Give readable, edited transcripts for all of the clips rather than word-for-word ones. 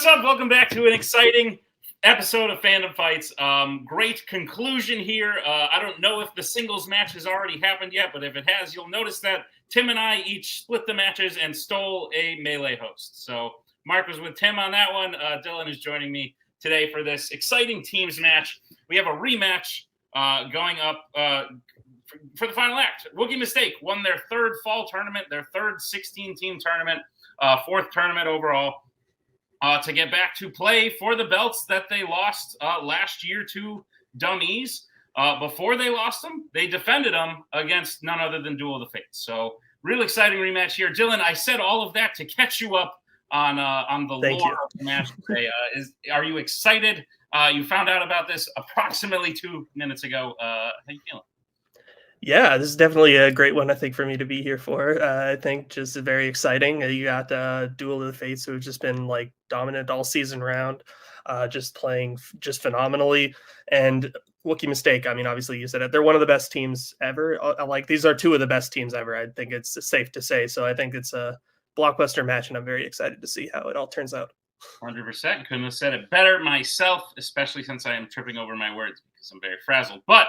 up? Welcome back to an exciting episode of Fandom Fights. Great conclusion here. I don't know if the singles match has already happened yet, but if it has, you'll notice that Tim and I each split the matches and stole a melee host. So Mark was with Tim on that one. Dylan is joining me today for this exciting teams match. We have a rematch going up for the final act. Wookiee Mistake won their third fall tournament, their third 16-team tournament, fourth tournament overall. To get back to play for the belts that they lost last year to Dummies. Before they lost them, they defended them against none other than Duel of the Fates. So, real exciting rematch here. Dylan, I said all of that to catch you up on the lore of the match today. Are you excited? You found out about this approximately 2 minutes ago. How you feeling? Yeah, this is definitely a great one, I think, for me to be here for. I think just very exciting. You got Duel of the Fates, who have just been like dominant all season round, just playing just phenomenally. And Wookiee Mistake, I mean, obviously you said it. They're one of the best teams ever. Like these are two of the best teams ever. I think it's safe to say. So I think it's a blockbuster match, and I'm very excited to see how it all turns out. 100%. Couldn't have said it better myself, especially since I am tripping over my words because I'm very frazzled. But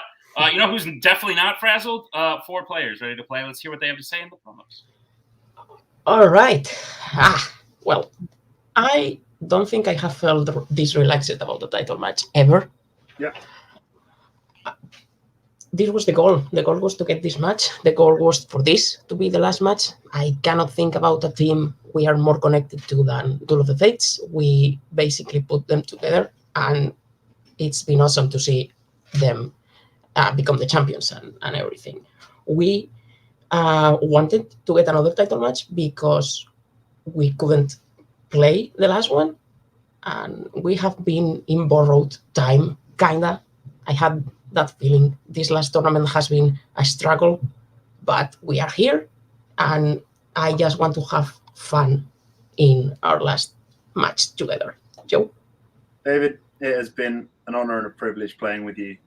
you know who's definitely not frazzled? 4 players ready to play. Let's hear what they have to say in the promos. All right. Well, I don't think I have felt this relaxed about the title match ever. Yeah. This was the goal. The goal was to get this match. The goal was for this to be the last match. I cannot think about a team we are more connected to than Duel of the Fates. We basically put them together, and it's been awesome to see them become the champions and everything. We wanted to get another title match because we couldn't play the last one, and we have been in borrowed time, kinda. I had that feeling. This last tournament has been a struggle, but we are here, and I just want to have fun in our last match together. Joe? David, it has been an honor and a privilege playing with you.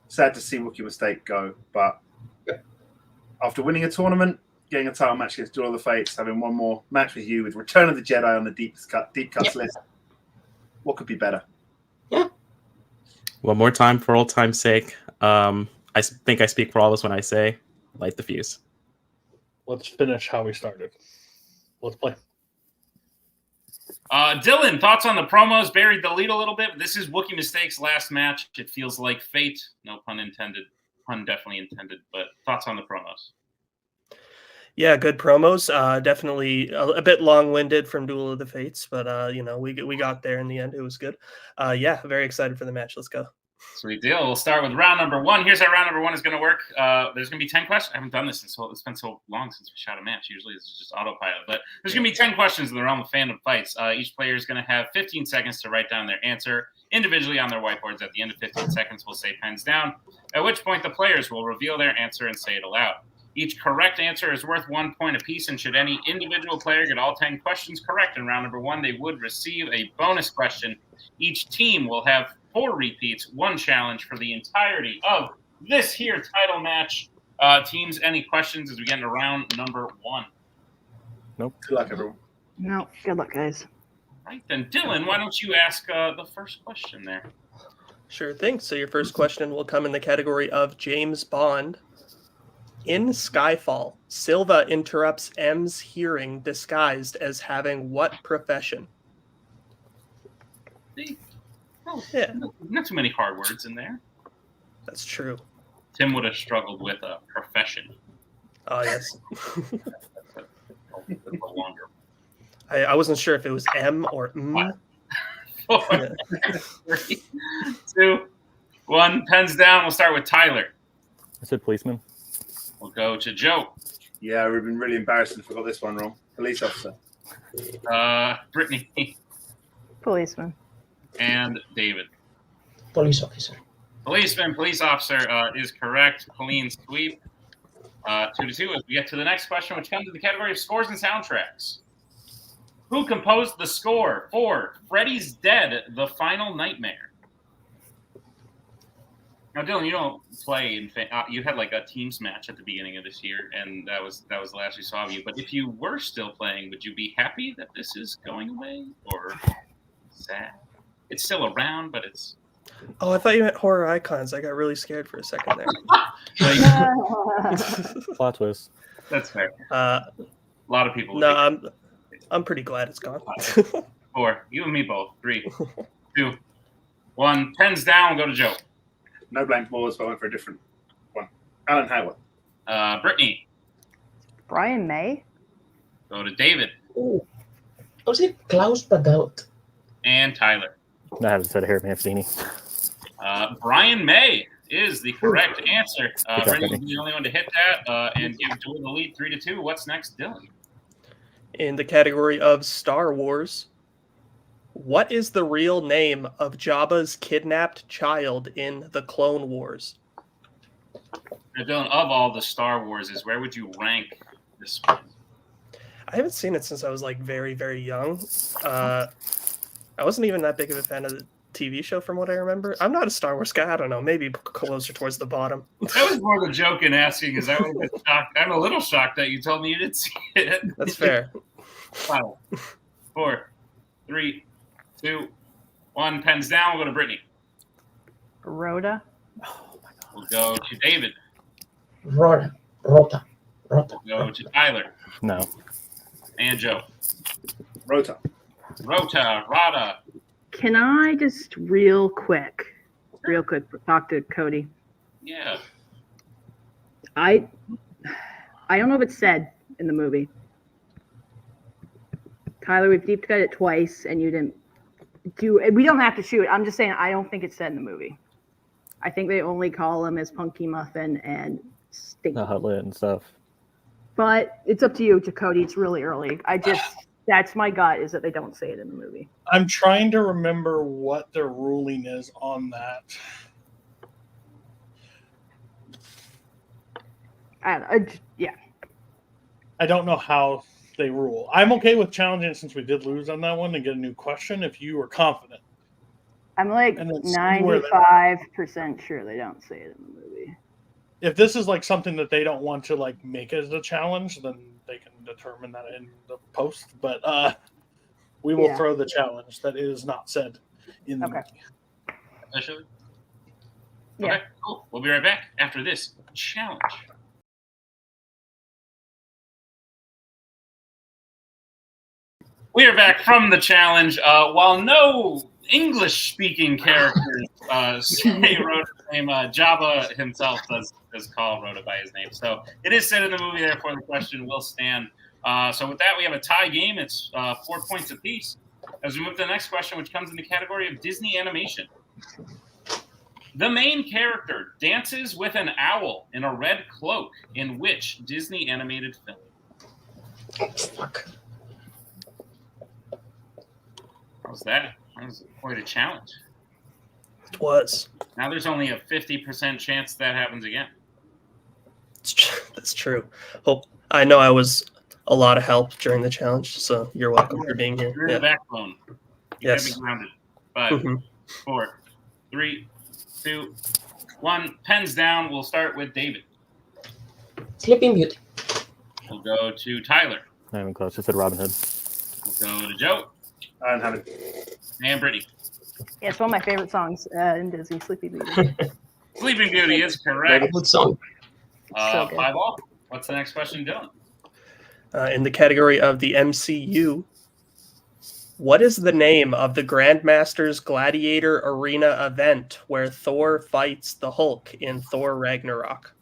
Sad to see Wookiee Mistake go, but after winning a tournament, getting a title match against Duel of the Fates, having one more match with you with Return of the Jedi on the deep cuts list, what could be better? Yeah. One more time for old time's sake. I think I speak for all of us when I say, light the fuse. Let's finish how we started. Let's play. Dylan, thoughts on the promos? Buried the lead a little bit. This is Wookiee Mistake's last match. It feels like fate. No pun intended. Pun definitely intended. But thoughts on the promos? Yeah, good promos. Definitely a bit long-winded from Duel of the Fates, but you know, we got there in the end. It was good. Yeah, very excited for the match. Let's go. Sweet deal. We'll start with round number 1. Here's how round number 1 is going to work. There's going to be 10 questions. I haven't done this it's been so long since we shot a match. Usually this is just autopilot. But there's going to be 10 questions in the realm of Fandom Fights. Each player is going to have 15 seconds to write down their answer individually on their whiteboards. At the end of 15 seconds, we'll say pens down, at which point the players will reveal their answer and say it aloud. Each correct answer is worth 1 point apiece, and should any individual player get all 10 questions correct in round number 1, they would receive a bonus question. Each team will have 4 repeats, 1 challenge for the entirety of this here title match. Teams, any questions as we get into round number 1? Nope. Good luck, everyone. No, good luck, guys. Right, then, Dylan, why don't you ask the first question there? Sure thing. So your first question will come in the category of James Bond. In Skyfall, Silva interrupts M's hearing disguised as having what profession? Oh, yeah. Not too many hard words in there. That's true. Tim would have struggled with a profession. Oh, yes. That's a longer. I wasn't sure if it was M or M. 4, 3, 2, 1. Pens down. We'll start with Tyler. I said policeman. We'll go to Joe. Yeah, we've been really embarrassed if we got this one wrong. Police officer. Brittany. Policeman. And David. Police officer. Policeman, police officer is correct. Clean sweep. 2-2 as we get to the next question, which comes in the category of scores and soundtracks. Who composed the score for Freddy's Dead, The Final Nightmare? Now, Dylan, you don't play in. You had like a teams match at the beginning of this year, and that was the last we saw of you. But if you were still playing, would you be happy that this is going away, or sad? It's still around, but it's. Oh, I thought you meant horror icons. I got really scared for a second there. Plot twist. That's fair. Uh, A lot of people. no, I'm pretty glad it's gone. 4, you and me both. 3, 2, 1. Pens down. Go to Joe. No blank boards, but I went for a different one. Alan Howard. Brittany. Brian May. Go to David. Ooh. Was it Klaus Bagout? And Tyler. I haven't said Harry Mancini. Brian May is the correct answer. Good job, Brittany Brittany. is the only one to hit that and give Joel the lead 3-2. What's next, Dylan? In the category of Star Wars, what is the real name of Jabba's kidnapped child in the Clone Wars? Now, Dylan, of all the Star Warses, where would you rank this one? I haven't seen it since I was like very, very young. I wasn't even that big of a fan of the TV show from what I remember. I'm not a Star Wars guy. I don't know. Maybe closer towards the bottom. That was more the joke in asking, is I would have been shocked. I'm a little shocked that you told me you didn't see it. That's fair. 5, 4, 3, 2, 1. Pens down. We'll go to Brittany. Rhoda. We'll go to David. Rota. We'll go to Tyler. No. And Joe. Rota. Rada. Can I just real quick talk to Cody? Yeah. I don't know if it's said in the movie. Tyler, we've deep cut it twice, and you didn't do. We don't have to shoot. I'm just saying I don't think it's said in the movie. I think they only call him as Punky Muffin and Stinky. Not lit and stuff. But it's up to you, to Cody. It's really early. That's my gut, is that they don't say it in the movie. I'm trying to remember what their ruling is on that. I don't know how they rule. I'm okay with challenging it since we did lose on that one and get a new question if you were confident. I'm like And then see where they're 95% sure they don't say it in the movie. If this is like something that they don't want to like make as a challenge, then they can determine that in the post. But we will throw the challenge that it is not said in the movie. Officially? Yeah. Okay, cool. We'll be right back after this challenge. We are back from the challenge. While no English-speaking characters say Rhoda's name, Jabba himself does call Rhoda by his name. So it is said in the movie, therefore the question will stand. So with that, we have a tie game. It's 4 points apiece. As we move to the next question, which comes in the category of Disney animation. The main character dances with an owl in a red cloak in which Disney animated film? Fuck. How's that? That was quite a challenge. It was. Now there's only a 50% chance that happens again. That's true. Hope I know I was a lot of help during the challenge, so you're welcome for being here. You're the backbone. You Yes. gotta be grounded. 5, Mhm. 4, 3, 2, 1. Pens down. We'll start with David. Sleeping Beauty. We'll go to Tyler. Not even close. I said Robin Hood. We'll go to Joe. Alan Howard. And Brittany. Yeah, it's one of my favorite songs in Disney, Sleepy Beauty. Sleeping Beauty is correct. Good song. So good. 5 all. What's the next question, Dylan? In the category of the MCU, what is the name of the Grandmaster's Gladiator Arena event where Thor fights the Hulk in Thor Ragnarok?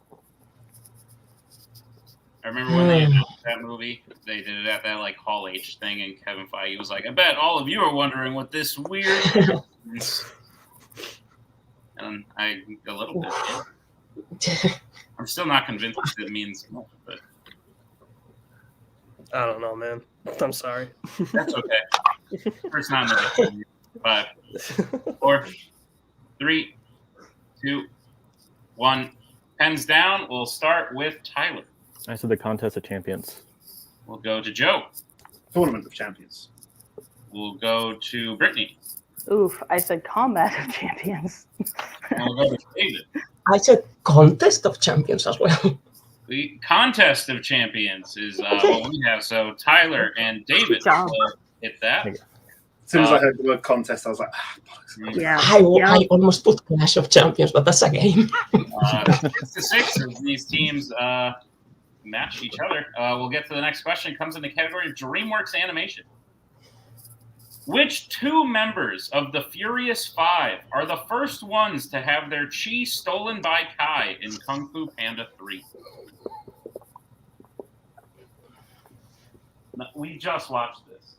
I remember when they announced that movie, they did it at that like Hall H thing, and Kevin Feige was like, I bet all of you are wondering what this weird is. And I, a little bit, yeah. I'm still not convinced it means much, but I don't know, man. I'm sorry. that's okay. First time in 5, 4, 3, 2, 1. Pens down. We'll start with Tyler. I said the Contest of Champions. We'll go to Joe. Tournament of Champions. We'll go to Brittany. Oof, I said Combat of Champions. And we'll go to David. I said contest of champions as well. The contest of champions is what we have. So Tyler and David job. will hit that. As soon as I heard the word contest, I was like, bollocks. Yeah. I almost put Clash of Champions, but that's a game. 6-6 as these teams match each other. We'll get to the next question. It comes in the category of DreamWorks Animation. Which 2 members of the Furious 5 are the first ones to have their chi stolen by Kai in Kung Fu Panda 3? We just watched this.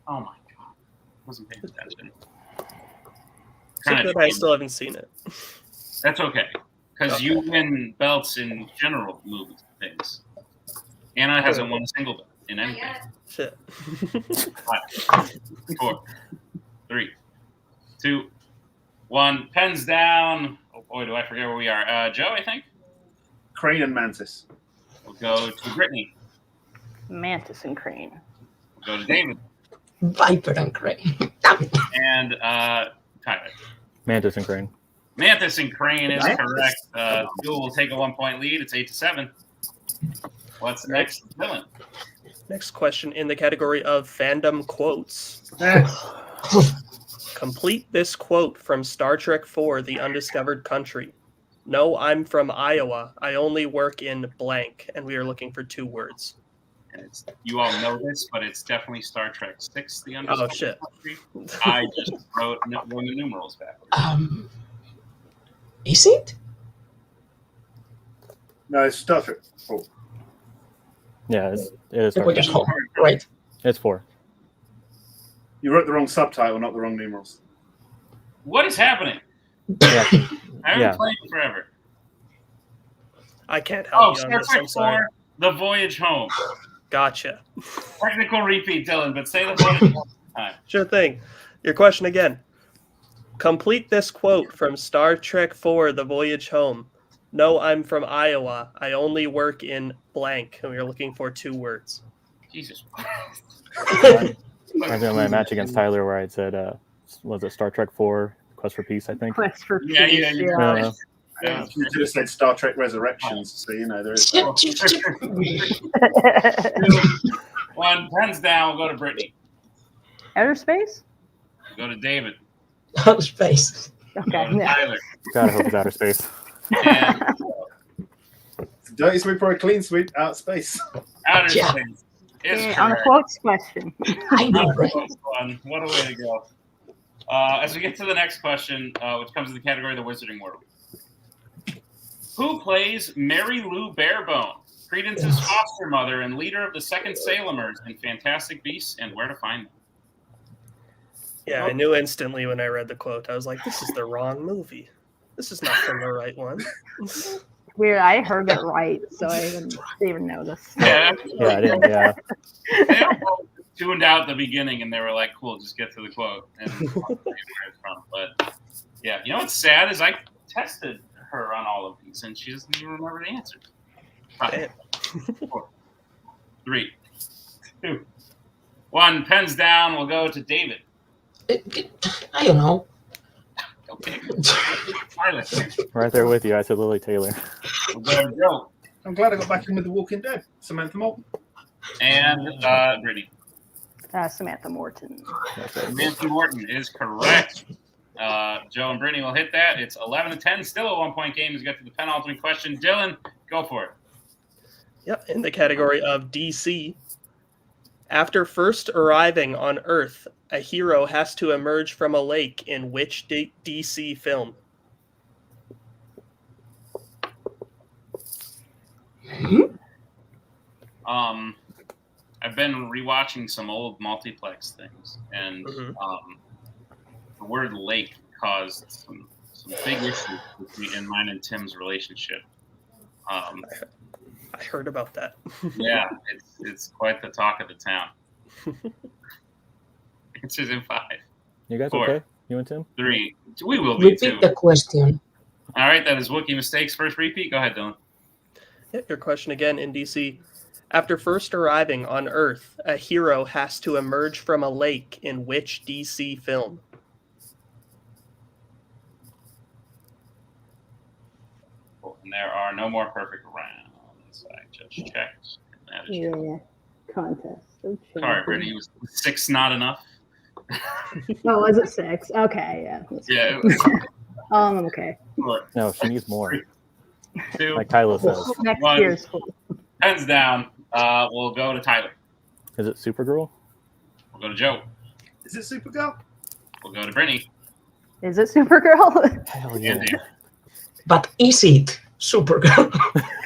Oh my god. Wasn't paying attention. I still haven't seen it. That's okay. Because you win belts in general movies and things. Anna hasn't won a single belt in anything. Shit. 5, 4, 3, 2, 1. Pens down. Oh boy, do I forget where we are. Joe, I think? Crane and Mantis. We'll go to Brittany. Mantis and Crane. We'll go to David. Viper and Crane. And Tyler. Mantis and Crane. Mantis and Crane is correct. Duel will take a 1-point lead. It's 8-7. What's next? Dylan. Next question in the category of fandom quotes. Complete this quote from Star Trek IV: The Undiscovered Country. No, I'm from Iowa. I only work in blank. And we are looking for 2 words. And you all know this, but it's definitely Star Trek VI: The Undiscovered Country. I just wrote one of the numerals backwards. Is it? No, it's Star Trek 4. Yeah, it is Star Voyage Trek. Home. Right. It's 4. You wrote the wrong subtitle, not the wrong numerals. What is happening? Yeah. I haven't played forever. I can't help you on Star this. Trek I'm sorry. 4, The Voyage Home. Gotcha. Technical repeat, Dylan, but say The Voyage Home time. Sure thing. Your question again. Complete this quote from Star Trek IV: The Voyage Home. No, I'm from Iowa. I only work in blank. And we are looking for 2 words. Jesus. I did my match against Tyler where I said, was it Star Trek 4, Quest for Peace, I think? Quest for Peace. Yeah. You could have said Star Trek Resurrections, so you know there is. 1, pens down. We'll go to Brittany. Outer space? We'll go to David. Outer space. Okay. We'll go to Tyler. God, I hope it's outer space. And Dirty sweep or a clean sweep out of space. outer Yeah. space is Okay, on the correct. quotes question. I know, right? Fun. What a way to go. As we get to the next question, which comes in the category of the Wizarding World. Who plays Mary Lou Barebone, Credence's foster mother and leader of the Second Salemers in Fantastic Beasts and Where to Find Them? Yeah, I knew instantly when I read the quote. I was like, this is the wrong movie. This is not from the right one. Weird. I heard it right, so I didn't even notice. Yeah, Yeah, I did. Yeah. they all tuned out at the beginning and they were like, cool, just get to the quote. And where it's from. But yeah, you know what's sad is I tested her on all of these and she doesn't even remember the answers. 5, 4, 3, 2, 1. Pens down. We'll go to David. I don't know. Okay. Tyler. Right there with you. I said Lily Taylor. We'll go to Joe. I'm glad I got back in with The Walking Dead. Samantha Moulton. And Brittany. Samantha Morton. Samantha Morton is correct. Joe and Brittany will hit that. It's 11-10. Still a 1-point game as we get to the penultimate question. Dylan, go for it. Yep, in the category of DC. After first arriving on Earth, a hero has to emerge from a lake in which DC film? I've been rewatching some old multiplex things, and the word lake caused some big issues between mine and Tim's relationship. I heard about that. Yeah, it's quite the talk of the town. Answers in 5, You guys 4, okay? You and Tim? 3. We will be too. Repeat the question. All right, that is Wookiee Mistakes. First repeat. Go ahead, Dylan. Yep, your question again in DC. After first arriving on Earth, a hero has to emerge from a lake in which DC film? And there are no more perfect rounds. I just checked. That is true. Contest. Sorry, Brittany. Was 6 not enough? Oh, was it 6? Okay, yeah. Yeah. It was, Okay. No, she needs more. 2. Like Tyler says. Next 1. year's full. Hands down. We'll go to Tyler. Is it Supergirl? We'll go to Joe. Is it Supergirl? We'll go to Brittany. Is it Supergirl? Hell yeah. And Dan. But is it Supergirl?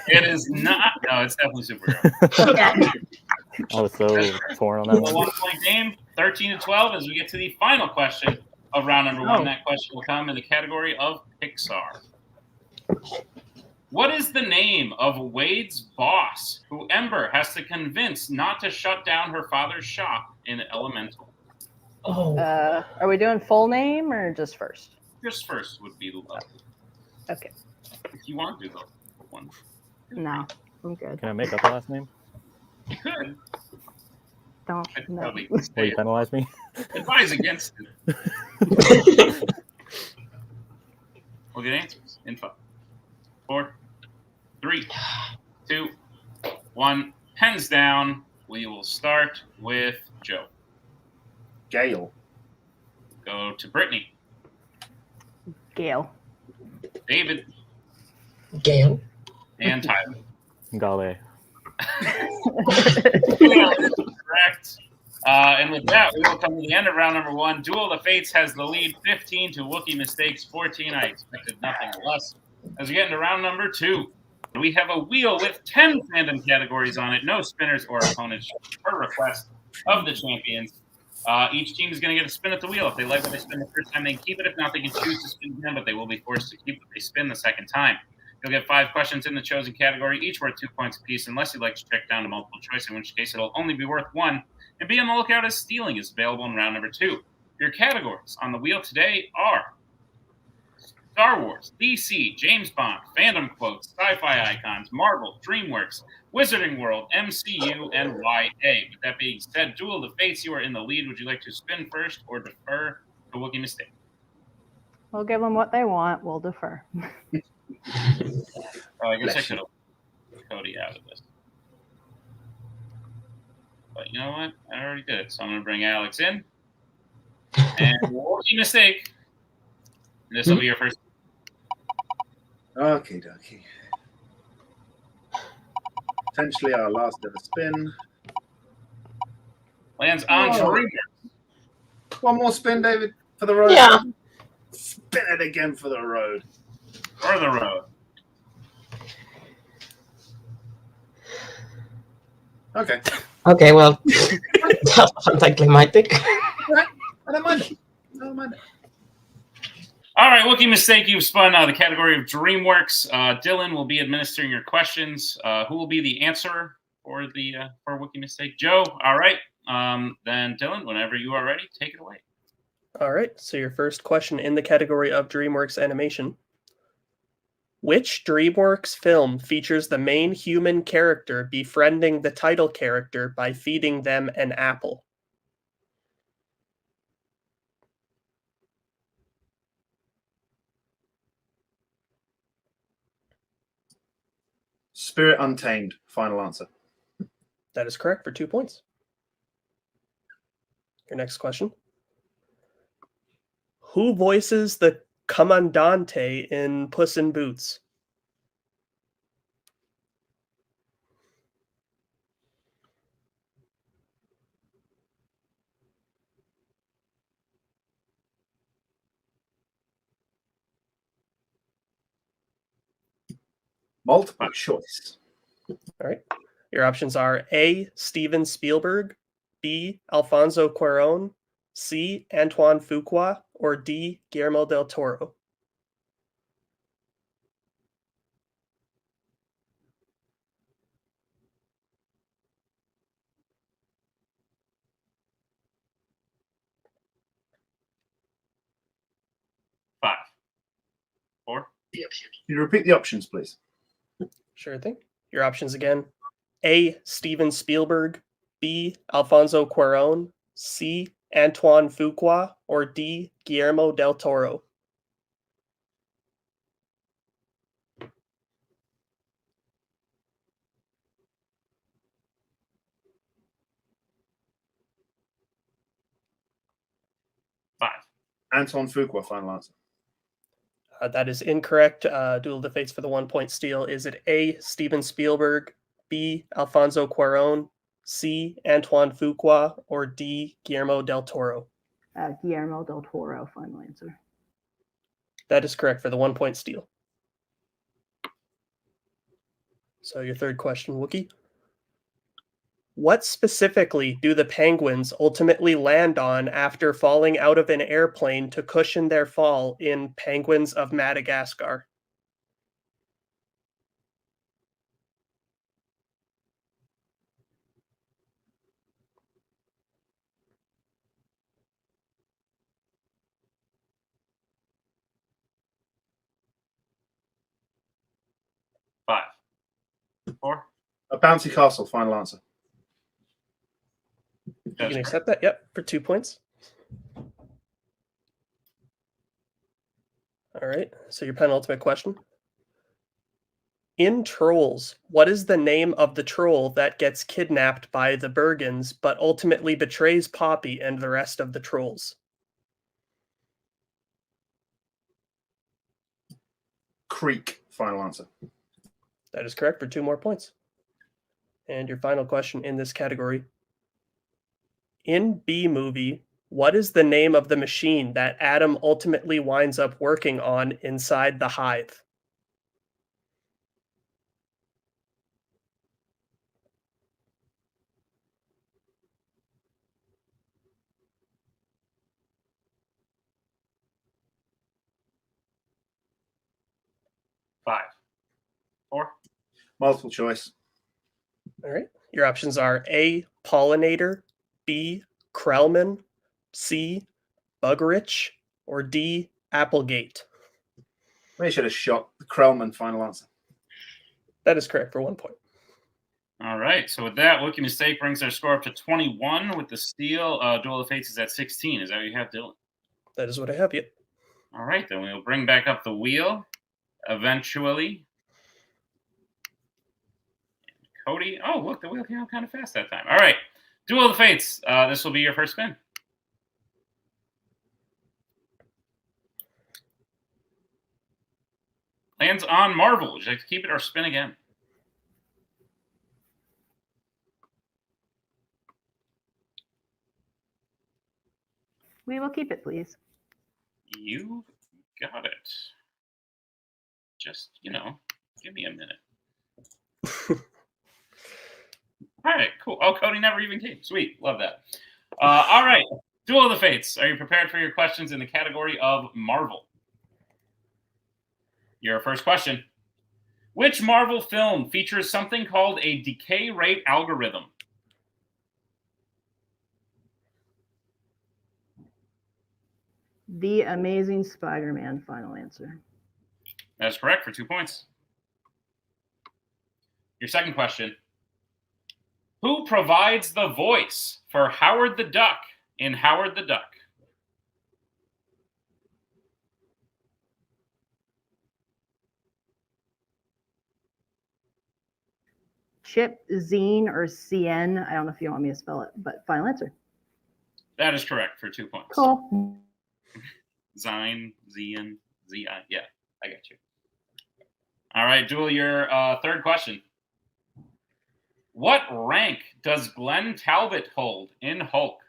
It is not. No, it's definitely Supergirl. Yeah. I was so torn on that The one. 1-point game, 13-12, as we get to the final question of round number 1. That question will come in the category of Pixar. What is the name of Wade's boss, who Ember has to convince not to shut down her father's shop in Elemental? Oh, Are we doing full name or just first? Just first would be the lovely. Okay. If you want to do the one. No, I'm good. Can I make up the last name? You could. Don't. I'd No. probably Will you penalize me? advise against it. We'll get answers in 5, 4, 3, 2, 1. Pens down. We will start with Joe. Gale. Go to Brittany. Gail. David. Gale. And Tyler. Gale. Correct. And with that, we will come to the end of round number 1. Duel of the Fates has the lead 15 to Wookiee Mistakes 14. I expected nothing less. As we get into round number 2, we have a wheel with 10 fandom categories on it. No spinners or opponents per request of the champions. Each team is going to get a spin at the wheel. If they like what they spin the first time, they can keep it. If not, they can choose to spin again, but they will be forced to keep what they spin the second time. You'll get 5 questions in the chosen category, each worth 2 points apiece, unless you'd like to check down to multiple choice, in which case it'll only be worth 1. And be on the lookout as stealing is available in round number 2. Your categories on the wheel today are Star Wars, DC, James Bond, fandom quotes, sci-fi icons, Marvel, DreamWorks, Wizarding World, MCU, and YA. With that being said, Duel of the Fates, you are in the lead. Would you like to spin first or defer to Wookiee Mistake? We'll give them what they want. We'll defer. I guess I could have Cody out of this. But you know what? I already did it. So I'm going to bring Alex in. And Wookiee Mistake. This will be your first. Okie dokie. Potentially our last ever spin. Lands on DreamWorks. One more spin, David, for the road. Yeah. Spin it again for the road. For the road. Okay. Okay, well, that's anticlimactic. I don't mind it. I don't mind it. All right, Wookiee Mistake, you've spun the category of DreamWorks. Dylan will be administering your questions. Who will be the answerer for Wookiee Mistake? Joe. All right. Then Dylan, whenever you are ready, take it away. All right. So your first question in the category of DreamWorks animation. Which DreamWorks film features the main human character befriending the title character by feeding them an apple? Spirit Untamed. Final answer. That is correct for 2 points. Your next question. Who voices the Commandante in Puss in Boots? Multiple choice. All right. Your options are A, Steven Spielberg, B, Alfonso Cuarón, C, Antoine Fuqua, or D, Guillermo del Toro. Five, four. Can you repeat the options, please? Sure thing. Your options again. A, Steven Spielberg, B, Alfonso Cuarón, C, Antoine Fuqua, or D, Guillermo del Toro. Anton Fuqua, final answer. That is incorrect. Duel of the Fates for the 1-point steal. Is it A, Steven Spielberg, B, Alfonso Cuarón, C, Antoine Fuqua, or D, Guillermo del Toro? Guillermo del Toro, final answer. That is correct for the 1-point steal. So your third question, Wookie. What specifically do the penguins ultimately land on after falling out of an airplane to cushion their fall in Penguins of Madagascar? Five, four. A bouncy castle, final answer. You can accept that? Yep, for 2 points. All right, so your penultimate question. In Trolls, what is the name of the troll that gets kidnapped by the Bergens but ultimately betrays Poppy and the rest of the trolls? Creek, final answer. That is correct for 2 more points. And your final question in this category. In B Movie, what is the name of the machine that Adam ultimately winds up working on inside the hive? Five, four. Multiple choice. All right. Your options are A, Pollinator, B, Krellman, C, Buggerich, or D, Applegate. Maybe should have shot the Krellman, final answer. That is correct for 1 point. All right. So with that, Wookie Mistake brings their score up to 21 with the steal. Duel of Fates is at 16. Is that what you have, Dylan? That is what I have. Yep. All right. Then we'll bring back up the wheel eventually. Cody. Oh, look, the wheel came out kind of fast that time. All right. Duel of the Fates. This will be your first spin. Lands on Marvel. Would you like to keep it or spin again? We will keep it, please. You got it. Just, give me a minute. All right, cool. Oh, Cody never even came. Sweet. Love that. All right. Duel of the Fates. Are you prepared for your questions in the category of Marvel? Your first question. Which Marvel film features something called a decay rate algorithm? The Amazing Spider-Man, final answer. That's correct for 2 points. Your second question. Who provides the voice for Howard the Duck in Howard the Duck? Chip, Zine, or CN. I don't know if you want me to spell it, but final answer. That is correct for 2 points. Cool. Zine, Zian, Z-I. Yeah, I got you. All right, Duel, your third question. What rank does Glenn Talbot hold in Hulk?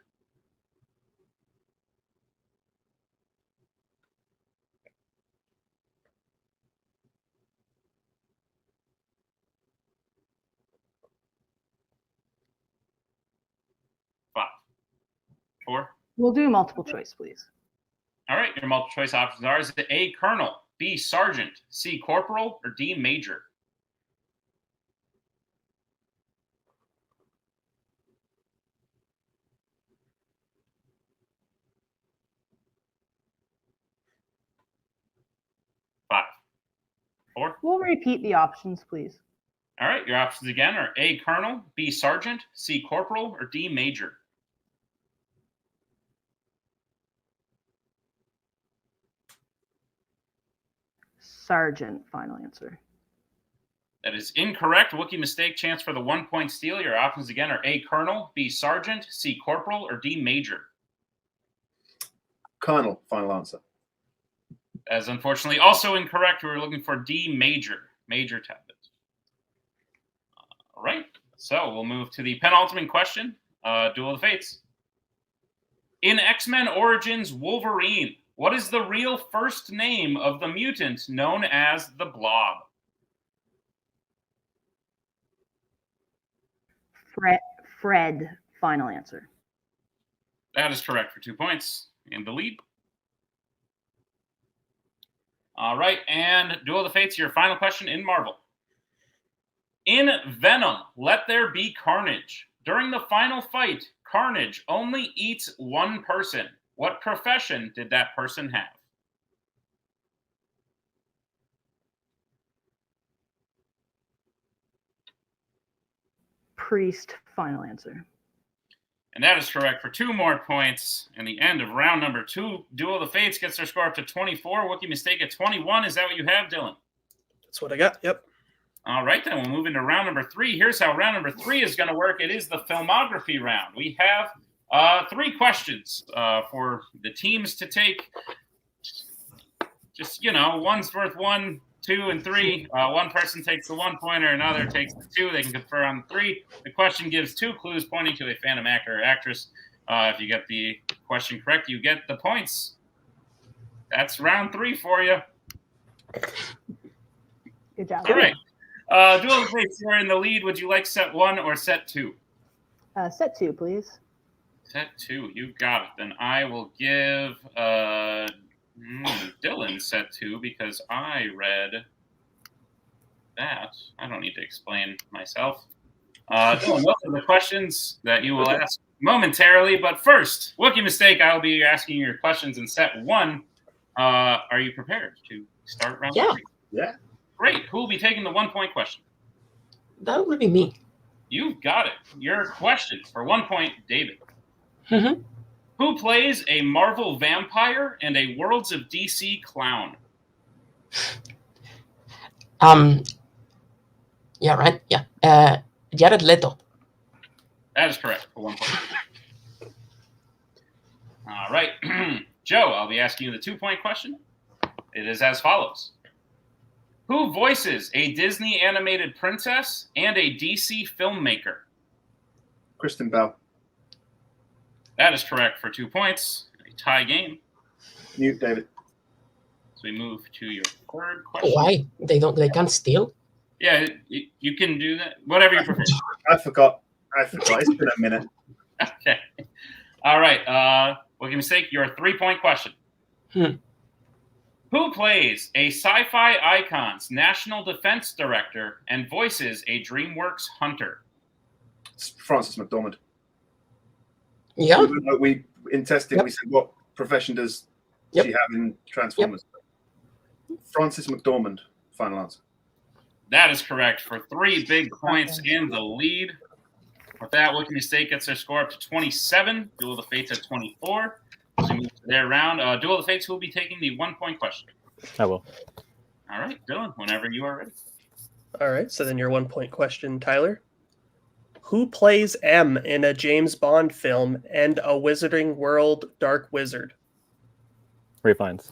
Five, four. We'll do multiple choice, please. All right, your multiple choice options are: is it A, Colonel, B, Sergeant, C, Corporal, or D, Major? Five, four. We'll repeat the options, please. All right, your options again are A, Colonel, B, Sergeant, C, Corporal, or D, Major. Sergeant, final answer. That is incorrect. Wookie Mistake. Chance for the 1 point steal. Your options again are A, Colonel, B, Sergeant, C, Corporal, or D, Major. Colonel, final answer. As unfortunately also incorrect. We were looking for D, Major Talbot. All right. So we'll move to the penultimate question. Duel of the Fates. In X-Men Origins Wolverine, what is the real first name of the mutant known as the Blob? Fred, final answer. That is correct for 2 points. In the lead. All right, and Duel of the Fates, your final question in Marvel. In Venom, Let There Be Carnage. During the final fight, Carnage only eats one person. What profession did that person have? Priest, final answer. And that is correct for 2 more points. And the end of round number 2, Duel of the Fates gets their score up to 24. Wookiee Mistake at 21. Is that what you have, Dylan? That's what I got. Yep. All right, then we'll move into round number 3. Here's how round number 3 is going to work. It is the filmography round. We have 3 questions for the teams to take. Just, one's worth 1, 2, and 3. One person takes the 1 pointer, another takes the 2. They can confer on the 3. The question gives 2 clues pointing to a Phantom actor or actress. If you get the question correct, you get the points. That's round 3 for you. Good job. All right. Duel of the Fates, you're in the lead. Would you like set 1 or set 2? Set 2, please. Set 2. You got it. Then I will give Dylan set 2 because I read that. I don't need to explain myself. Dylan, those are the questions that you will ask momentarily. But first, Wookiee Mistake, I'll be asking your questions in set 1. Are you prepared to start round 3? Yeah. Great. Who will be taking the 1-point question? That will be me. You've got it. Your question for 1 point, David. Mm-hmm. Who plays a Marvel vampire and a Worlds of DC clown? Yeah, right. Yeah. Jared Leto. That is correct for 1 point. All right. Joe, I'll be asking you the 2-point question. It is as follows. Who voices a Disney animated princess and a DC filmmaker? Kristen Bell. That is correct for 2 points. A tie game. Mute, David. So we move to your 3rd question. Why? They can't steal? Yeah, you can do that. Whatever you prefer. I forgot. It's been a minute. Okay. All right. Wookiee Mistake, your 3-point question. Who plays a sci-fi icon's national defense director and voices a DreamWorks hunter? It's Frances McDormand. Yeah. We in testing, we said, what profession does she have in Transformers? Frances McDormand, final answer. That is correct for 3 big points in the lead. With that, Wookiee Mistake gets their score up to 27. Duel of the Fates at 24. As we move to their round, Duel of the Fates will be taking the 1-point question. I will. All right, Dylan, whenever you are ready. All right. So then your 1-point question, Tyler. Who plays M in a James Bond film and a Wizarding World Dark Wizard? Ray Fiennes.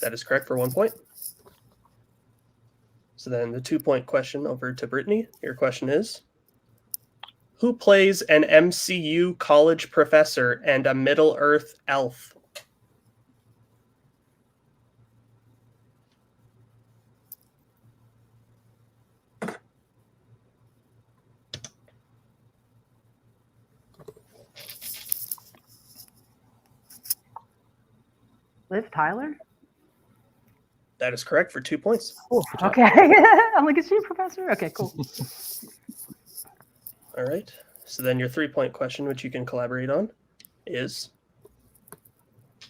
That is correct for 1 point. So then the 2-point question over to Brittany. Your question is, who plays an MCU college professor and a Middle-earth elf? Liv Tyler? That is correct for 2 points. Oh, okay. I'm like, is she a professor? Okay, cool. All right. So then your 3-point question, which you can collaborate on, is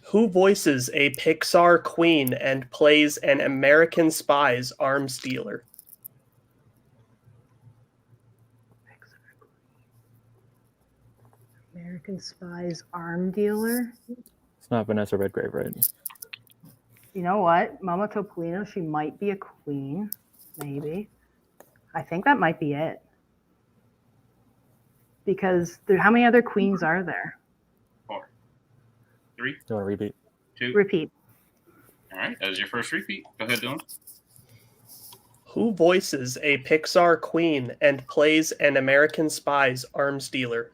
who voices a Pixar queen and plays an American Spy's arms dealer? American Spy's arm dealer? It's not Vanessa Redgrave, right? You know what? Mama Topolino, she might be a queen. Maybe. I think that might be it. Because how many other queens are there? 4. 3, Do you want to repeat? 2. Repeat. All right, that is your first repeat. Go ahead, Dylan. Who voices a Pixar queen and plays an American spy's arms dealer?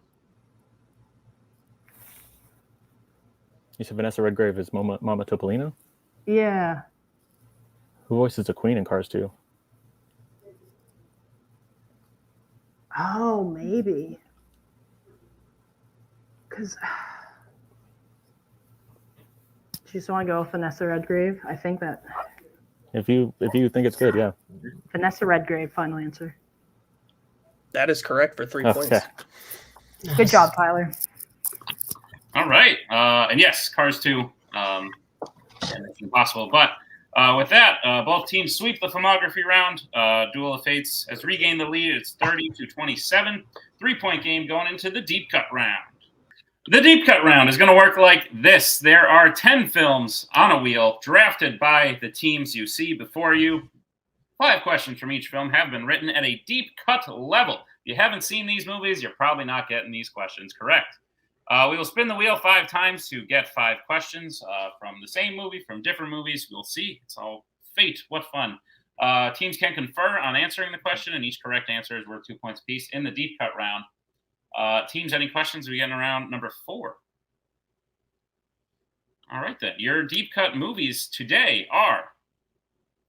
You said Vanessa Redgrave is Mama Topolino? Yeah. Who voices the Queen in Cars 2? Oh, maybe. Because you just want to go with Vanessa Redgrave. I think that If you think it's good, yeah. Vanessa Redgrave, final answer. That is correct for 3 Okay. points. Good job, Tyler. All right. And yes, Cars 2. It's impossible. But with that, both teams sweep the filmography round. Duel of Fates has regained the lead. It's 30-27. 3-point game going into the deep cut round. The deep cut round is going to work like this. There are 10 films on a wheel drafted by the teams you see before you. 5 questions from each film have been written at a deep cut level. If you haven't seen these movies, you're probably not getting these questions correct. We will spin the wheel 5 times to get 5 questions from the same movie, from different movies. We'll see. It's all fate. What fun. Teams can confer on answering the question, and each correct answer is worth 2 points apiece in the deep cut round. Teams, any questions? We get in round number 4. All right, then. Your deep cut movies today are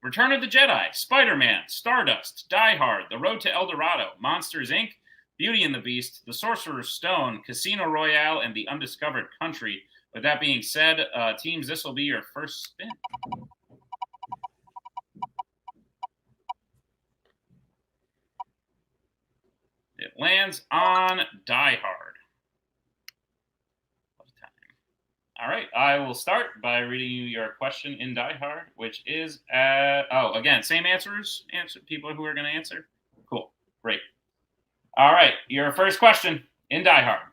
Return of the Jedi, Spider-Man, Stardust, Die Hard, The Road to El Dorado, Monsters, Inc., Beauty and the Beast, The Sorcerer's Stone, Casino Royale, and The Undiscovered Country. With that being said, teams, this will be your first spin. It lands on Die Hard. What a time. All right, I will start by reading you your question in Die Hard, which is, again, same answers, people who are going to answer. Cool, great. All right, your first question in Die Hard.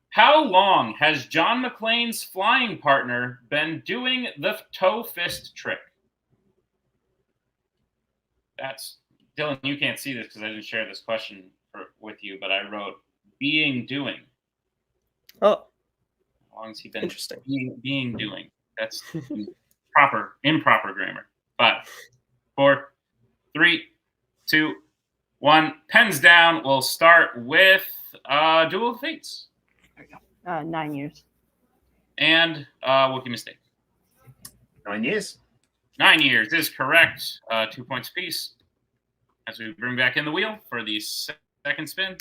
How long has John McClane's flying partner been doing the toe fist trick? That's, Dylan, you can't see this because I didn't share this question with you, but I wrote doing. Oh, How long has he been interesting. being doing? That's improper grammar. 5, 4, 3, 2, 1. Pens down. We'll start with Duel of Fates. 9 years. And Wookiee mistake. 9 years. 9 years is correct. 2 points apiece. As we bring back in the wheel for the second spin.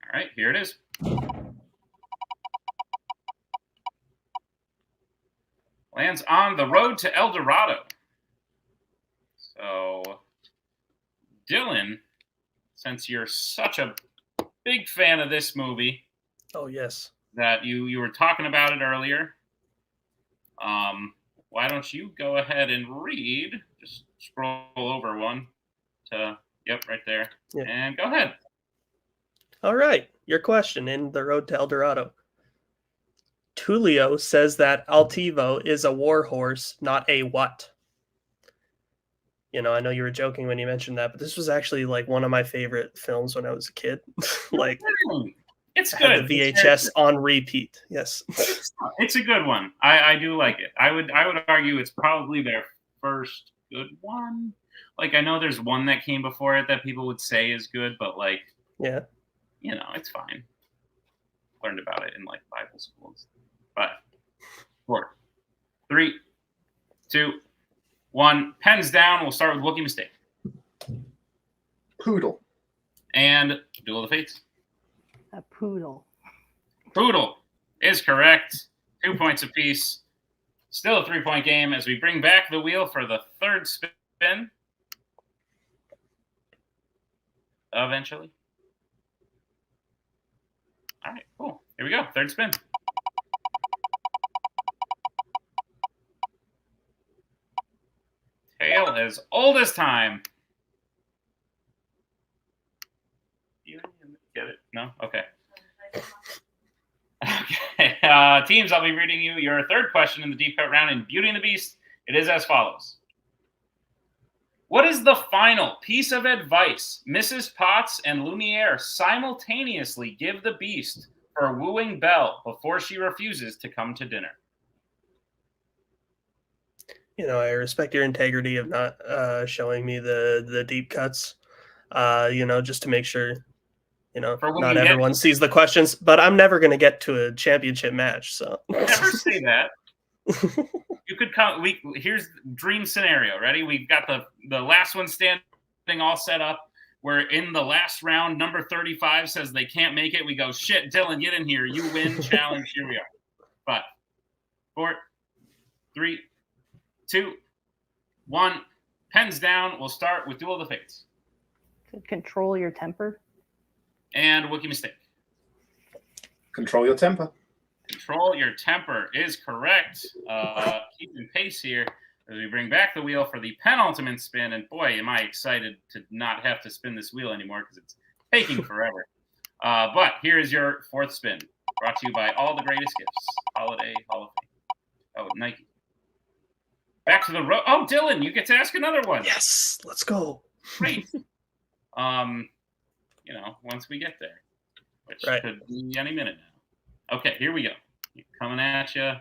All right, here it is. Lands on The Road to El Dorado. So, Dylan, since you're such a big fan of this movie, Oh, yes. that you were talking about it earlier, why don't you go ahead and read? Just scroll over one to, yep, right there. Yeah. And go ahead. All right. Your question in The Road to El Dorado. Tulio says that Altivo is a war horse, not a what? You know, I know you were joking when you mentioned that, but this was actually like one of my favorite films when I was a kid. Like, It's I good. had the VHS on repeat. Yes. It's a good one. I do like it. I would argue it's probably their first good one. Like, I know there's one that came before it that people would say is good, but like, Yeah. you know, it's fine. Learned about it in like Bible schools. 5, 4, 3, 2, 1. Pens down. We'll start with Wookiee mistake. Poodle. And Duel of the Fates. A poodle. Poodle is correct. 2 points apiece. Still a 3-point game as we bring back the wheel for the third spin. Eventually. All right, cool. Here we go. Third spin. Tale as old as time. You get it? No? Okay. Okay. Teams, I'll be reading you your third question in the deep cut round in Beauty and the Beast. It is as follows. What is the final piece of advice Mrs. Potts and Lumiere simultaneously give the Beast for wooing Belle before she refuses to come to dinner? I respect your integrity of not showing me the deep cuts. Just to make sure, not everyone sees the questions. But I'm never going to get to a championship match, so never say that. You could come. Here's dream scenario. Ready? We've got the last one standing all set up. We're in the last round. Number 35 says they can't make it. We go, shit, Dylan, get in here. You win. Challenge. Here we are. 5, 4, 3, 2, 1. Pens down. We'll start with Duel of the Fates. Control your temper. And Wookiee mistake. Control your temper. Control your temper is correct. Keeping pace here as we bring back the wheel for the penultimate spin. And boy, am I excited to not have to spin this wheel anymore because it's taking forever. But here is your fourth spin, brought to you by All the Greatest Gifts, Holiday Hall of Fame. Oh, Nike. Back to the road. Oh, Dylan, you get to ask another one. Yes, let's go. Great. Once we get there, which could be any minute now. Okay, here we go. Coming at you.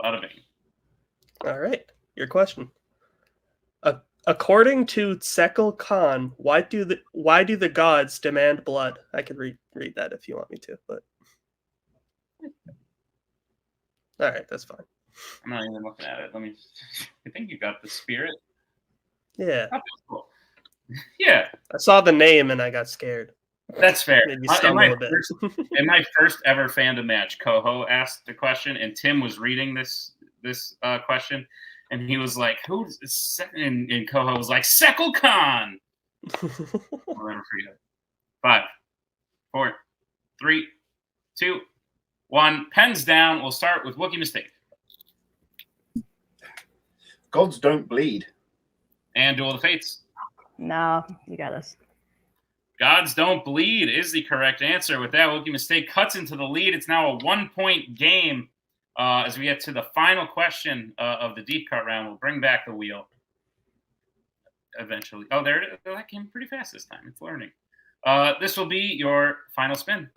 Bada bing. All right, your question. According to Tsekal Khan, why do the gods demand blood? I could read that if you want me to, but all right, that's fine. I'm not even looking at it. I think you got the spirit. Yeah. Oh, cool. Yeah. I saw the name and I got scared. That's fair. Maybe stumble a bit. In my first ever Fandom match, Koho asked the question, and Tim was reading this question, and he was like, "Who's and Koho was like, Tsekal Khan." I'll never forget. 5, 4, 3, 2, 1. Pens down. We'll start with Wookiee mistake. Gods don't bleed. And Duel of the Fates. No, you got us. Gods don't bleed is the correct answer. With that, Wookiee mistake cuts into the lead. It's now a 1-point game as we get to the final question of the deep cut round. We'll bring back the wheel eventually. Oh, there it is. That came pretty fast this time. It's learning. This will be your final spin.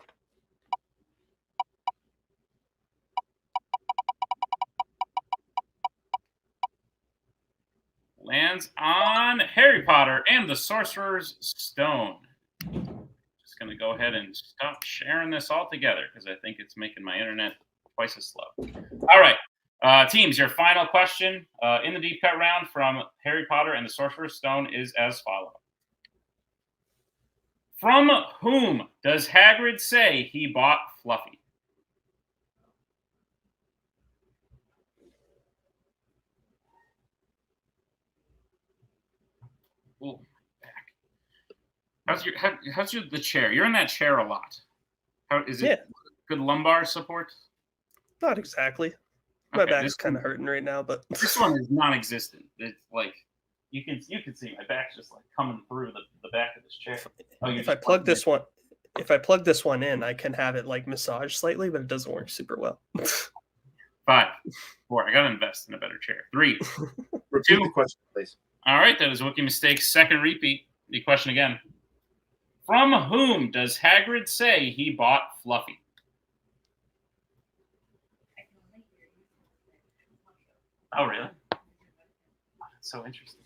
Lands on Harry Potter and the Sorcerer's Stone. Just going to go ahead and stop sharing this all together because I think it's making my internet twice as slow. All right. Teams, your final question in the deep cut round from Harry Potter and the Sorcerer's Stone is as follows. From whom does Hagrid say he bought Fluffy? Ooh, back. How's the chair? You're in that chair a lot. How is it? Good lumbar support? Not exactly. My back is kind of hurting right now, but this one is non-existent. It's like you can see my back's just like coming through the back of this chair. If I plug this one in, I can have it like massage slightly, but it doesn't work super well. 5, 4. I gotta invest in a better chair. 3, Repeat 2. the question, please. All right, that is Wookiee Mistake's second repeat. The question again. From whom does Hagrid say he bought Fluffy? Oh, really? That's so interesting.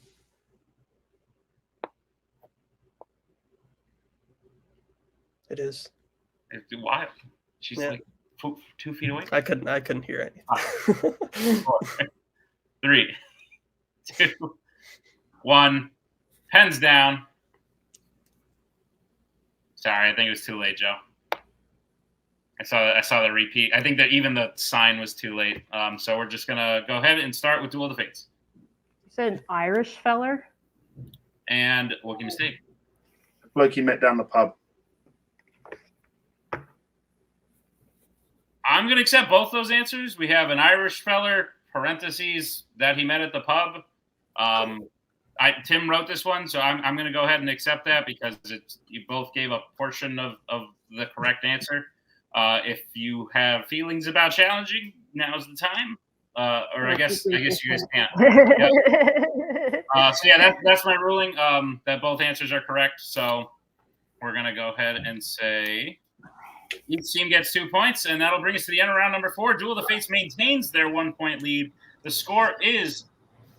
It is. It's wild. She's like 2 feet away. I couldn't hear anything. 4, 3, 2, 1. Pens down. Sorry, I think it was too late, Joe. I saw the repeat. I think that even the sign was too late. So we're just gonna go ahead and start with Duel of the Fates. You said an Irish feller? And Wookiee mistake. Bloke you met down the pub. I'm gonna accept both those answers. We have an Irish feller, parentheses, that he met at the pub. Tim wrote this one, so I'm going to go ahead and accept that because you both gave a portion of the correct answer. If you have feelings about challenging, now's the time. Or I guess you guys can't. So yeah, that's my ruling. That both answers are correct. So we're gonna go ahead and say each team gets 2 points, and that'll bring us to the end of round number 4. Duel of the Fates maintains their 1-point lead. The score is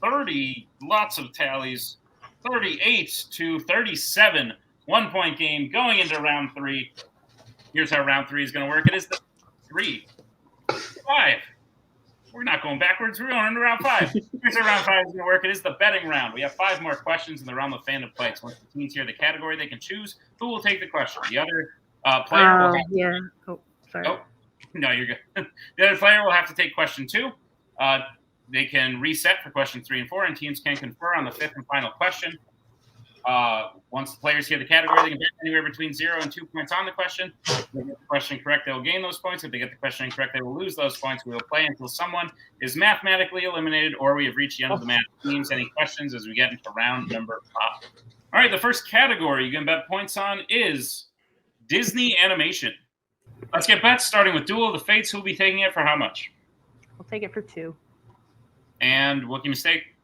30. Lots of tallies. 38-37. 1-point game going into round 3. Here's how round 3 is going to work. It is the 3, 5. We're not going backwards. We're going into round 5. Here's how round 5 is going to work. It is the betting round. We have 5 more questions in the realm of fandom fights. Once the teams hear the category, they can choose who will take the question. The other player will have Oh, sorry. Oh, no, you're good. The other player will have to take question 2. They can reset for question 3 and 4, and teams can confer on the 5th and final question. Once the players hear the category, they can bet anywhere between 0 and 2 points on the question. If they get the question correct, they will gain those points. If they get the question incorrect, they will lose those points. We will play until someone is mathematically eliminated or we have reached the end of the match. Teams, any questions as we get into round number 5? All right, the first category you can bet points on is Disney animation. Let's get bets, starting with Duel of the Fates. Who will be taking it for how much? I'll take it for 2. And what can you stake?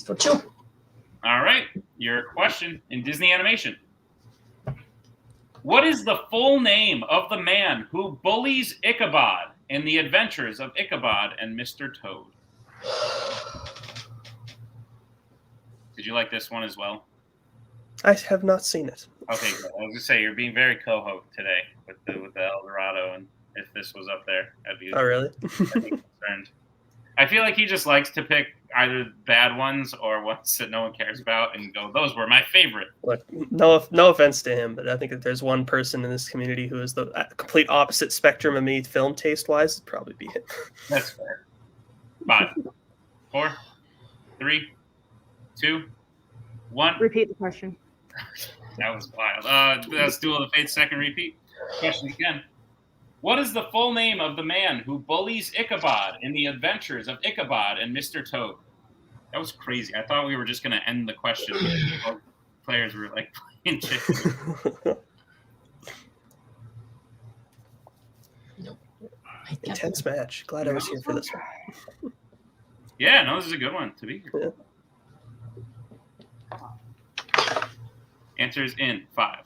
For 2. All right, your question in Disney animation. What is the full name of the man who bullies Ichabod in the adventures of Ichabod and Mr. Toad? Did you like this one as well? I have not seen it. Okay, good. I was going to say, you're being very Koho today with the El Dorado, and if this was up there, I'd be, Oh, really? I'd be concerned. I feel like he just likes to pick either bad ones or ones that no one cares about and go, those were my favorite. Look, no offense to him, but I think if there's one person in this community who is the complete opposite spectrum of me film taste-wise, it'd probably be him. That's fair. 5, 4, 3, 2, 1. Repeat the question. That was wild. That's Duel of the Fates, second repeat. Question again. What is the full name of the man who bullies Ichabod in the adventures of Ichabod and Mr. Toad? That was crazy. I thought we were just going to end the question. Players were like playing chicken. Intense match. Glad I was here for this one. Yeah, no, this is a good one to be here. Yeah. Answers in 5,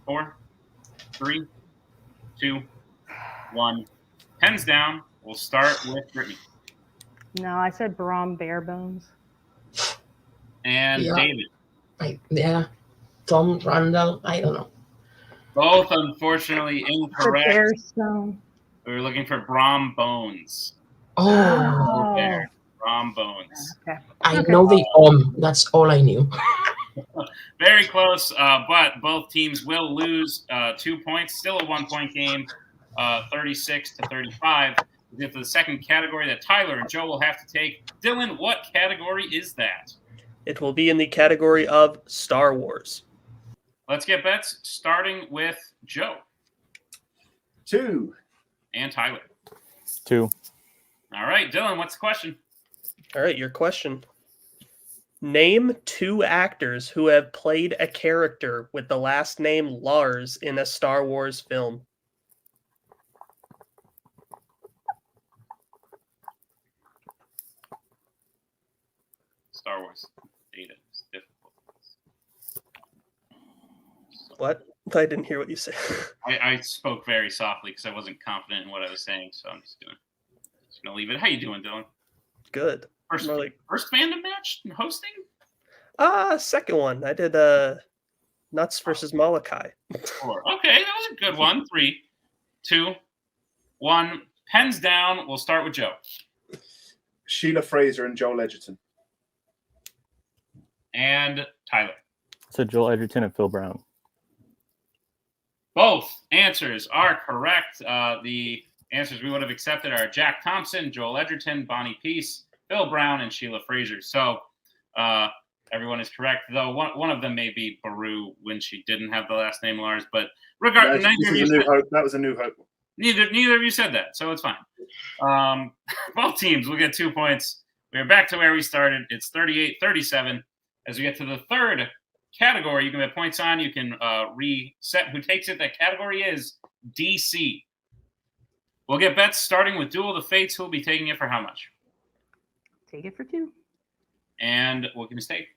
4, 3, 2, 1. Pens down. We'll start with Brittany. No, I said Brom Bare Bones. And Yeah. David. Yeah. Tom Randall. I don't know. Both unfortunately The incorrect. Bear Stone. We were looking for Brom Bones. Oh, There. Brom Bones. Okay. I know the That's all I knew. Very close, but both teams will lose 2 points. Still a 1-point game, 36-35. We get to the second category that Tyler and Joe will have to take. Dylan, what category is that? It will be in the category of Star Wars. Let's get bets, starting with Joe 2. and Tyler. 2. All right, Dylan, what's the question? All right, your question. Name 2 actors who have played a character with the last name Lars in a Star Wars film. Star Wars data is difficult. What? I didn't hear what you said. I spoke very softly because I wasn't confident in what I was saying, so I'm just gonna leave it. How you doing, Dylan? Good. First fandom match hosting? Second one. I did Nuts versus Molokai. 4. Okay, that was a good one. 3, 2, 1. Pens down. We'll start with Joe. Sheila Fraser and Joel Edgerton. And Tyler. So Joel Edgerton and Phil Brown. Both answers are correct. The answers we would have accepted are Jack Thompson, Joel Edgerton, Bonnie Peace, Phil Brown, and Sheila Fraser. So everyone is correct, though one of them may be Baru when she didn't have the last name Lars. But regardless, That was a New Hope. Neither of you said that, so it's fine. Both teams will get 2 points. We are back to where we started. It's 38-37. As we get to the third category, you can bet points on. You can reset who takes it. That category is DC. We'll get bets starting with Duel of the Fates. Who will be taking it for how much? Take it for 2. And Wookie Mistake.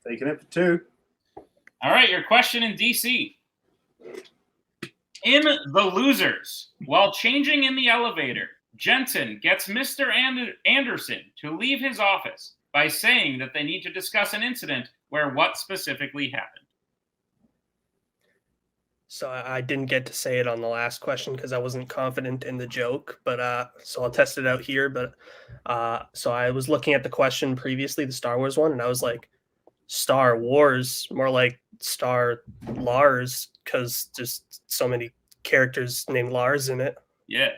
Taking it for 2. All right, your question in DC. In The Losers, while changing in the elevator, Jensen gets Mr. Anderson to leave his office by saying that they need to discuss an incident where what specifically happened. So I didn't get to say it on the last question because I wasn't confident in the joke, but so I'll test it out here. But so I was looking at the question previously, the Star Wars one, and I was like, Star Wars, more like Star Lars, because there's so many characters named Lars in it. Yeah.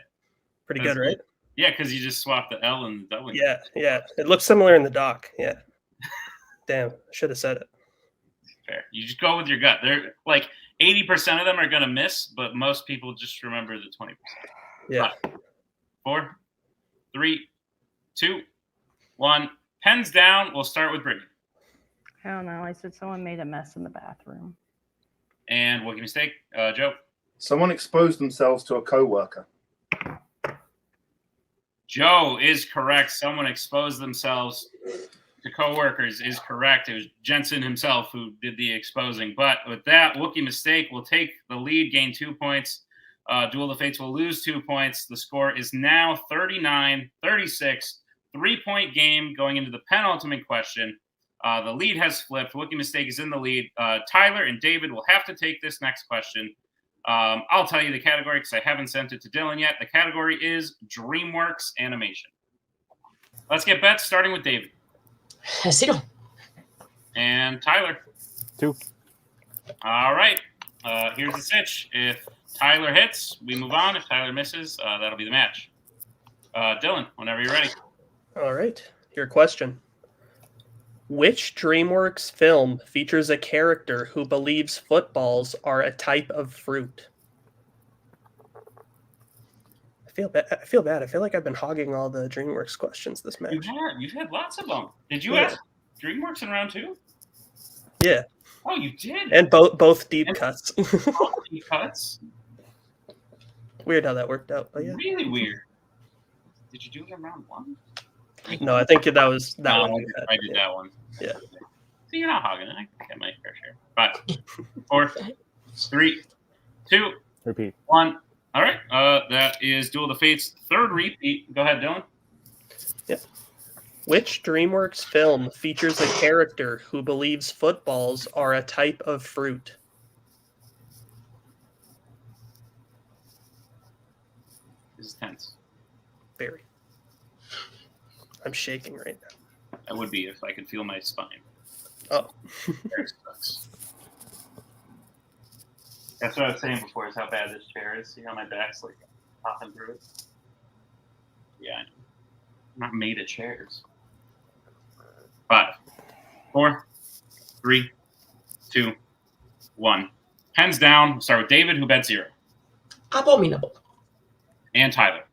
Pretty good, right? Yeah, because you just swapped the L and the W. Yeah. It looks similar in the doc. Yeah. Damn, should have said it. Fair. You just go with your gut. They're like 80% of them are going to miss, but most people just remember the 20%. Yeah. 5, 4, 3, 2, 1. Pens down. We'll start with Brittany. I don't know. I said someone made a mess in the bathroom. And Wookie Mistake. Joe. Someone exposed themselves to a coworker. Joe is correct. Someone exposed themselves to coworkers is correct. It was Jensen himself who did the exposing. But with that, Wookie Mistake will take the lead, gain 2 points. Duel of the Fates will lose 2 points. The score is now 39-36. 3-point game going into the penultimate question. The lead has flipped. Wookie Mistake is in the lead. Tyler and David will have to take this next question. I'll tell you the category because I haven't sent it to Dylan yet. The category is DreamWorks Animation. Let's get bets, starting with David. 0. And Tyler. 2. All right. Here's the sitch. If Tyler hits, we move on. If Tyler misses, that'll be the match. Dylan, whenever you're ready. All right. Your question. Which DreamWorks film features a character who believes footballs are a type of fruit? I feel bad. I feel like I've been hogging all the DreamWorks questions this match. You've had lots of them. Did you ask DreamWorks in round 2? Yeah. Oh, you did. And both deep cuts. Both deep cuts. Weird how that worked out, but yeah. Really weird. Did you do it in round 1? No, I think that was that one. I did that one. Yeah. So you're not hogging it. I get my fair share. 5, 4, 3, 2, Repeat. 1. All right. That is Duel of the Fates' third repeat. Go ahead, Dylan. Yeah. Which DreamWorks film features a character who believes footballs are a type of fruit? This is tense. Very. I'm shaking right now. I would be if I could feel my spine. Oh. That's what I was saying before, is how bad this chair is. See how my back's like popping through it? Yeah, I know. I'm not made of chairs. 5, 4, 3, 2, 1. Pens down. We'll start with David, who bet 0. Abominable. And Tyler.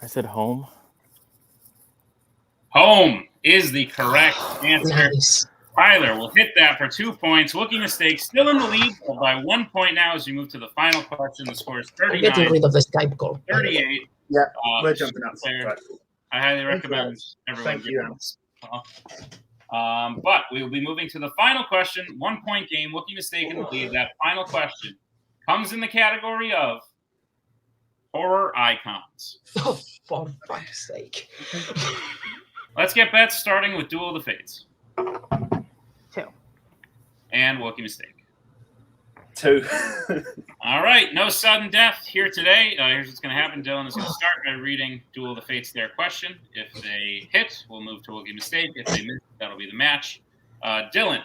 I said home. Home is the correct answer. Nice. Tyler will hit that for 2 points. Wookie Mistake still in the lead by 1 point now as we move to the final question. The score is I'm getting 39, rid of the Skype call. 38. Yeah, we're jumping out. Fair. Right. I highly recommend everyone Thank you. do this. But we will be moving to the final question. 1 point game. Wookie Mistake in the lead. That final question comes in the category of horror icons. Oh, for fuck's sake. Let's get bets, starting with Duel of the Fates. 2. And Wookie Mistake. 2. All right, no sudden death here today. Here's what's going to happen. Dylan is going to start by reading Duel of the Fates their question. If they hit, we'll move to Wookie Mistake. If they miss, that'll be the match. Dylan,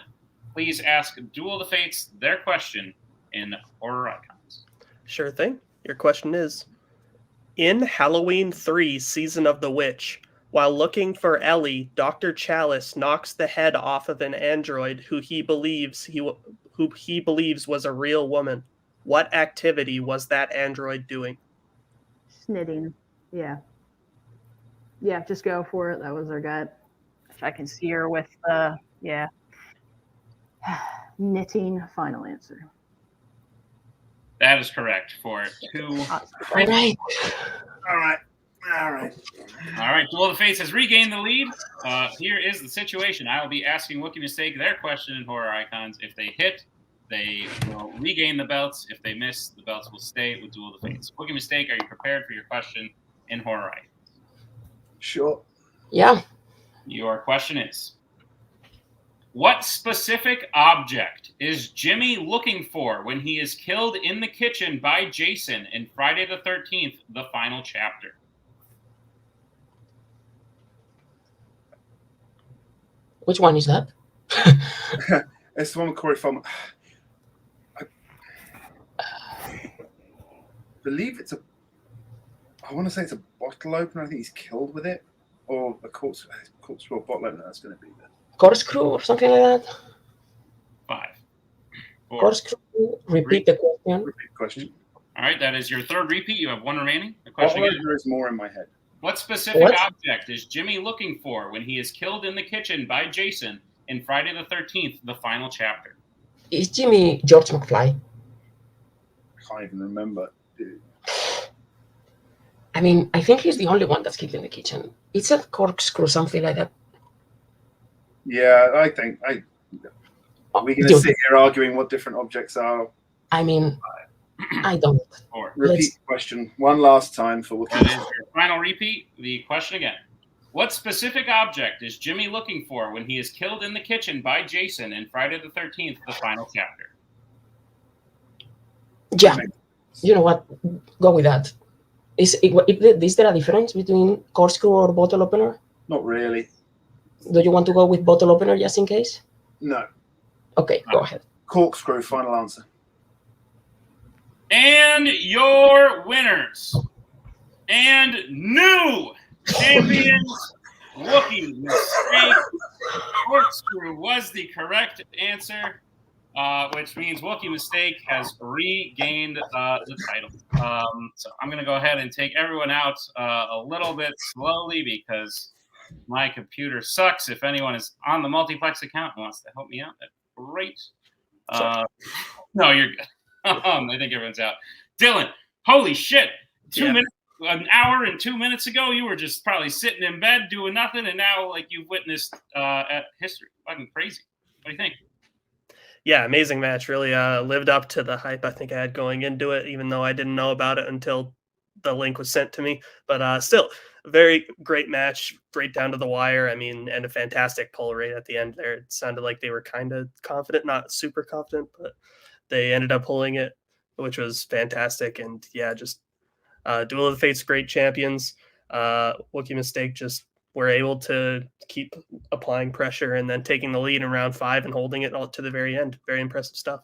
please ask Duel of the Fates their question in horror icons. Sure thing. Your question is, in Halloween 3 Season of the Witch, while looking for Ellie, Dr. Chalice knocks the head off of an android who he believes was a real woman. What activity was that android doing? Knitting. Yeah. Yeah, just go for it. That was our gut. If I can see her with yeah. Knitting, final answer. That is correct for 2. All right. All right. All right. All right, Duel of the Fates has regained the lead. Here is the situation. I will be asking Wookiee Mistake their question in Horror Icons. If they hit, they will regain the belts. If they miss, the belts will stay with Duel of the Fates. Wookiee Mistake, are you prepared for your question in Horror Icons? Sure. Yeah. Your question is, what specific object is Jimmy looking for when he is killed in the kitchen by Jason in Friday the 13th, the final chapter? Which one is that? It's the one with Corey Feldman. I believe it's I want to say it's a bottle opener. I think he's killed with it. Or a corkscrew or bottle opener. That's going to be there. Corkscrew or something like that? 5, 4. Corkscrew, repeat the question. Repeat question. All right, that is your third repeat. You have one remaining. The question Bottle is, opener is more in my head. what specific What? object is Jimmy looking for when he is killed in the kitchen by Jason in Friday the 13th, the final chapter? Is Jimmy George McFly? I can't even remember. Dude. I mean, I think he's the only one that's killed in the kitchen. It's a corkscrew, something like that. Yeah, I think we're going to Dude, sit here arguing what different objects are. I mean, I don't. 4. Repeat the question one last time for That is Wookiee. your final repeat. The question again. What specific object is Jimmy looking for when he is killed in the kitchen by Jason in Friday the 13th, the final chapter? Yeah, you know what? Go with that. Is there a difference between corkscrew or bottle opener? Not really. Do you want to go with bottle opener just in case? No. Okay, go ahead. Corkscrew, final answer. And your winners and new champions, Wookiee Mistake. Corkscrew was the correct answer, which means Wookiee Mistake has regained the title. So I'm going to go ahead and take everyone out a little bit slowly because my computer sucks. If anyone is on the Multiplex account and wants to help me out, that's great. No, you're good. I think everyone's out. Dylan, holy shit. 2 minutes, an hour and 2 minutes ago, you were just probably sitting in bed doing nothing, and now like you've witnessed at history. Fucking crazy. What do you think? Yeah, amazing match. Really lived up to the hype I think I had going into it, even though I didn't know about it until the link was sent to me. But still, very great match, right down to the wire. I mean, and a fantastic pull rate at the end there. It sounded like they were kind of confident, not super confident, but they ended up pulling it, which was fantastic. And yeah, just Duel of the Fates, great champions. Wookiee Mistake just were able to keep applying pressure and then taking the lead in round 5 and holding it all to the very end. Very impressive stuff.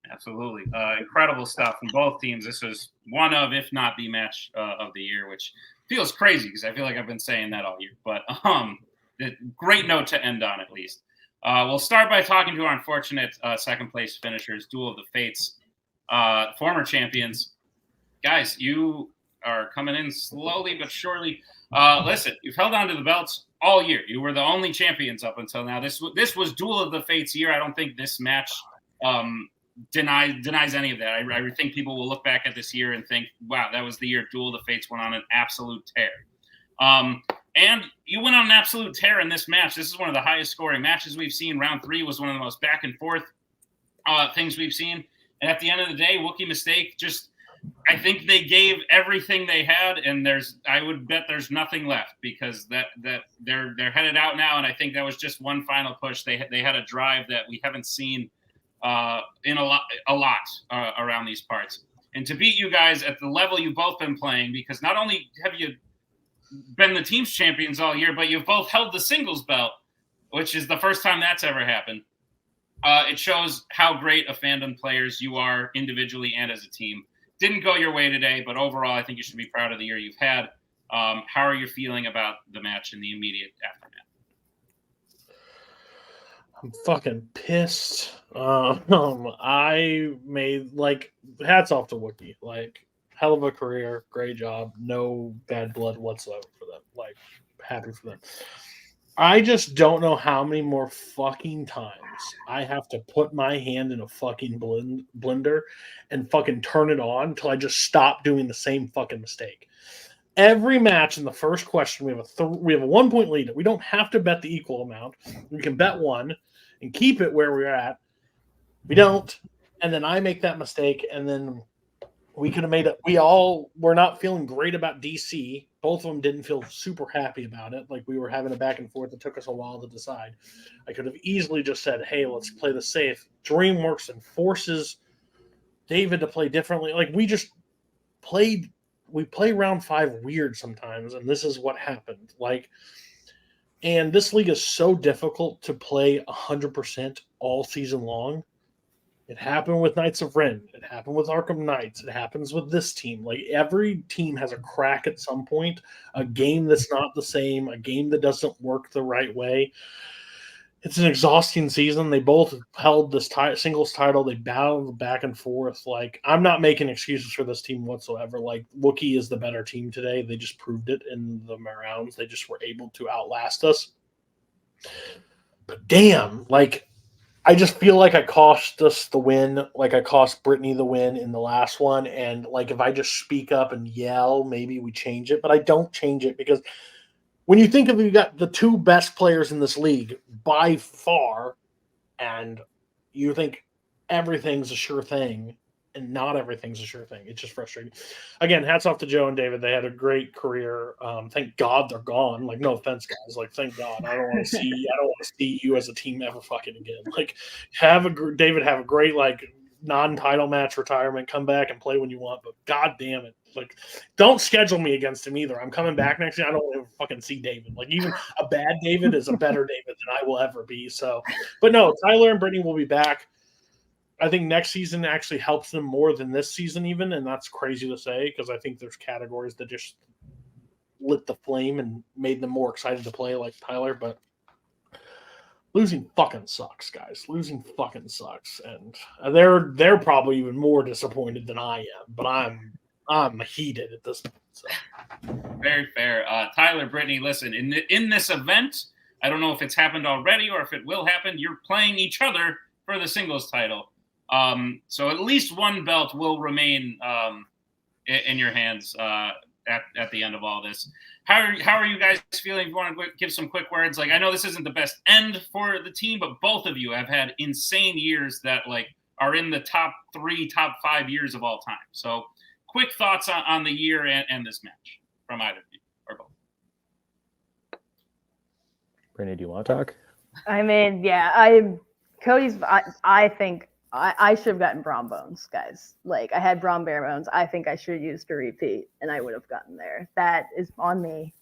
Absolutely. Incredible stuff from both teams. This was one of, if not the match of the year, which feels crazy because I feel like I've been saying that all year. But great note to end on, at least. We'll start by talking to our unfortunate second place finishers, Duel of the Fates, former champions. Guys, you are coming in slowly but surely. Listen, you've held on to the belts all year. You were the only champions up until now. This was Duel of the Fates year. I don't think this match denies any of that. I think people will look back at this year and think, wow, that was the year Duel of the Fates went on an absolute tear. And you went on an absolute tear in this match. This is one of the highest scoring matches we've seen. Round 3 was one of the most back and forth things we've seen. And at the end of the day, Wookiee Mistake just, I think they gave everything they had, and I would bet there's nothing left because that they're headed out now. And I think that was just one final push. They had a drive that we haven't seen in a lot around these parts. And to beat you guys at the level you've both been playing, because not only have you been the team's champions all year, but you've both held the singles belt, which is the first time that's ever happened. It shows how great a fandom players you are individually and as a team. Didn't go your way today, but overall, I think you should be proud of the year you've had. How are you feeling about the match in the immediate aftermath? I'm fucking pissed. I made, hats off to Wookiee. Hell of a career, great job, no bad blood whatsoever for them. Happy for them. I just don't know how many more fucking times I have to put my hand in a fucking blender and fucking turn it on until I just stop doing the same fucking mistake. every match in the first question, we have a 1 point lead. We don't have to bet the equal amount. We can bet one and keep it where we're at. We don't, and then I make that mistake, and then we could have made it. We all were not feeling great about DC. Both of them didn't feel super happy about it. Like we were having a back and forth. It took us a while to decide. I could have easily just said, "Hey, let's play the safe." DreamWorks and forces David to play differently. Like we just played. We play round 5 weird sometimes, and this is what happened. Like, and this league is so difficult to play 100% all season long. It happened with Knights of Ren. It happened with Arkham Knights. It happens with this team. Like every team has a crack at some point, a game that's not the same, a game that doesn't work the right way. It's an exhausting season. They both held this singles title. They battled back and forth. Like I'm not making excuses for this team whatsoever. Like Wookiee is the better team today. They just proved it in the rounds. They just were able to outlast us. But damn, like I just feel like I cost us the win, like I cost Brittany the win in the last one. And like if I just speak up and yell, maybe we change it. But I don't change it because when you think of you got the 2 best players in this league by far, and you think everything's a sure thing, and not everything's a sure thing. It's just frustrating. Again, hats off to Joe and David. They had a great career. Thank God they're gone. Like, no offense, guys. Like, thank God. I don't want to see you as a team ever fucking again. Like, David have a great like non-title match retirement. Come back and play when you want. But God damn it, like, don't schedule me against him either. I'm coming back next year. I don't want to fucking see David. Like, even a bad David is a better David than I will ever be. So, but no, Tyler and Brittany will be back. I think next season actually helps them more than this season even, and that's crazy to say because I think there's categories that just lit the flame and made them more excited to play like Tyler, but losing fucking sucks, guys. Losing fucking sucks, and they're probably even more disappointed than I am, but I'm heated at this point. So. Very fair. Tyler, Brittany, listen, in this event, I don't know if it's happened already or if it will happen, you're playing each other for the singles title. So at least one belt will remain in your hands at the end of all this. How are you guys feeling? If you want to give some quick words, like I know this isn't the best end for the team, but both of you have had insane years that like are in the top 3, top 5 years of all time. So quick thoughts on the year and this match from either of you or both. Brittany, do you want to talk? I mean, yeah, I think I should have gotten Braun Bones, guys. Like, I had Braun Bare Bones. I think I should have used a repeat, and I would have gotten there. That is on me.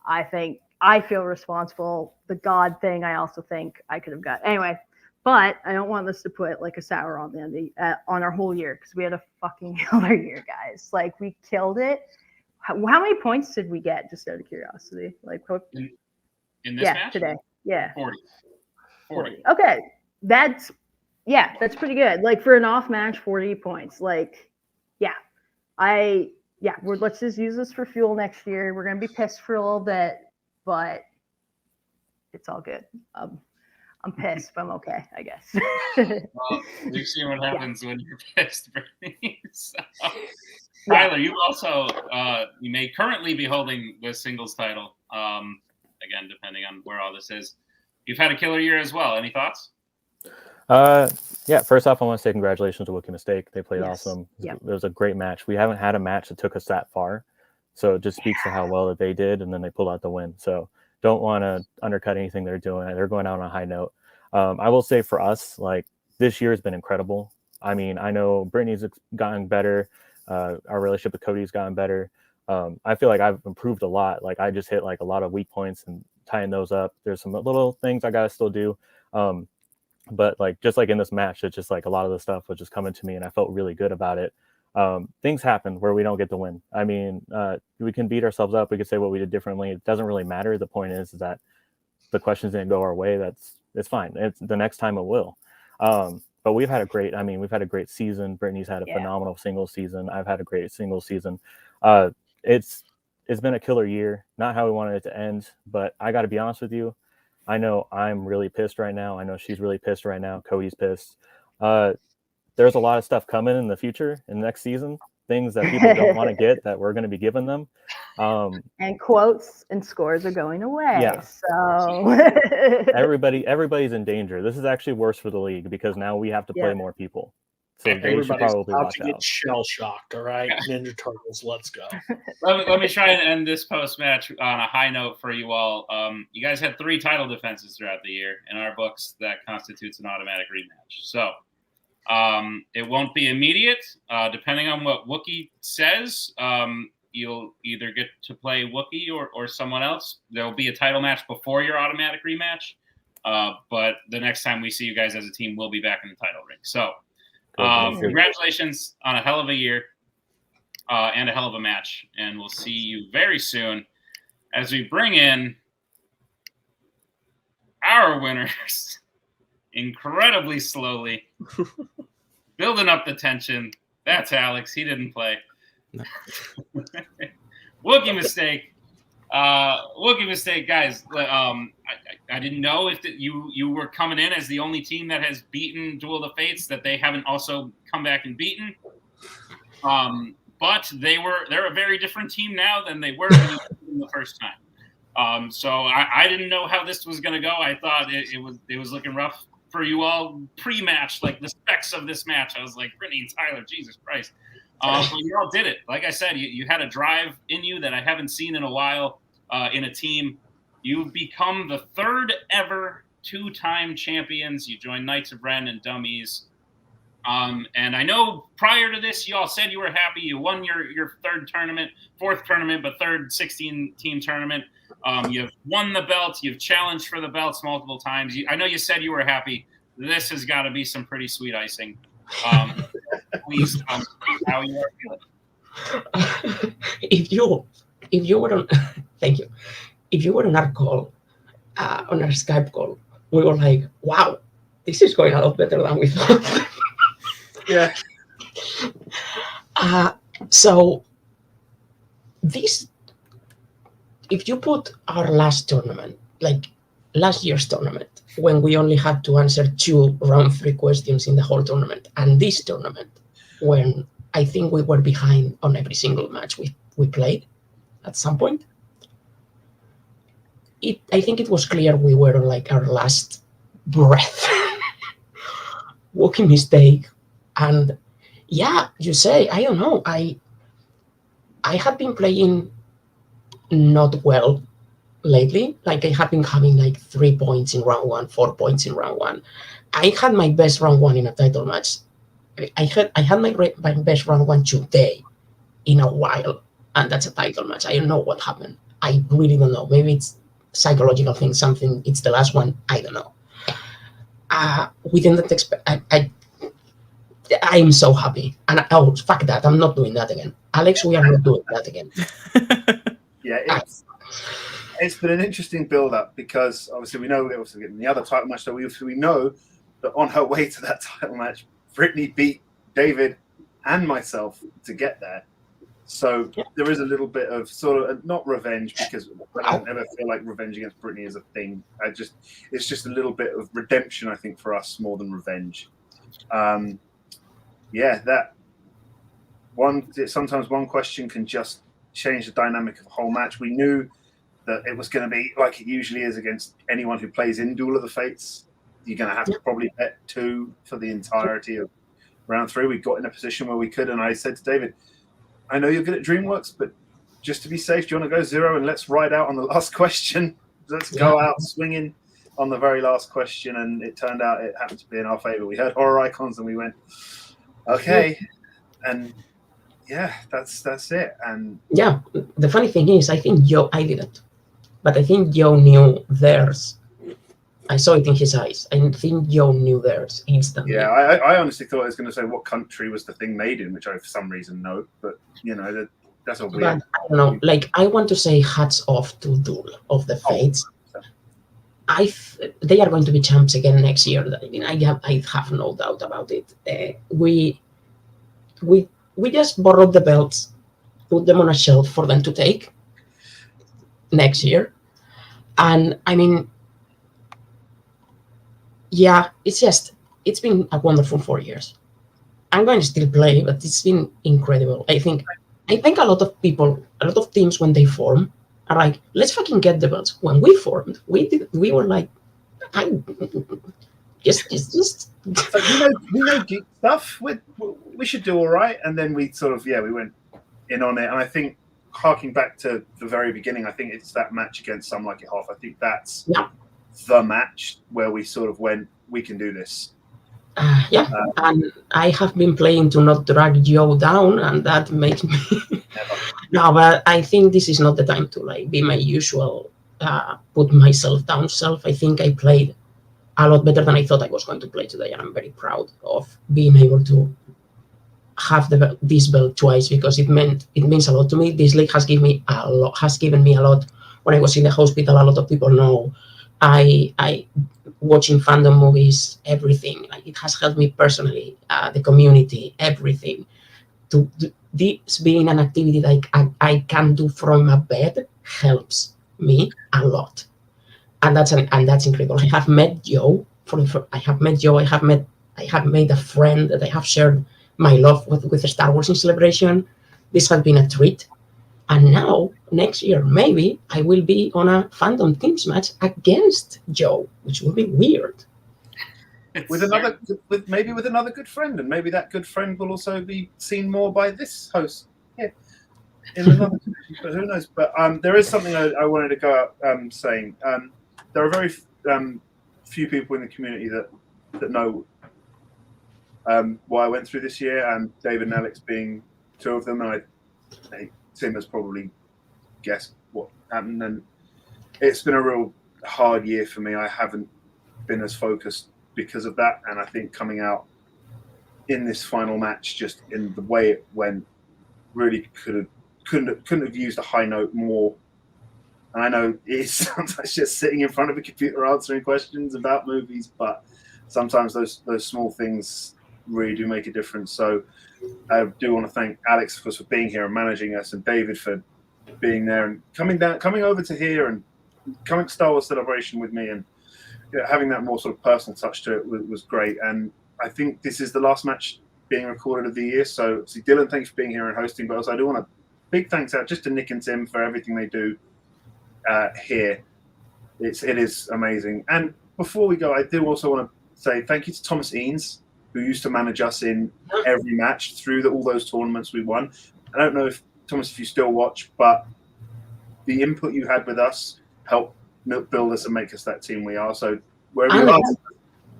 I think I feel responsible. The God thing, I also think I could have got. Anyway, but I don't want this to put, like, a sour on the end on our whole year, because we had a fucking killer year, guys. Like, we killed it. How many points did we get, just out of curiosity? Like, in this match? Today. Yeah. 40. Okay. That's pretty good. Like for an off match, 40 points. Like, let's just use this for fuel next year. We're gonna be pissed for a little bit, but it's all good. I'm pissed, but I'm okay, I guess. Well, we've seen what happens when you're pissed, Brittany. So, Tyler, you also you may currently be holding the singles title. Again, depending on where all this is. You've had a killer year as well. Any thoughts? Yeah, first off, I want to say congratulations to Wookiee Mistake. They played awesome. Yep. It was a great match. We haven't had a match that took us that far. So it just speaks to how well that they did, and then they pulled out the win. So don't want to undercut anything they're doing. They're going out on a high note. I will say for us, like, this year has been incredible. I mean, I know Brittany's gotten better. Our relationship with Cody's gotten better. I feel like I've improved a lot. Like, I just hit like a lot of weak points and tying those up. There's some little things I got to still do. But like, just like in this match, it's just like a lot of the stuff was just coming to me and I felt really good about it. Things happen where we don't get the win. I mean, we can beat ourselves up. We could say what we did differently. It doesn't really matter. The point is that the questions didn't go our way. It's fine. It's the next time it will. But we've had a great season. Brittany's had a phenomenal single season. I've had a great single season. It's been a killer year. Not how we wanted it to end, but I got to be honest with you. I know I'm really pissed right now. I know she's really pissed right now. Cody's pissed. There's a lot of stuff coming in the future in the next season. things that people don't want to get that we're going to be giving them. And quotes and scores are going away. Yeah. So everybody's in danger. This is actually worse for the league because now we have to play more people. So they should Everybody's probably about watch to get out. shell shocked. All right, Ninja Turtles, let's go. Let me try and end this post match on a high note for you all. You guys had 3 title defenses throughout the year. In our books, that constitutes an automatic rematch. So it won't be immediate. Depending on what Wookie says, you'll either get to play Wookie or someone else. There will be a title match before your automatic rematch. But the next time we see you guys as a team, we'll be back in the title ring. So congratulations on a hell of a year and a hell of a match. And we'll see you very soon as we bring in our winners incredibly slowly, building up the tension. That's Alex. He didn't play. No. Wookie mistake. Wookie mistake, guys. I didn't know if you were coming in as the only team that has beaten Duel of the Fates, that they haven't also come back and beaten. But they're a very different team now than they were in the first time. So I didn't know how this was going to go. I thought it was looking rough for you all pre-match, like the specs of this match. I was like, Brittany and Tyler, Jesus Christ. But you all did it. Like I said, you had a drive in you that I haven't seen in a while in a team. You've become the 3rd ever 2-time champions. You joined Knights of Ren and Dummies. And I know prior to this, you all said you were happy. You won your 4th tournament, but 3rd 16-team tournament. You've won the belt. You've challenged for the belts multiple times. I know you said you were happy. This has got to be some pretty sweet icing. Please tell me how you are feeling. If you were on, thank you. If you were on our call, on our Skype call, we were like, wow, this is going a lot better than we thought. Yeah. So this, if you put our last tournament, like last year's tournament, when we only had to answer 2 round 3 questions in the whole tournament, and this tournament, when I think we were behind on every single match we played at some point, I think it was clear we were on like our last breath. Walking mistake. And yeah, you say, I don't know, I have been playing not well lately. Like I have been having like 3 points in round 1, 4 points in round 1. I had my best round 1 in a title match. I had my best round 1 today in a while, and that's a title match. I don't know what happened. I really don't know. Maybe it's psychological thing, something. It's the last one. I don't know. We didn't expect. I am so happy. And oh, fuck that. I'm not doing that again. Alex, we are not doing that again. Yeah, it's been an interesting build-up because obviously we know we're also getting the other title match. So we know that on her way to that title match, Brittany beat David and myself to get there. So there is a little bit of sort of not revenge, because I don't ever feel like revenge against Brittany is a thing. It's just a little bit of redemption, I think, for us more than revenge. Sometimes one question can just change the dynamic of a whole match. We knew that it was going to be like it usually is against anyone who plays in Duel of the Fates. You're going to have to probably bet 2 for the entirety of round 3. We got in a position where we could, and I said to David, I know you're good at DreamWorks, but just to be safe, do you want to go 0 and let's ride out on the last question? Let's go out swinging on the very last question. And it turned out it happened to be in our favor. We heard horror icons and we went, okay. And yeah, that's it. And yeah, the funny thing is, I didn't, but I think Joe knew theirs. I saw it in his eyes. I think Joe knew theirs instantly. Yeah, I honestly thought I was going to say what country was the thing made in, which I for some reason know, but you know that's a weird. But I don't know. Like I want to say hats off to Duel of the Fates. They are going to be champs again next year. I mean, I have no doubt about it. We just borrowed the belts, put them on a shelf for them to take next year, and I mean. Yeah, it's been a wonderful 4 years. I'm going to still play, but it's been incredible. I think a lot of people, a lot of teams, when they form, are like, let's fucking get the belts. When we formed, we were like, just. So we know geek stuff. We should do all right, and then we sort of we went in on it. And I think harking back to the very beginning, I think it's that match against Some Like It Hot. I think that's the match where we sort of went, we can do this. And I have been playing to not drag Joe down, and that makes me. No, but I think this is not the time to like be my usual put myself down self. I think I played a lot better than I thought I was going to play today, and I'm very proud of being able to have this belt twice because it means a lot to me. This league has given me a lot. When I was in the hospital, a lot of people know I watching fandom movies, everything. Like it has helped me personally, the community, everything. This being an activity that I can do from a bed helps me a lot, and that's incredible. I have met Joe. I have made a friend that I have shared my love with Star Wars in Celebration. This has been a treat. And now, next year, maybe I will be on a Fandom Teams match against Joe, which will be weird. With another good friend, and maybe that good friend will also be seen more by this host. Yeah, in another but who knows? But there is something I wanted to go out saying. There are very few people in the community that know what I went through this year, and David and Alex being two of them, and Tim has probably guessed what happened, and it's been a real hard year for me. I haven't been as focused because of that, and I think coming out in this final match, just in the way it went, really couldn't have used a high note more. And I know it's sometimes just sitting in front of a computer answering questions about movies, but sometimes those small things really do make a difference. So I do want to thank Alex, of course, for being here and managing us, and David for being there and coming over to here and coming to Star Wars Celebration with me, and having that more sort of personal touch to it was great. And I think this is the last match being recorded of the year. So Dylan, thanks for being here and hosting. But also I do want a big thanks out just to Nick and Tim for everything they do here. It is amazing. And before we go, I do also want to say thank you to Thomas Eanes, who used to manage us in every match through all those tournaments we won. I don't know if, Thomas, if you still watch, but the input you had with us helped build us and make us that team we are. So wherever you are,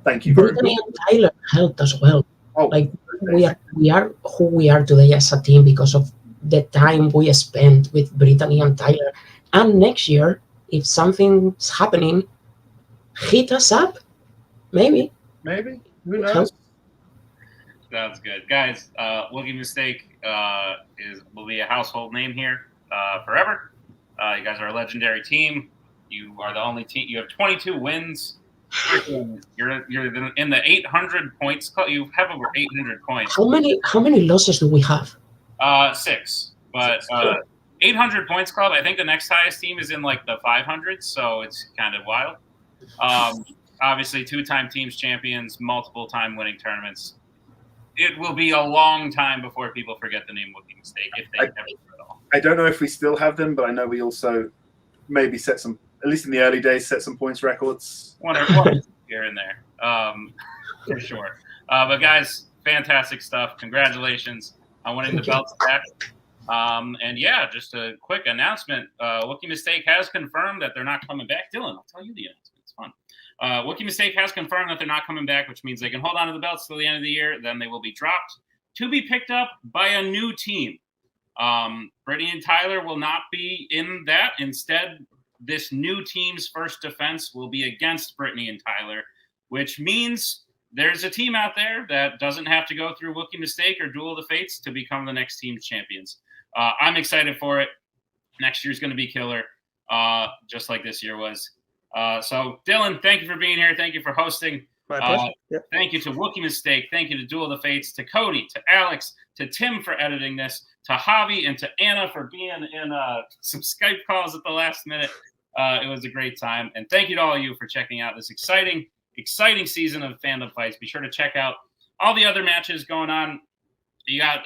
thank you very much. Brittany and Tyler helped as well. Oh, like we are who we are today as a team because of the time we spent with Brittany and Tyler. And next year, if something's happening, hit us up. Maybe. Who knows? Sounds good, guys. Wookie Mistake will be a household name here forever. You guys are a legendary team. You are the only team. You have 22 wins. You're in the 800 points. You have over 800 points. How many losses do we have? 6. But 800 points club. I think the next highest team is in like the 500s, so it's kind of wild. Obviously, 2-time teams champions, multiple-time winning tournaments. It will be a long time before people forget the name Wookie Mistake, if they ever at all. I don't know if we still have them, but I know we also maybe set some, at least in the early days, set some points records. One here and there, for sure. But guys, fantastic stuff. Congratulations on winning the belts back. And yeah, just a quick announcement. Wookie Mistake has confirmed that they're not coming back. Dylan, I'll tell you the announcement. It's fun. Wookie Mistake has confirmed that they're not coming back, which means they can hold on to the belts till the end of the year. Then they will be dropped to be picked up by a new team. Brittany and Tyler will not be in that. Instead, this new team's first defense will be against Brittany and Tyler, which means there's a team out there that doesn't have to go through Wookie Mistake or Duel of the Fates to become the next team's champions. I'm excited for it. Next year's going to be killer, just like this year was. So, Dylan, thank you for being here. Thank you for hosting. My pleasure. Yep. Thank you to Wookie Mistake. Thank you to Duel of the Fates, to Cody, to Alex, to Tim for editing this, to Javi, and to Anna for being in some Skype calls at the last minute. It was a great time. And thank you to all of you for checking out this exciting season of Fandom Fights. Be sure to check out all the other matches going on You got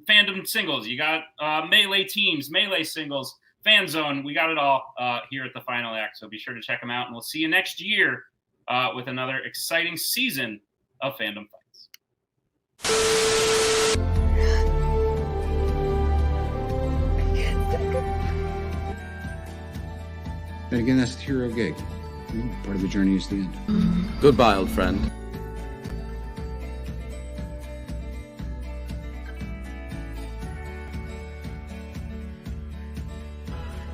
Fandom singles. You got Melee teams, Melee singles, FanZone. We got it all here at the Final Act. So be sure to check them out. And we'll see you next year with another exciting season of Fandom Fights. And again, that's the hero gig. Part of the journey is the end. Goodbye, old friend.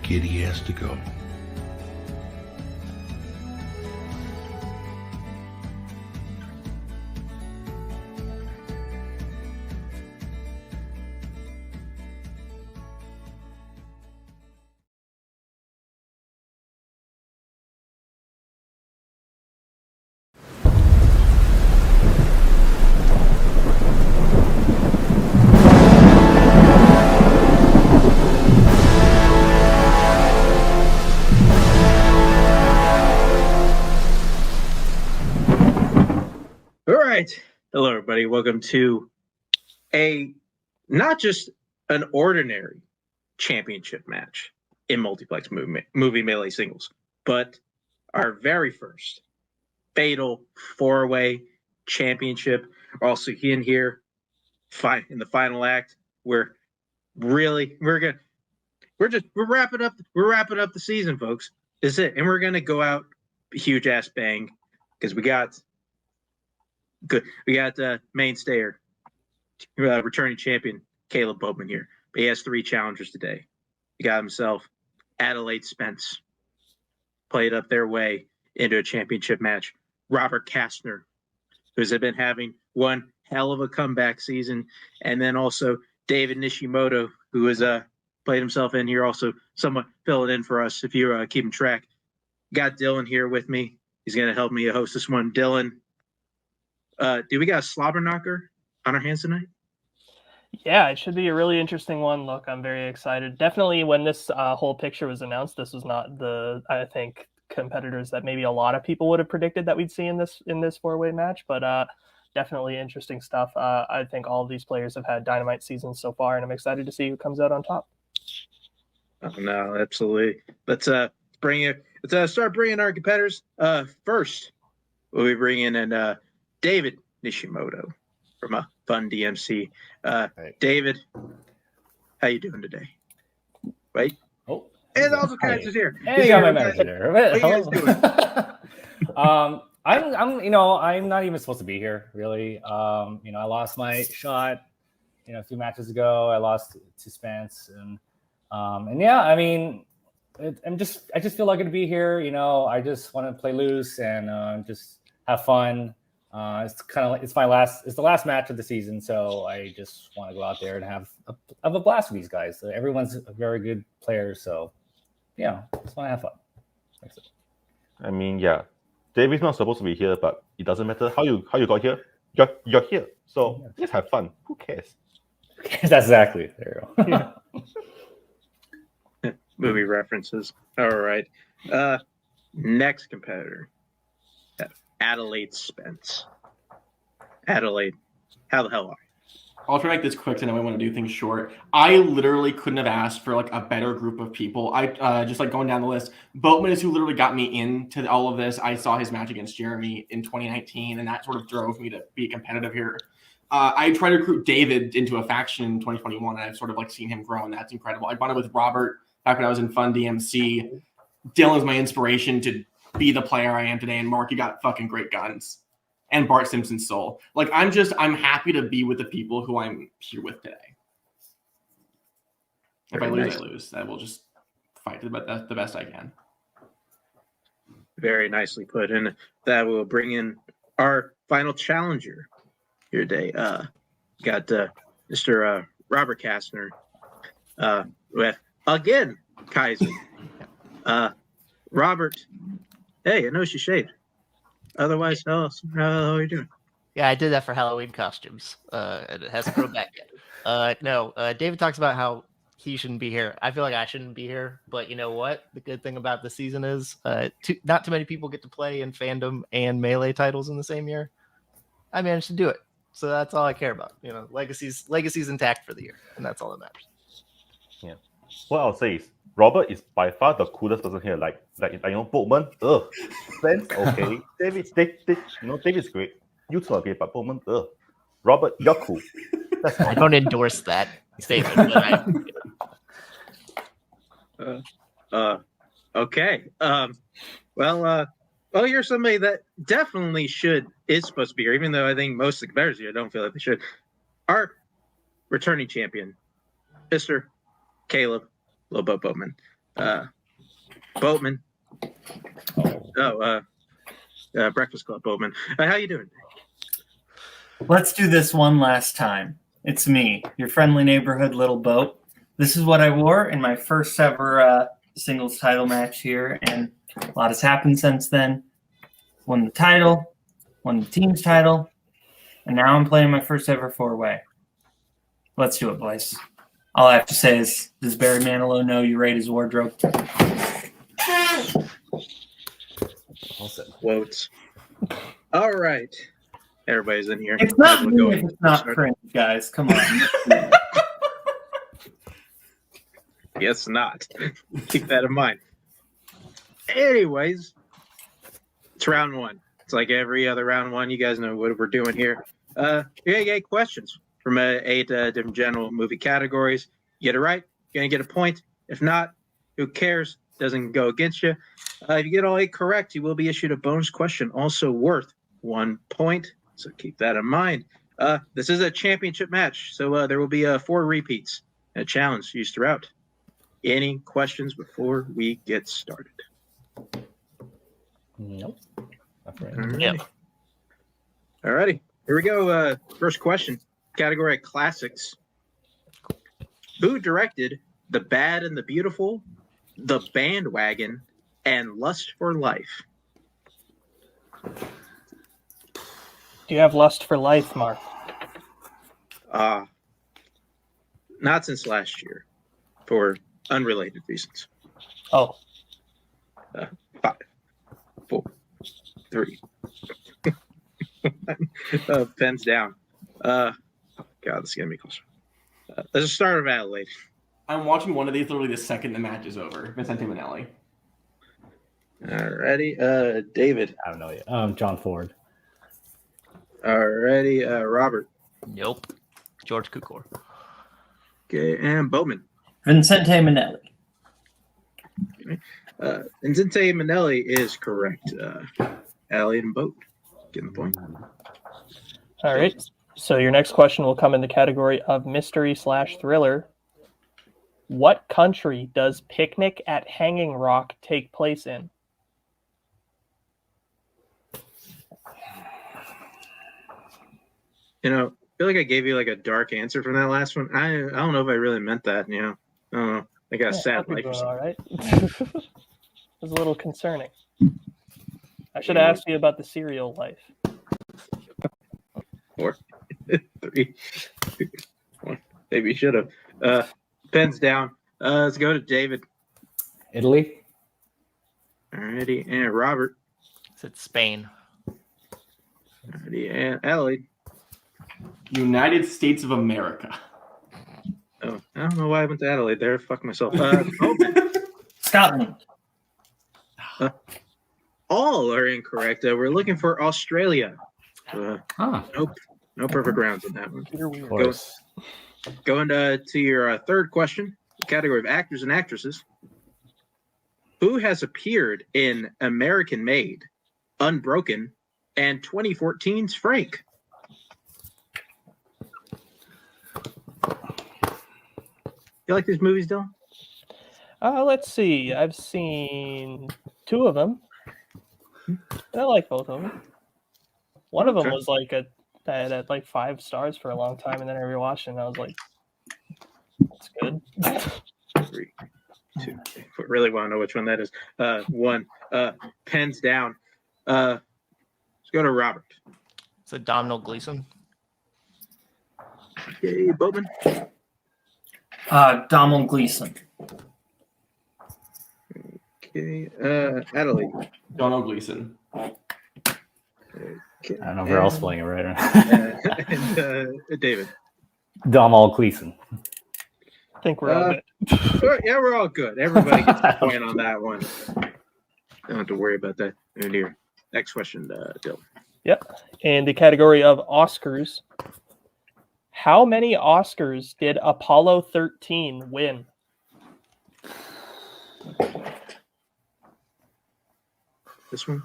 Kitty has to go. Hello, everybody. Welcome to not just an ordinary championship match in Multiplex movie Melee singles, but our very first fatal 4-way championship. We're also in here in the final act. We're wrapping up the season, folks. This is it, and we're gonna go out a huge ass bang because we got mainstayer, returning champion Kaleb Koho here. But he has 3 challengers today. He got himself Adelaide Spence, played up their way into a championship match. Robert Kastner, who's been having one hell of a comeback season, and then also David Nishimoto, who has played himself in here, also somewhat filling in for us if you're keeping track. Got Dylan here with me. He's going to help me host this one. Dylan, do we got a slobber knocker on our hands tonight? Yeah, it should be a really interesting one. Look, I'm very excited. Definitely when this whole picture was announced, this was not the, I think, competitors that maybe a lot of people would have predicted that we'd see in this 4-way match, but definitely interesting stuff. I think all of these players have had dynamite seasons so far, and I'm excited to see who comes out on top. Oh, no, absolutely. Let's start bringing our competitors. First, we'll be bringing in David Nishimoto from Fun DMC. David, how you doing today? Right? Oh, and also Kai's is here. Hey, got my manager there. I'm not even supposed to be here, really. I lost my shot, a few matches ago. I lost to Spence, and yeah, I mean, I just feel lucky to be here. I just want to play loose and just have fun. It's kind of like it's the last match of the season, so I just want to go out there and have a blast with these guys. Everyone's a very good player, so yeah, just want to have fun. That's it. I mean, yeah, David's not supposed to be here, but it doesn't matter how you got here. You're here, so just have fun. Who cares? That's exactly there. You go. Movie references. All right. Next competitor. Adelaide Spence. Adelaide, how the hell are you? I'll try to make this quick because I know I want to do things short. I literally couldn't have asked for a better group of people. I just going down the list. Boatman is who literally got me into all of this. I saw his match against Jeremy in 2019, and that sort of drove me to be competitive here. I tried to recruit David into a faction in 2021, and I've sort of seen him grow, and that's incredible. I bonded with Robert back when I was in Fun DMC. Dylan's my inspiration to be the player I am today, and Mark, you got fucking great guns, and Bart Simpson's soul. I'm happy to be with the people who I'm here with today. If I lose, I lose. I will just fight the best I can. Very nicely put. And that will bring in our final challenger here today. Got Mr. Robert Kastner with, again, Kaiser. Robert, hey, I noticed you shaved. Otherwise, how are you doing? Yeah, I did that for Halloween costumes, and it hasn't grown back yet. No, David talks about how he shouldn't be here. I feel like I shouldn't be here, but you know what? The good thing about the season is not too many people get to play in Fandom and Melee titles in the same year. I managed to do it. So that's all I care about. You know, legacy's intact for the year, and that's all that matters. Yeah. What I'll say is Robert is by far the coolest person here. Like Boatman, Spence, okay. David's great. You two are great, but Boatman, Robert, you're cool. That's all. I don't endorse that statement. But Okay. Well, here's somebody that definitely is supposed to be here, even though I think most of the competitors here don't feel like they should. Our returning champion, Mr. Kaleb Boatman. Boatman. Breakfast Club Boatman. How you doing? Let's do this one last time. It's me, your friendly neighborhood little boat. This is what I wore in my first ever singles title match here, and a lot has happened since then. Won the title, won the team's title, and now I'm playing my first ever four-way. Let's do it, boys. All I have to say is, does Barry Manilow know you rate his wardrobe? Quotes. All right. Everybody's in here. It's not me if it's not cringe, guys. Come on. Yes, not. Keep that in mind. Anyways, it's round one. It's like every other round one. You guys know what we're doing here. You get questions from 8 different general movie categories. You get it right, you're going to get a point. If not, who cares? Doesn't go against you. If you get all 8 correct, you will be issued a bonus question, also worth 1 point. So keep that in mind. This is a championship match, so there will be 4 repeats and a challenge used throughout. Any questions before we get started? Nope. Yep. All righty. Here we go. First question. Category classics. Who directed The Bad and the Beautiful, The Bandwagon, and Lust for Life? Do you have Lust for Life, Mark? Not since last year, for unrelated reasons. Oh. 5, 4, 3. Pens down. God, this is gonna be closer. Let's just start with Adelaide. I'm watching one of these literally the second the match is over. Vincente Minnelli. Alrighty, David. I don't know yet. John Ford. Alrighty, Robert. Nope. George Cukor. Okay, and Bowman. Vincente Minnelli. Okay. Vincente Minnelli is correct. Elliot and Boat getting the point. All right. So your next question will come in the category of mystery/thriller. What country does Picnic at Hanging Rock take place in? You know, I feel like I gave you like a dark answer from that last one. I don't know if I really meant that. You know, I don't know. I got a sad life or something. All right. It was a little concerning. I should have asked you about the serial life. 4, 3, 2, 1. Maybe you should have. Pens down. Let's go to David. Italy. Alrighty, and Robert. It's Spain. Alrighty, and Adelaide. United States of America. Oh, I don't know why I went to Adelaide there. Fuck myself. Scotland. All are incorrect. We're looking for Australia. Nope. No perfect rounds on that one. Going to your third question, category of actors and actresses. Who has appeared in American Made, Unbroken, and 2014's Frank? You like these movies, Dylan? Let's see. I've seen 2 of them. I like both of them. One of them was like I had like 5 stars for a long time, and then I rewatched it, and I was like, "That's good." 3, 2. I really want to know which one that is. 1. Pens down. Let's go to Robert. It's a Domhnall Gleeson. Okay, Bowman. Domhnall Gleeson. Okay, Adelaide. Donald Gleason. Okay. I don't know if we're all spelling it right. And David. Domal Gleason. I think we're all good. Yeah, we're all good. Everybody gets a point on that one. Don't have to worry about that. And here, next question, Dylan. Yep. In the category of Oscars, how many Oscars did Apollo 13 win? This one?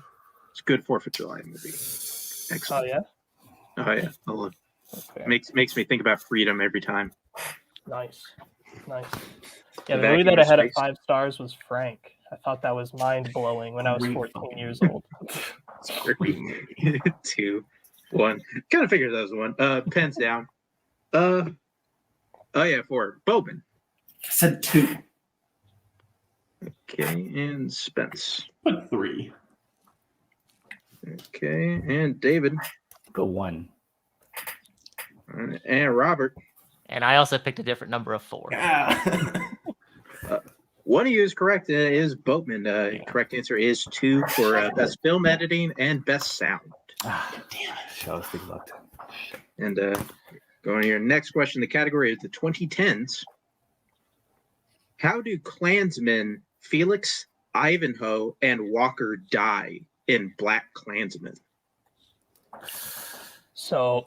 It's a good 4th of July movie. Excellent. Oh, yeah? Oh, yeah. I love it. Okay. Makes me think about freedom every time. Nice. Yeah, the movie that I had at 5 stars was Frank. I thought that was mind-blowing when I was 14 years old. 3, 2, 1. Kind of figured that was one. Pens down. Oh, yeah, 4. Bowman. I said 2. Okay, and Spence. Put 3. Okay, and David. Go 1. All right, and Robert. And I also picked a different number of 4. One of you is correct. It is Boatman. Correct answer is 2 for best film editing and best sound. Damn it. Show us good luck. And going to your next question, the category is the 2010s. How do Klansmen Felix, Ivanhoe, and Walker die in Black Klansman? So,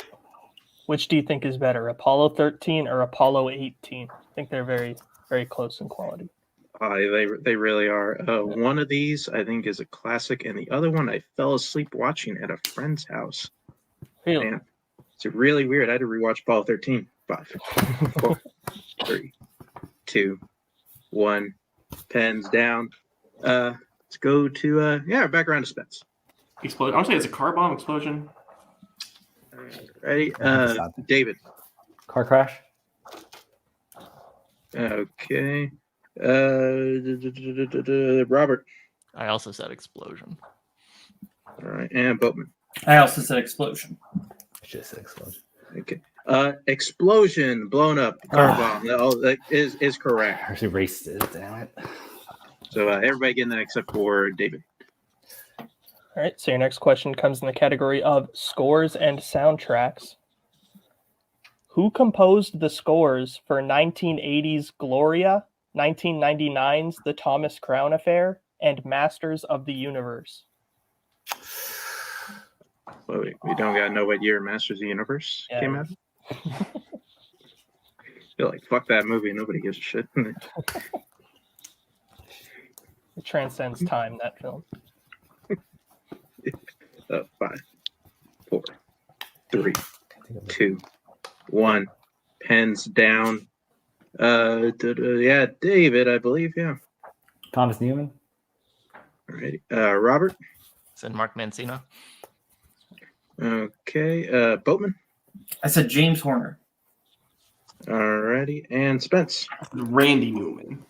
which do you think is better, Apollo 13 or Apollo 18? I think they're very, very close in quality. They really are. One of these, I think, is a classic, and the other one I fell asleep watching at a friend's house. Really? Man, it's really weird. I had to rewatch Apollo 13. 5, 4, 3, 2, 1. Pens down. Let's go to back around to Spence. Explosion. I'm saying it's a car bomb explosion. Ready? David. Car crash. Okay. Robert. I also said explosion. All right, and Boatman. I also said explosion. Just said explosion. Okay. Explosion, blown up, car bomb. That is correct. I erased it. Damn it. So everybody getting that except for David. All right, so your next question comes in the category of scores and soundtracks. Who composed the scores for 1980's Gloria, 1999's The Thomas Crown Affair, and Masters of the Universe? Well, we don't gotta know what year Masters of the Universe came out. Feel like fuck that movie. Nobody gives a shit. It transcends time, that film. 5, 4, 3, 2, 1. Pens down. Yeah, David, I believe. Yeah. Thomas Newman. All right. Robert. Said Mark Mancino. Okay. Boatman. I said James Horner. All righty. And Spence. Randy Newman.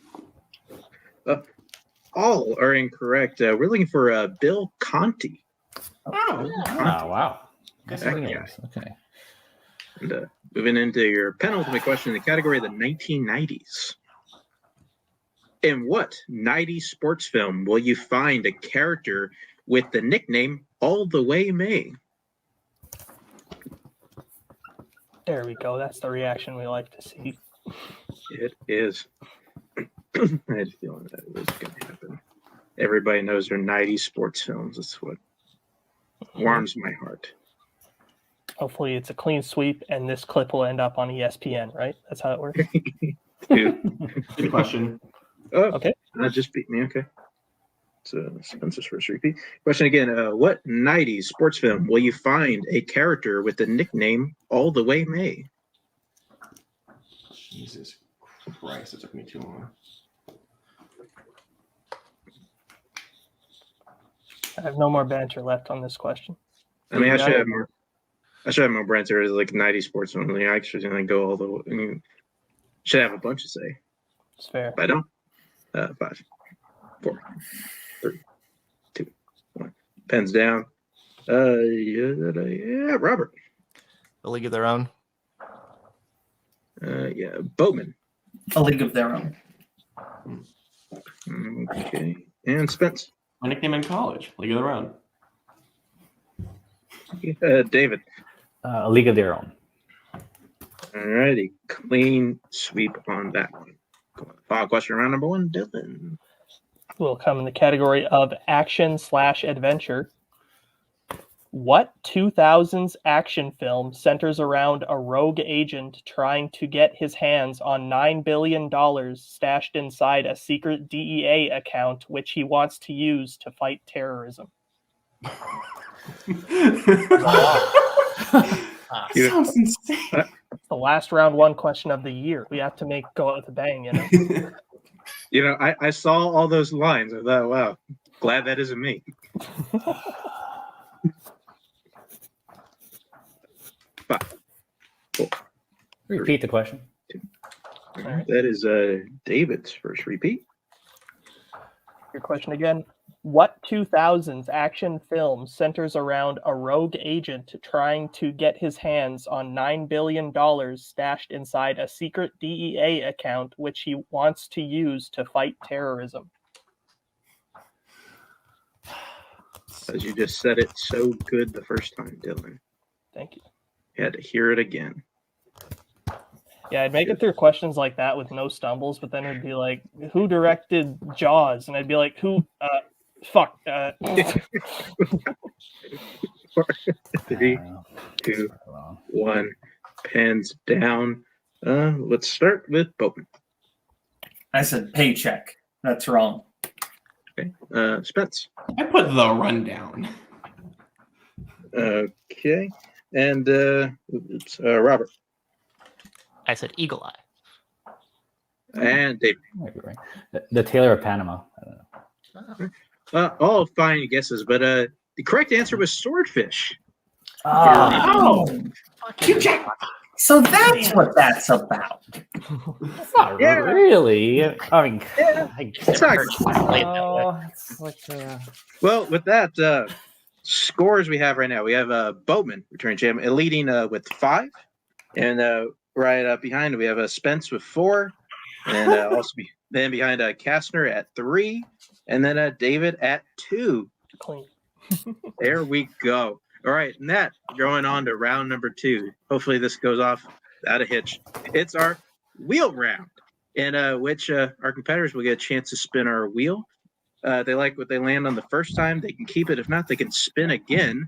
All are incorrect. We're looking for Bill Conti. Oh, wow. Yeah. Okay. And, moving into your penultimate question in the category of the 1990s. In what 90s sports film will you find a character with the nickname All the Way May? There we go. That's the reaction we like to see. It is. I had a feeling that it was going to happen. Everybody knows they're 90s sports films. That's what warms my heart. Hopefully it's a clean sweep and this clip will end up on ESPN, right? That's how it works. Good question. Oh, okay. That just beat me. Okay. So Spencer's first repeat. Question again. What 90s sports film will you find a character with the nickname All the Way May? Jesus Christ, it took me too long. I have no more banter left on this question. I mean, I should have more. I should have more banter as like 90s sports film. I actually didn't go all the way. I mean, should have a bunch to say. It's fair. But I don't. 5, 4, 3, 2, 1. Pens down. Yeah, Robert. A League of Their Own. Yeah, Boatman. A League of Their Own. Okay, and Spence. My nickname in college, League of Their Own. David. A League of Their Own. Alrighty, clean sweep on that one. Final question, round number 1, Dylan. Will come in the category of action/adventure. What 2000s action film centers around a rogue agent trying to get his hands on $9 billion stashed inside a secret DEA account, which he wants to use to fight terrorism? Sounds insane. It's the last round 1 question of the year. We have to go out with a bang, you know. You know, I saw all those lines. I thought, wow, glad that isn't me. Repeat the question. That is David's first repeat. Your question again. What 2000s action film centers around a rogue agent trying to get his hands on $9 billion stashed inside a secret DEA account, which he wants to use to fight terrorism? As you just said it so good the first time, Dylan. Thank you. You had to hear it again. Yeah, I'd make it through questions like that with no stumbles, but then it'd be like, who directed Jaws? And I'd be like, who? Fuck. 3, 2, 1. Pens down. Let's start with Boatman. I said paycheck. That's wrong. Okay. Spence. I put The Rundown. Okay. And it's Robert. I said Eagle Eye. And David. The Tailor of Panama. I don't know. All fine guesses, but the correct answer was Swordfish. Oh. So that's what that's about. Not really. I mean, it's not. It's like, well, with that scores we have right now, we have Boatman, returning champion, leading with 5, and right up behind we have Spence with 4, and also then behind Kastner at 3, and then David at 2. Clean. There we go. All right, and that going on to round number 2. Hopefully this goes off without a hitch. It's our wheel round, in which our competitors will get a chance to spin our wheel. They like what they land on the first time. They can keep it. If not, they can spin again.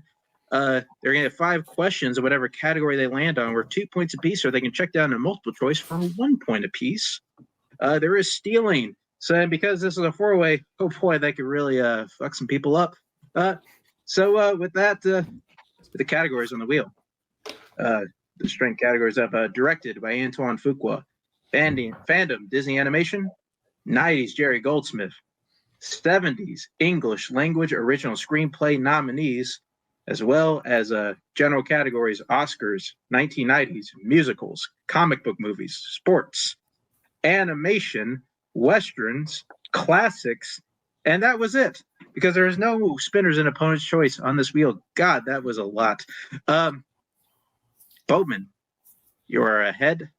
They're going to have 5 questions of whatever category they land on, worth 2 points apiece, or they can check down a multiple choice for 1 point apiece. There is stealing. So because this is a 4-way, oh boy, that could really fuck some people up. So with that, the categories on the wheel. The strength categories up, directed by Antoine Fuqua. Fandom, Disney Animation. 90s, Jerry Goldsmith. 70s, English Language Original Screenplay nominees, as well as general categories, Oscars, 1990s, musicals, comic book movies, sports, animation, westerns, classics, and that was it. Because there is no spinners in opponent's choice on this wheel. God, that was a lot. Boatman, you are ahead.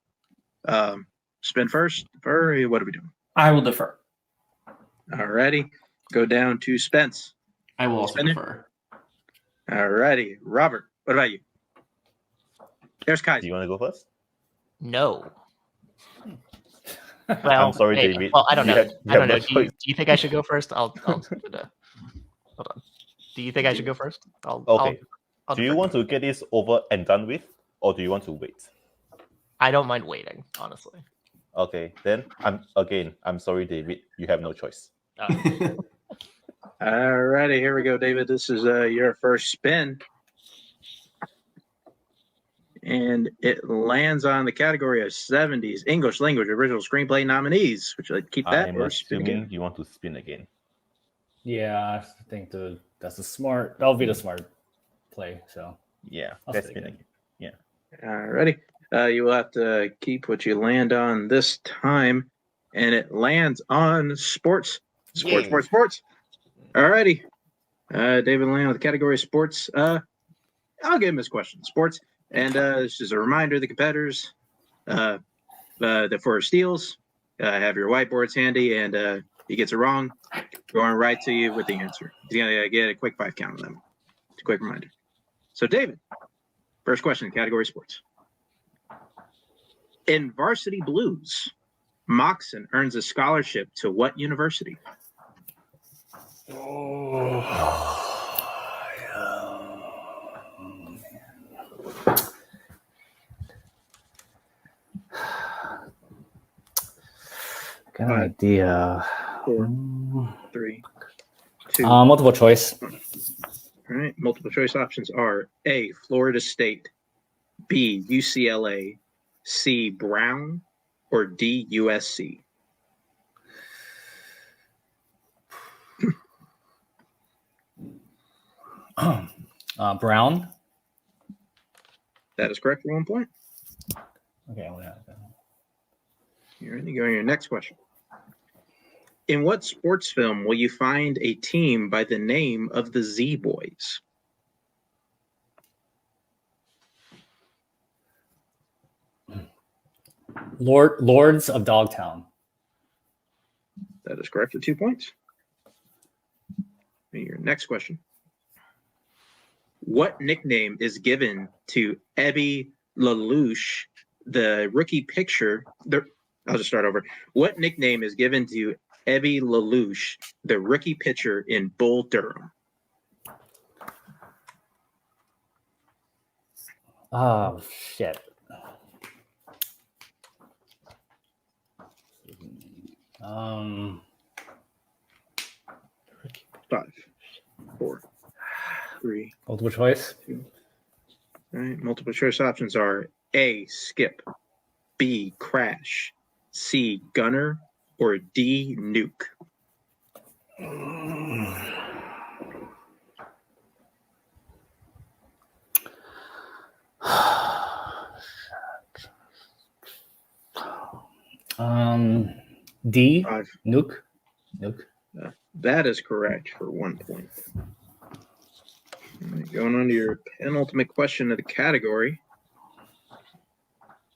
Spin first. What are we doing? I will defer. Alrighty. Go down to Spence. I will also defer. Alrighty. Robert, what about you? There's Kai. Do you want to go first? No. Well, I'm sorry, hey, David. Well, I don't know. I don't know. No Do you think I should go first? Hold on. Do you think I should go first? Okay. Do you want to get this over and done with, or do you want to wait? I don't mind waiting, honestly. Okay, then I'm sorry, David. You have no choice. Alrighty, here we go, David. This is your first spin. And it lands on the category of 70s English Language Original Screenplay nominees. Would you like to keep that I'm or spin assuming again? you want to spin again. Yeah, I think that'll be the smart play. So yeah, I'll let's spin spin again. again. Yeah. Alrighty. You will have to keep what you land on this time. And it lands on sports. Sports. Alrighty. David landed on the category of sports. I'll give him his question. Sports. And it's just a reminder, the competitors, that for steals, have your whiteboards handy, and he gets it wrong, going right to you with the answer. He's going to get a quick 5 count on them. It's a quick reminder. So, David, First question, category sports. In Varsity Blues, Moxon earns a scholarship to what university? Good idea. 4, 3, 2. Multiple choice. All right. Multiple choice options are A, Florida State, B, UCLA, C, Brown, or D, USC. Brown. That is correct for 1 point. Okay, well, yeah. You're ready to go on your next question. In what sports film will you find a team by the name of the Z Boys? Lords of Dogtown. That is correct for 2 points. And your next question. What nickname is given to Ebby Lelouch, the rookie pitcher? I'll just start over. What nickname is given to Ebby Lelouch, the rookie pitcher in Bull Durham? Oh, shit. 5, 4, 3. Multiple choice. 2. All right. Multiple choice options are A, Skip, B, Crash, C, Gunner, or D, Nuke. D. 5. Nuke. That is correct for 1 point. All right, going on to your penultimate question of the category.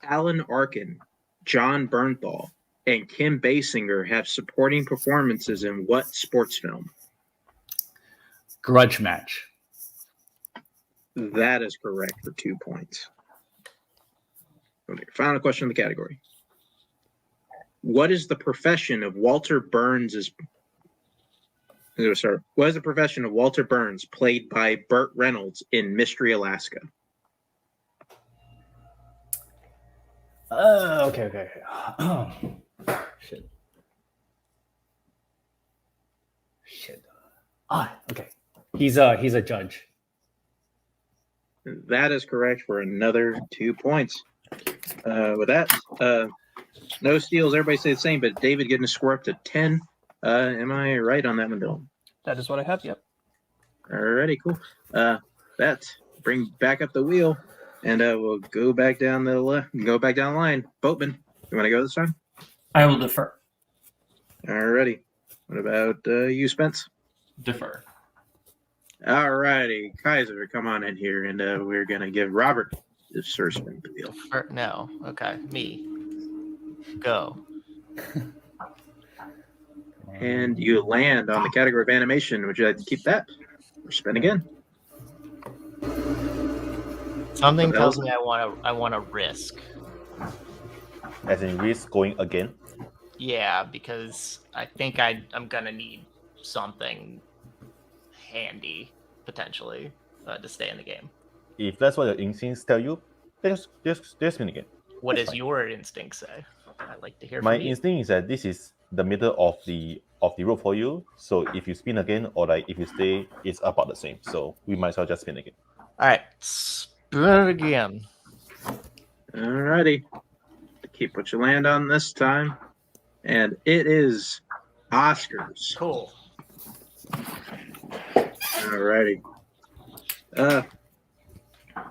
Alan Arkin, John Bernthal, and Kim Basinger have supporting performances in what sports film? Grudge Match. That is correct for 2 points. Going to your final question of the category. What is the profession of Walter Burns? What is the profession of Walter Burns, played by Burt Reynolds in Mystery Alaska? Okay. Shit. Okay. He's a judge. That is correct for another 2 points. With that, no steals. Everybody say the same, but David getting a score up to 10. Am I right on that one, Dylan? That is what I have. Yep. Alrighty, cool. That bring back up the wheel, and we'll go back down the line. Boatman, you want to go this time? I will defer. Alrighty. What about you, Spence? Defer. Alrighty, Kaiser, come on in here, and we're gonna give Robert the first spin the wheel. No, okay, me. Go. And you land on the category of animation. Would you like to keep that or spin again? Something tells me I want to risk. As in risk going again? Yeah, because I think I'm gonna need something handy potentially to stay in the game. If that's what your instincts tell you, just spin again. What That's does fine. your instinct say? I'd like to hear My from you. instinct is that this is the middle of the road for you. So if you spin again or like if you stay, it's about the same. So we might as well just spin again. All right, spin it again. Alrighty. Keep what you land on this time. And it is Oscars. Cool. Alrighty.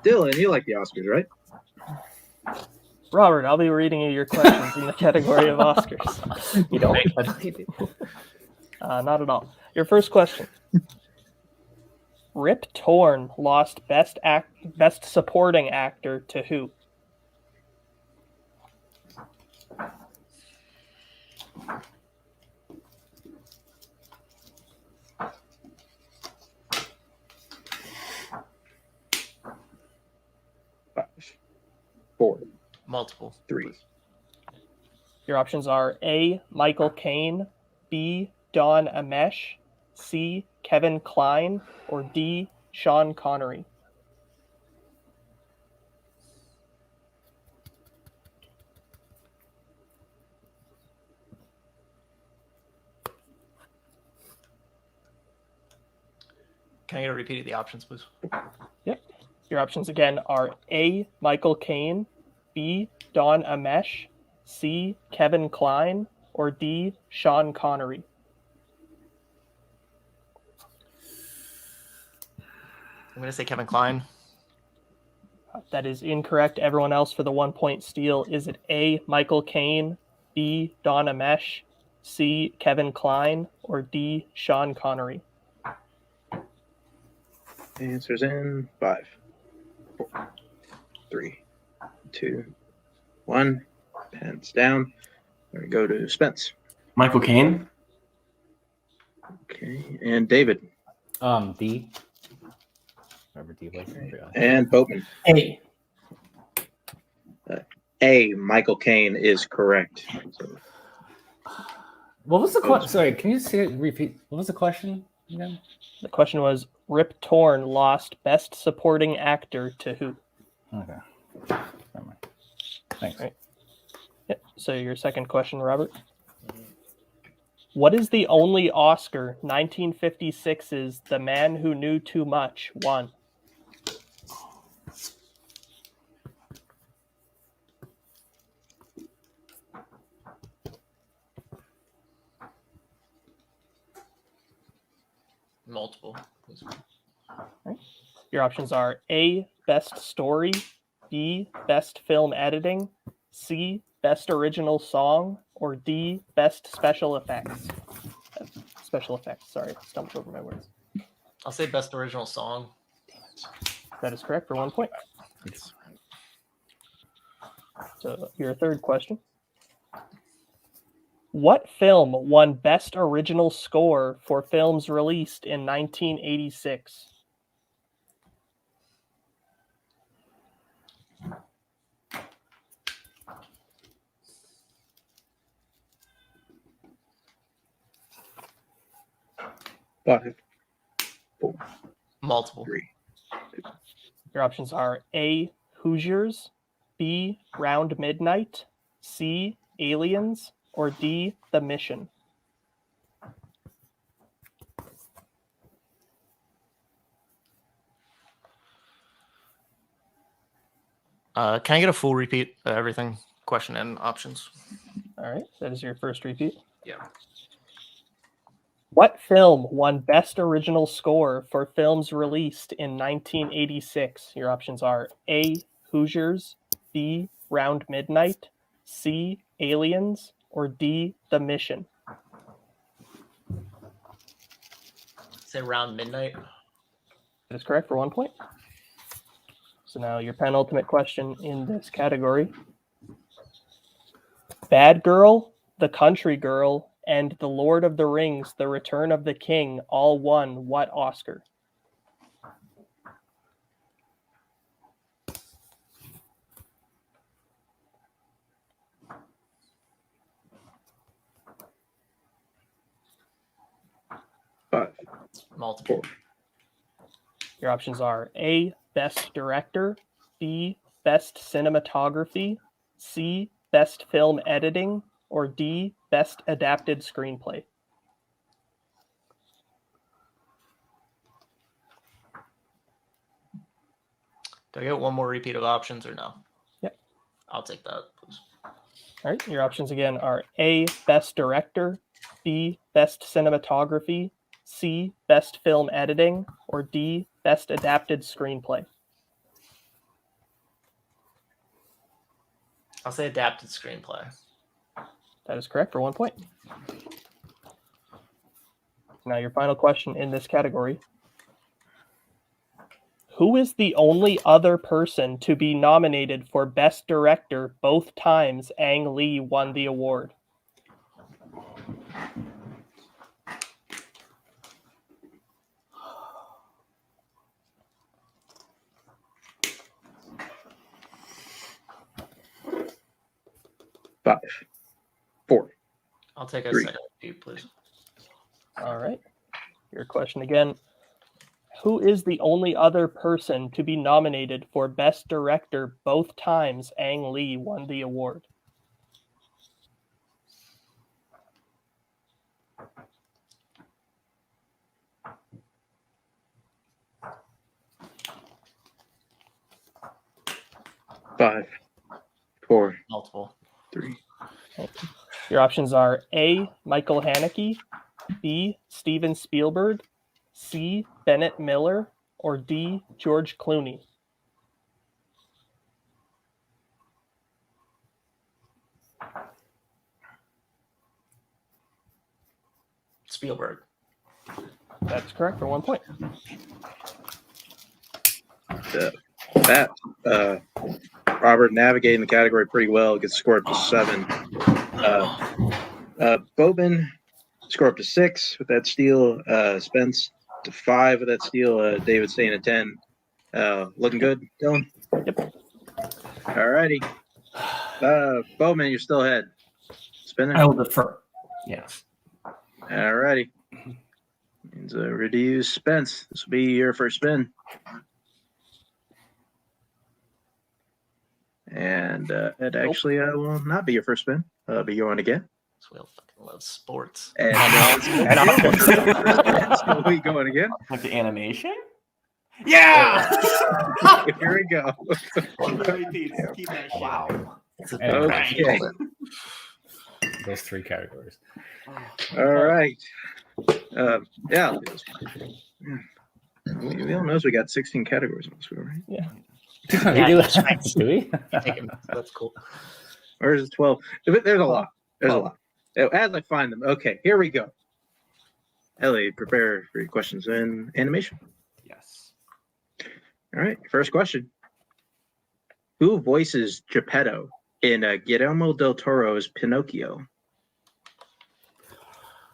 Dylan, you like the Oscars, right? Robert, I'll be reading you your questions in the category of Oscars. You don't. Not at all. Your first question. Rip Torn lost Best Supporting Actor to who? Multiple. 3. Your options are A. Michael Caine, B. Don Amesh, C. Kevin Kline, or D. Sean Connery. Can I get a repeat of the options, please? Yep. Your options again are A. Michael Caine, B. Don Amesh, C. Kevin Kline, or D. Sean Connery. I'm going to say Kevin Kline. That is incorrect. Everyone else for the 1 point steal. Is it A. Michael Caine, B. Don Amesh, C. Kevin Kline, or D. Sean Connery? Answers in 5, 4, 3, 2, 1. Pens down. We go to Spence. Michael Caine. Okay, and David. D. Whatever D was. And Boatman. A. A. Michael Caine is correct. So, What was the question? Sorry, can you say it? Repeat. What was the question again? The question was, Rip Torn lost Best Supporting Actor to who? Okay. Never mind. Thanks. Right. Yep. So your second question, Robert. What is the only Oscar 1956's The Man Who Knew Too Much won? Multiple. Right. Your options are A. Best Story, B. Best Film Editing, C. Best Original Song, or D. Best Special Effects. Special Effects. Sorry, stumped over my words. I'll say best original song. That is correct for 1 point. So your third question. What film won Best Original Score for films released in 1986? Five, 4, Multiple. 3. Your options are A. Hoosiers, B. Round Midnight, C. Aliens, or D. The Mission. Can I get a full repeat of everything? Question and options. All right, that is your first repeat. Yeah. What film won Best Original Score for films released in 1986? Your options are A. Hoosiers, B. Round Midnight, C. Aliens, or D. The Mission. Say around midnight. That is correct for 1 point. So now your penultimate question in this category. Bad Girl, The Country Girl, and The Lord of the Rings, The Return of the King all won what Oscar? Multiple. Your options are A, Best Director, B, Best Cinematography, C, Best Film Editing, or D, Best Adapted Screenplay. Do I get one more repeat of options or no? Yep. I'll take that, please. All right, your options again are A, Best Director, B, Best Cinematography, C, Best Film Editing, or D, Best Adapted Screenplay. I'll say adapted screenplay. That is correct for 1 point. Now your final question in this category. Who is the only other person to be nominated for Best Director both times Ang Lee won the award? 5, 4. I'll take a 3. second repeat, please. All right. Your question again. Who is the only other person to be nominated for Best Director both times Ang Lee won the award? Five, 4, multiple. 3. Your options are A. Michael Haneke, B. Steven Spielberg, C. Bennett Miller, or D. George Clooney. Spielberg. That's correct for 1 point. Robert navigating the category pretty well. Gets scored up to 7. Bowman scored up to 6 with that steal. Spence to 5 with that steal. David staying at 10. Looking good, Dylan? Yep. All righty. Bowman, you're still ahead. Spinner? I will defer. Yes. All righty. Means ready to use Spence. This will be your first spin. And it actually will not be your first spin. It'll be your one again. Will fucking love sports. And we'll be going again. Like the animation? Yeah! Here we go. Repeats. Keep that shit. Wow. Okay. Those 3 categories. All right. Yeah. We all knows we got 16 categories on this one, right? Yeah. Do we? That's cool. Or is it 12? There's a lot. There's a lot. As I find them. Okay, here we go. Ellie, prepare for your questions in animation. Yes. All right, first question. Who voices Geppetto in Guillermo del Toro's Pinocchio?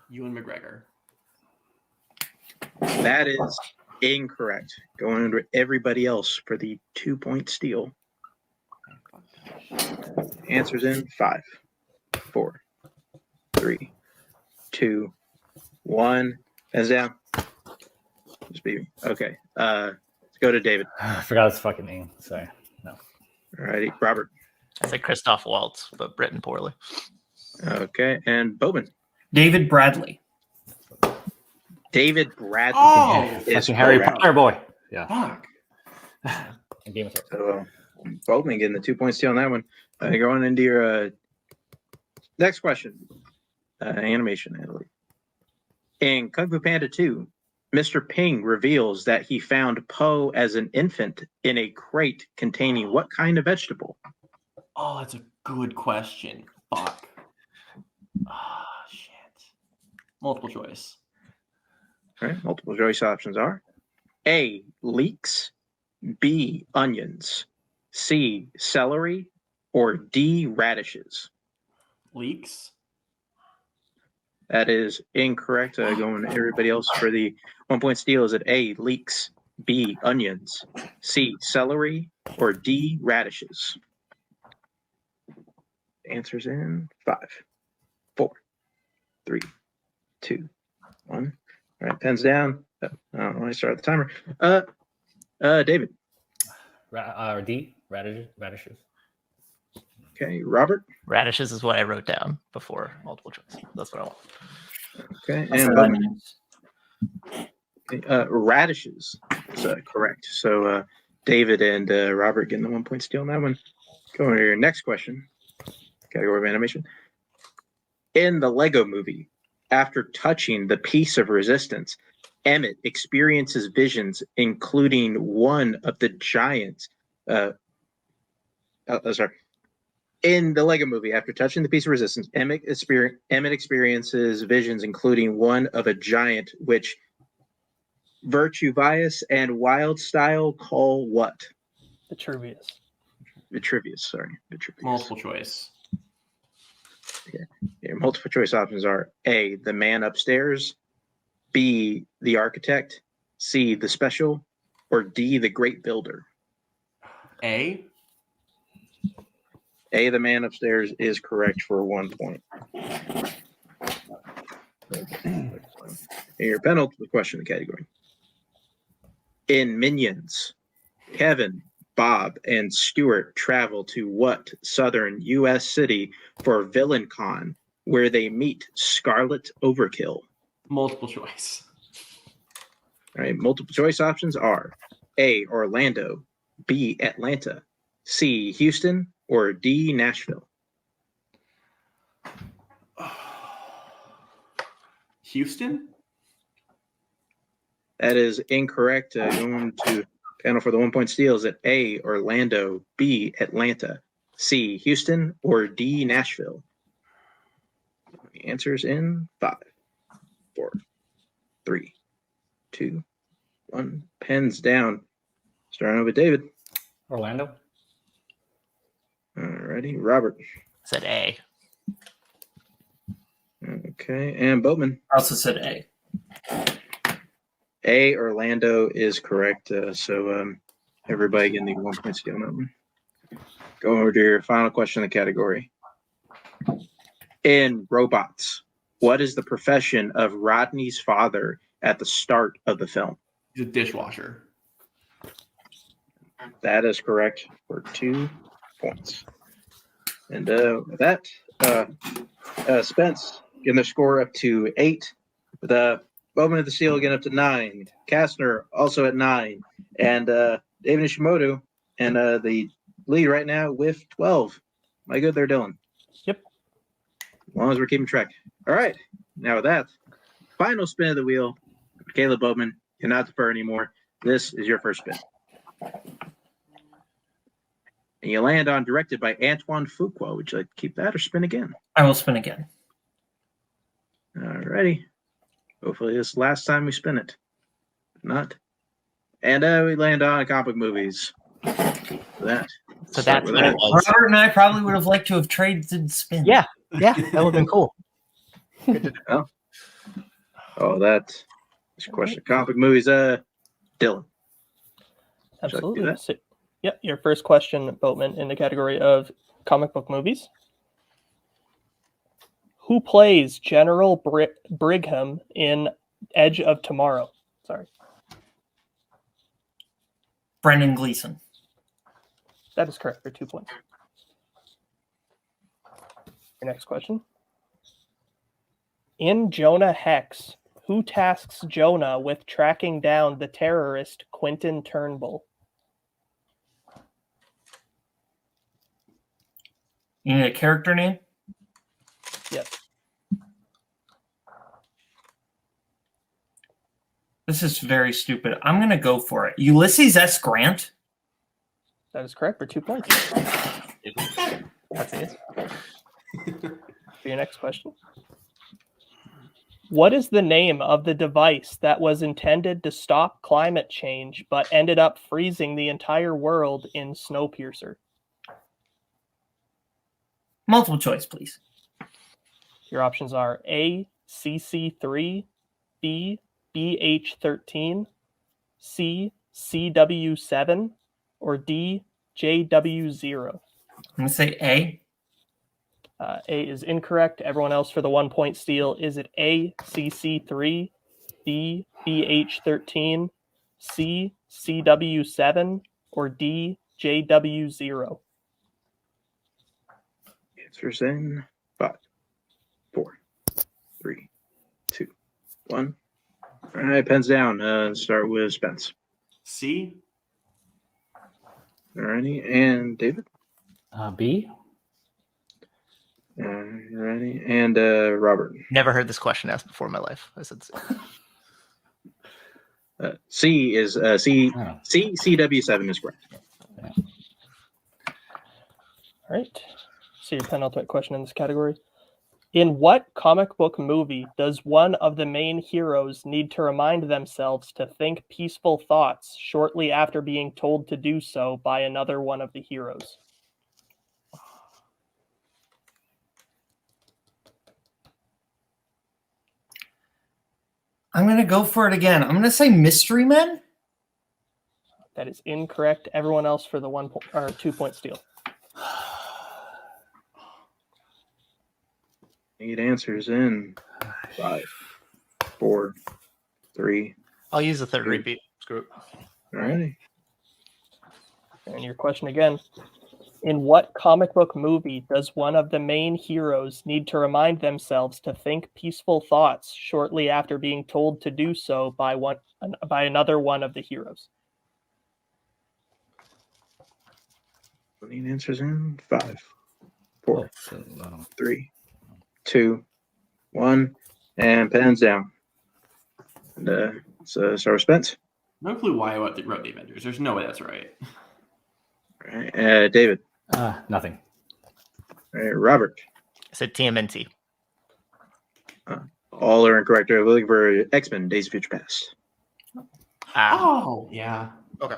Ewan McGregor. That is incorrect. Going under everybody else for the 2-point steal. Answers in 5, 4, 3, 2, 1. Hands down. Just be okay. Let's go to David. I forgot his fucking name. Sorry. No. All righty, Robert. I say Christoph Waltz, but written poorly. Okay, and Bowman. David Bradley. David Bradley. Oh, is Harry correct. Potter boy. Yeah. Fuck. Game of Thrones. So Bowman getting the 2-point steal on that one. Going into your next question. Animation, Natalie. In Kung Fu Panda 2, Mr. Ping reveals that he found Po as an infant in a crate containing what kind of vegetable? Oh, that's a good question. Fuck. Ah, shit. Multiple choice. All right, multiple choice options are A, leeks, B, onions, C, celery, or D, radishes. Leeks. That is incorrect. Going to everybody else for the 1-point steal. Is it A, leeks, B, onions, C, celery, or D, radishes? Answers in 5, 4, 3, 2, 1. All right, pens down. I start the timer. David. D, radishes. Okay, Robert. Radishes is what I wrote down before multiple choice. That's what I want. Okay, and radishes is correct. So David and Robert getting the 1-point steal on that one. Going to your next question. Category of animation. In the Lego movie, after touching the piece of resistance, Emmett experiences visions, including one of the giants. In the Lego movie, after touching the piece of resistance, Emmett experiences visions, including one of a giant, which Virtuvius and Wildstyle call what? Vitruvius. Vitruvius. Multiple choice. Yeah, multiple choice options are A, the man upstairs, B, the architect, C, the special, or D, the great builder. A. A, the man upstairs, is correct for 1 point. And your penultimate question in the category. In Minions, Kevin, Bob, and Stuart travel to what southern U.S. city for VillainCon, where they meet Scarlet Overkill? Multiple choice. All right, multiple choice options are A, Orlando, B, Atlanta, C, Houston, or D, Nashville. Houston? That is incorrect. Going to panel for the 1 point steal. Is it A, Orlando, B, Atlanta, C, Houston, or D, Nashville? The answer's in 5, 4, 3, 2, 1. Pens down. Starting with David. Orlando. Alrighty, Robert. Said A. Okay, and Boatman. I also said A. A, Orlando is correct. So everybody getting the 1 point steal on that one. Go over to your final question in the category. In Robots, what is the profession of Rodney's father at the start of the film? He's a dishwasher. That is correct for 2 points. And with that, Spence getting the score up to 8. The Bowman of the Seal getting up to 9. Kastner also at 9. And David Ishimoto and the lead right now with 12. Am I good there, Dylan? Yep. As long as we're keeping track. All right. Now with that, final spin of the wheel. Kaleb Bowman, you're not defer anymore. This is your first spin. And you land on directed by Antoine Fuqua. Would you like to keep that or spin again? I will spin again. All righty. Hopefully this is the last time we spin it. If not. And we land on comic movies. That. So that's what it was. Robert and I probably would have liked to have traded spins. Yeah, that would have been cool. Good to know. Oh, that is a question. Comic movies. Dylan. Absolutely. So, yep, your first question, Boatman, in the category of comic book movies. Who plays General Brigham in Edge of Tomorrow? Sorry. Brendan Gleeson. That is correct for 2 points. Your next question. In Jonah Hex, who tasks Jonah with tracking down the terrorist Quentin Turnbull? You need a character name? Yes. This is very stupid. I'm going to go for it. Ulysses S. Grant? That is correct for 2 points. That's it. For your next question. What is the name of the device that was intended to stop climate change but ended up freezing the entire world in Snowpiercer? Multiple choice, please. Your options are A, CC3, B, BH13, C, CW7, or D, JW0. I'm going to say A. A is incorrect. Everyone else for the 1 point steal. Is it A, CC3, B, BH13, C, CW7, or D, JW0? Answers in 5, 4, 3, 2, 1. All right, pens down. Start with Spence. C. All righty, and David. B. Alrighty, and Robert. Never heard this question asked before in my life. I said C. C is C. C. CW7 is correct. All right. So your penultimate question in this category. In what comic book movie does one of the main heroes need to remind themselves to think peaceful thoughts shortly after being told to do so by another one of the heroes? I'm going to go for it again. I'm going to say Mystery Men. That is incorrect. Everyone else for the 2 point steal. Need answers in 5, 4, 3. I'll use the third repeat. Screw it. Alrighty. And your question again. In what comic book movie does one of the main heroes need to remind themselves to think peaceful thoughts shortly after being told to do so by another one of the heroes? Need answers in 5, 4, 3, 2, 1, and pens down. And so start with Spence. No clue why I wrote the Avengers. There's no way that's right. All right, David. Nothing. All right, Robert. I said TMNT. All are incorrect. We're looking for X-Men: Days of Future Past. Oh, yeah. Okay.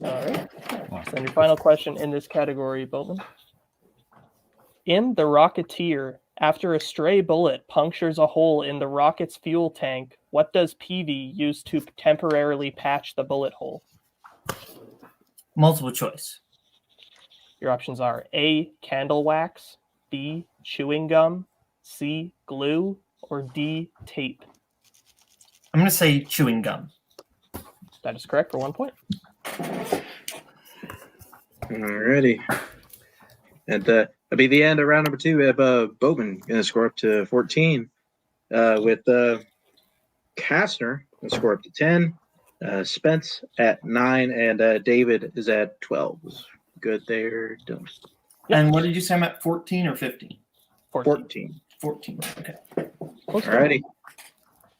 All right. And your final question in this category, Boatman. In The Rocketeer, after a stray bullet punctures a hole in the rocket's fuel tank, what does Peavy use to temporarily patch the bullet hole? Multiple choice. Your options are A, candle wax, B, chewing gum, C, glue, or D, tape. I'm going to say chewing gum. That is correct for 1 point. Alrighty. And that'll be the end of round number 2. We have Bowman going to score up to 14 with Kastner going to score up to 10, Spence at 9, and David is at 12. Good there, Dylan. And what did you say? I'm at 14 or 15? 14. 14. Okay. Alrighty.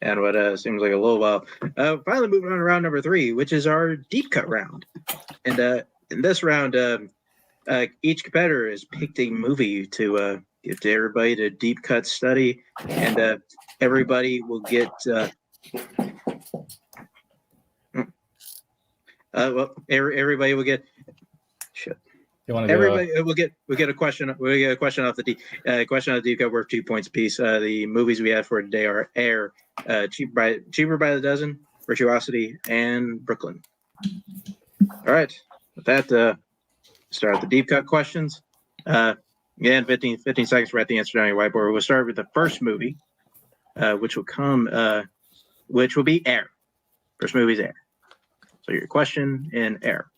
And what seems like a little while. Finally moving on to round number 3, which is our deep cut round. And in this round, each competitor has picked a movie to give to everybody to deep cut study, and everybody will get. Everybody will get. Shit. Everybody will get a question. We'll get a question off the deep cut worth 2 points apiece. The movies we have for today are Air, Cheaper by the Dozen, Virtuosity, and Brooklyn. All right. With that, start the deep cut questions. Again, 15 seconds. Write the answer down on your whiteboard. We'll start with the first movie, which will be Air. First movie is Air. So your question in Air.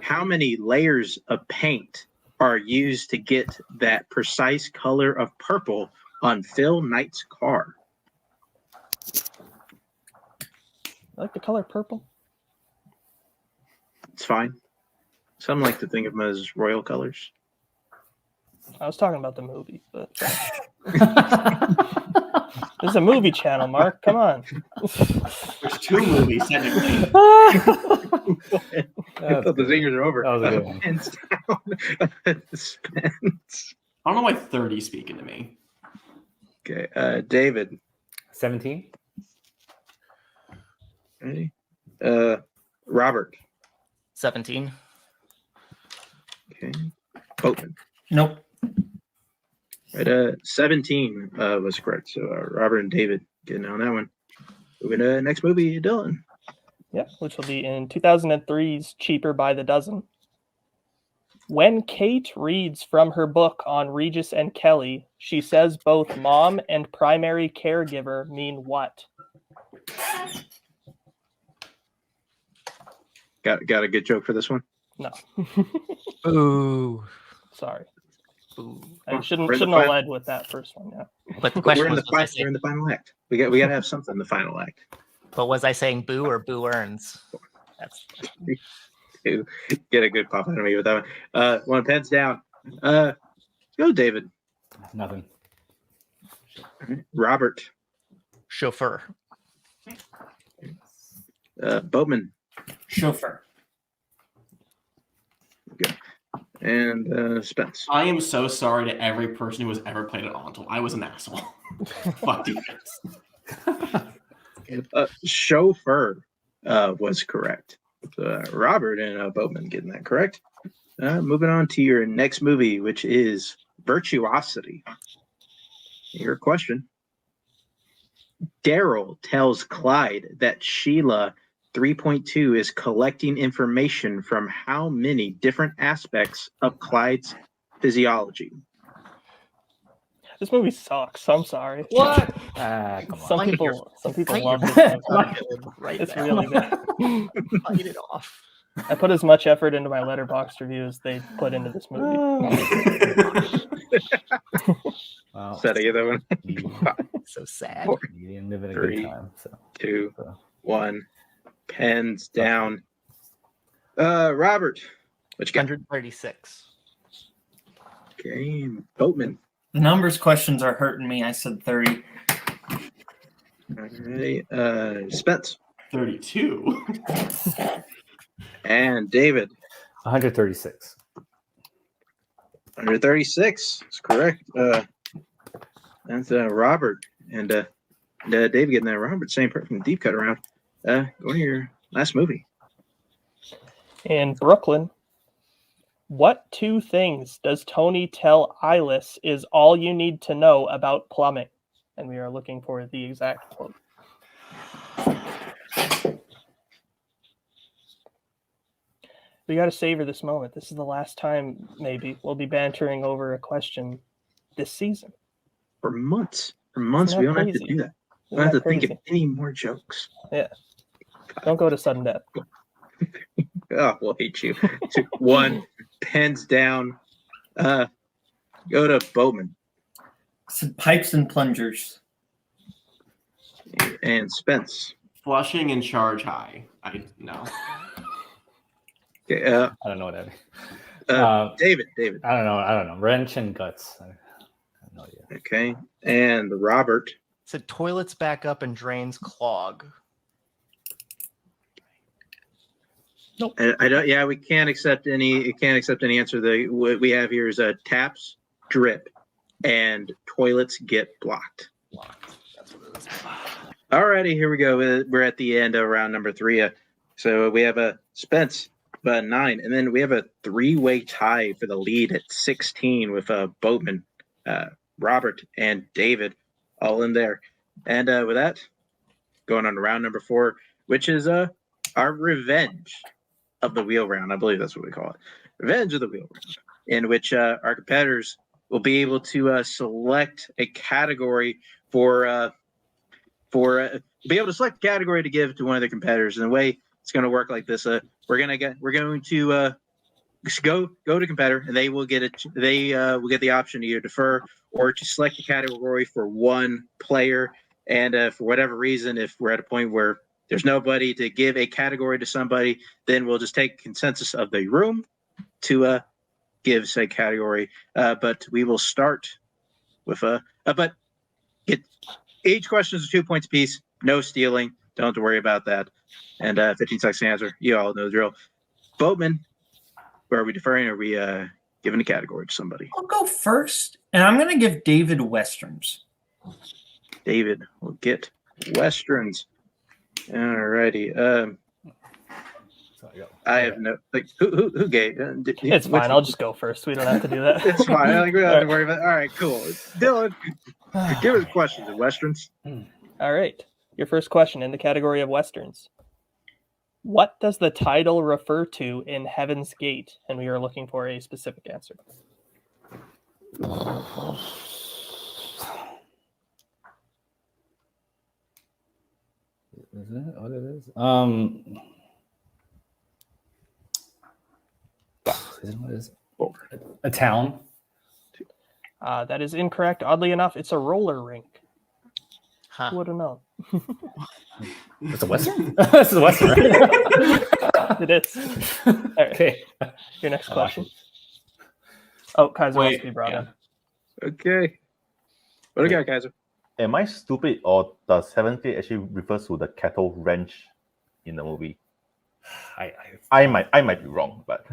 How many layers of paint are used to get that precise color of purple on Phil Knight's car? I like the color purple. It's fine. Some like to think of them as royal colors. I was talking about the movie, but this is a movie channel, Mark. Come on. There's 2 movies technically. I thought the zingers are over. That was a good one. Hands down. Spence. I don't know why 30 speaking to me. Okay, David. 17. Ready? Robert. 17. Okay. Boatman. Nope. Right, 17 was correct. So Robert and David getting on that one. Moving to next movie, Dylan. Yeah, which will be in 2003's Cheaper by the Dozen. When Kate reads from her book on Regis and Kelly, she says both mom and primary caregiver mean what? Got a good joke for this one? No. Ooh. Sorry. Ooh. I shouldn't have led with that first one, yeah. But the question we're in was, the final act. We got to have something in the final act. but was I saying boo or boo earns? That's To get a good pop out of me with that one. One pens down. Go, David. Nothing. Robert. chauffeur. Boatman. Chauffeur. Good. And Spence. I am so sorry to every person who has ever played it Ontel. I was an asshole. Fuck you guys. Chauffeur was correct. Robert and Boatman getting that correct. Moving on to your next movie, which is Virtuosity. Your question. Daryl tells Clyde that Sheila 3.2 is collecting information from how many different aspects of Clyde's physiology? This movie sucks. I'm sorry. What? Come on. Some people Fight love your this movie. villain right It's now. really bad. Fight it off. I put as much effort into my Letterboxd review as they put into this movie. Wow. Is that a other one? So sad. Four, You didn't live in a three, good time. So 2, 1. Pens down. Robert, what you got? 136. Okay, Boatman. The numbers questions are hurting me. I said 30. All right, Spence. 32. And David. 136. 136 is correct. That's Robert and David getting that. Robert, same person, deep cut around. Go to your last movie. In Brooklyn, what 2 things does Tony tell Eyeless is all you need to know about plumbing? And we are looking for the exact quote. We got to savor this moment. This is the last time, maybe, we'll be bantering over a question this season. For months. We don't have to do that. We don't have to think of any more jokes. Yeah. Don't go to sudden death. Oh, we'll hate you. 2, 1, pens down. Go to Boatman. Some pipes and plungers. And Spence. Flushing and charge high. I know. Okay, I don't know what that is. David. I don't know. Wrench and guts. I have no idea. Okay. And Robert. Said toilets back up and drains clog. Nope. I don't. Yeah, we can't accept any. It can't accept any answer. What we have here is taps drip, and toilets get blocked. That's what it is. Alrighty, here we go. We're at the end of round number 3. So we have a Spence 9, and then we have a 3-way tie for the lead at 16 with Boatman, Robert, and David all in there. And with that, going on to round number 4, which is our revenge of the wheel round. I believe that's what we call it. Revenge of the wheel round, in which our competitors will be able to select a category be able to select a category to give to one of their competitors. And the way it's going to work like this, we're going to go to competitor, and they will get it. They will get the option to either defer or to select a category for one player. And for whatever reason, if we're at a point where there's nobody to give a category to somebody, then we'll just take consensus of the room to give say category. But we will start with but each question is 2 points apiece. No stealing. Don't have to worry about that. And 15 seconds to answer. You all know the drill. Boatman, are we deferring or are we giving a category to somebody? I'll go first, and I'm going to give David Westerns. David will get Westerns. Alrighty. I have no who gave. It's fine. I'll just go first. We don't have to do that. It's fine. I think we don't have to worry about it. All right, cool. Dylan, give us questions of Westerns. All right. Your first question in the category of Westerns. What does the title refer to in Heaven's Gate? And we are looking for a specific answer. Is it what it is? What is it? A town? That is incorrect. Oddly enough, it's a roller rink. Huh. Who would have known? It's a Western? This is a Western, right? It is. All right. Okay. Your next question. Oh, Kaiser wants to be brought in. Okay. What do you got, Kaiser? Am I stupid, or does Heaven's Gate actually refers to the cattle ranch in the movie? I might be wrong, but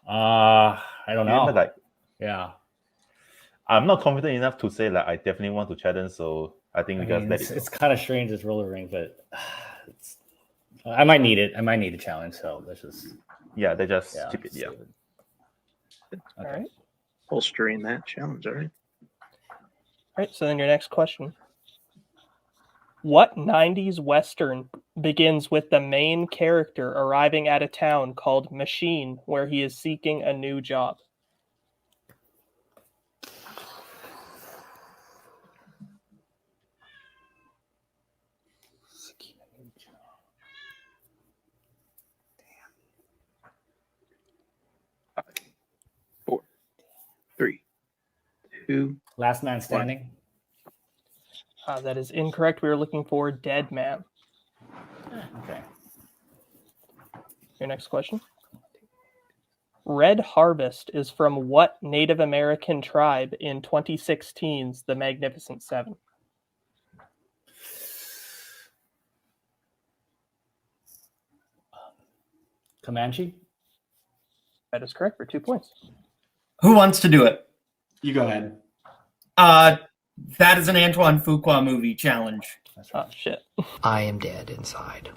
I don't know. Like, yeah, I'm not confident enough to say that I definitely want to challenge. So I think we just let it go. It's kind of strange, this roller rink, but I might need it. I might need a challenge. So let's just they just keep it. Yeah. Okay. All right. Holstering that challenge. All right. All right, so then your next question. What 90s Western begins with the main character arriving at a town called Machine, where he is seeking a new job? 2, Last Man Standing. That is incorrect. We were looking for Dead Man. Okay. Your next question. Red Harvest is from what Native American tribe in 2016's The Magnificent Seven? Comanche? That is correct for 2 points. Who wants to do it? You go ahead. That is an Antoine Fuqua movie challenge. Oh, shit. I am dead inside.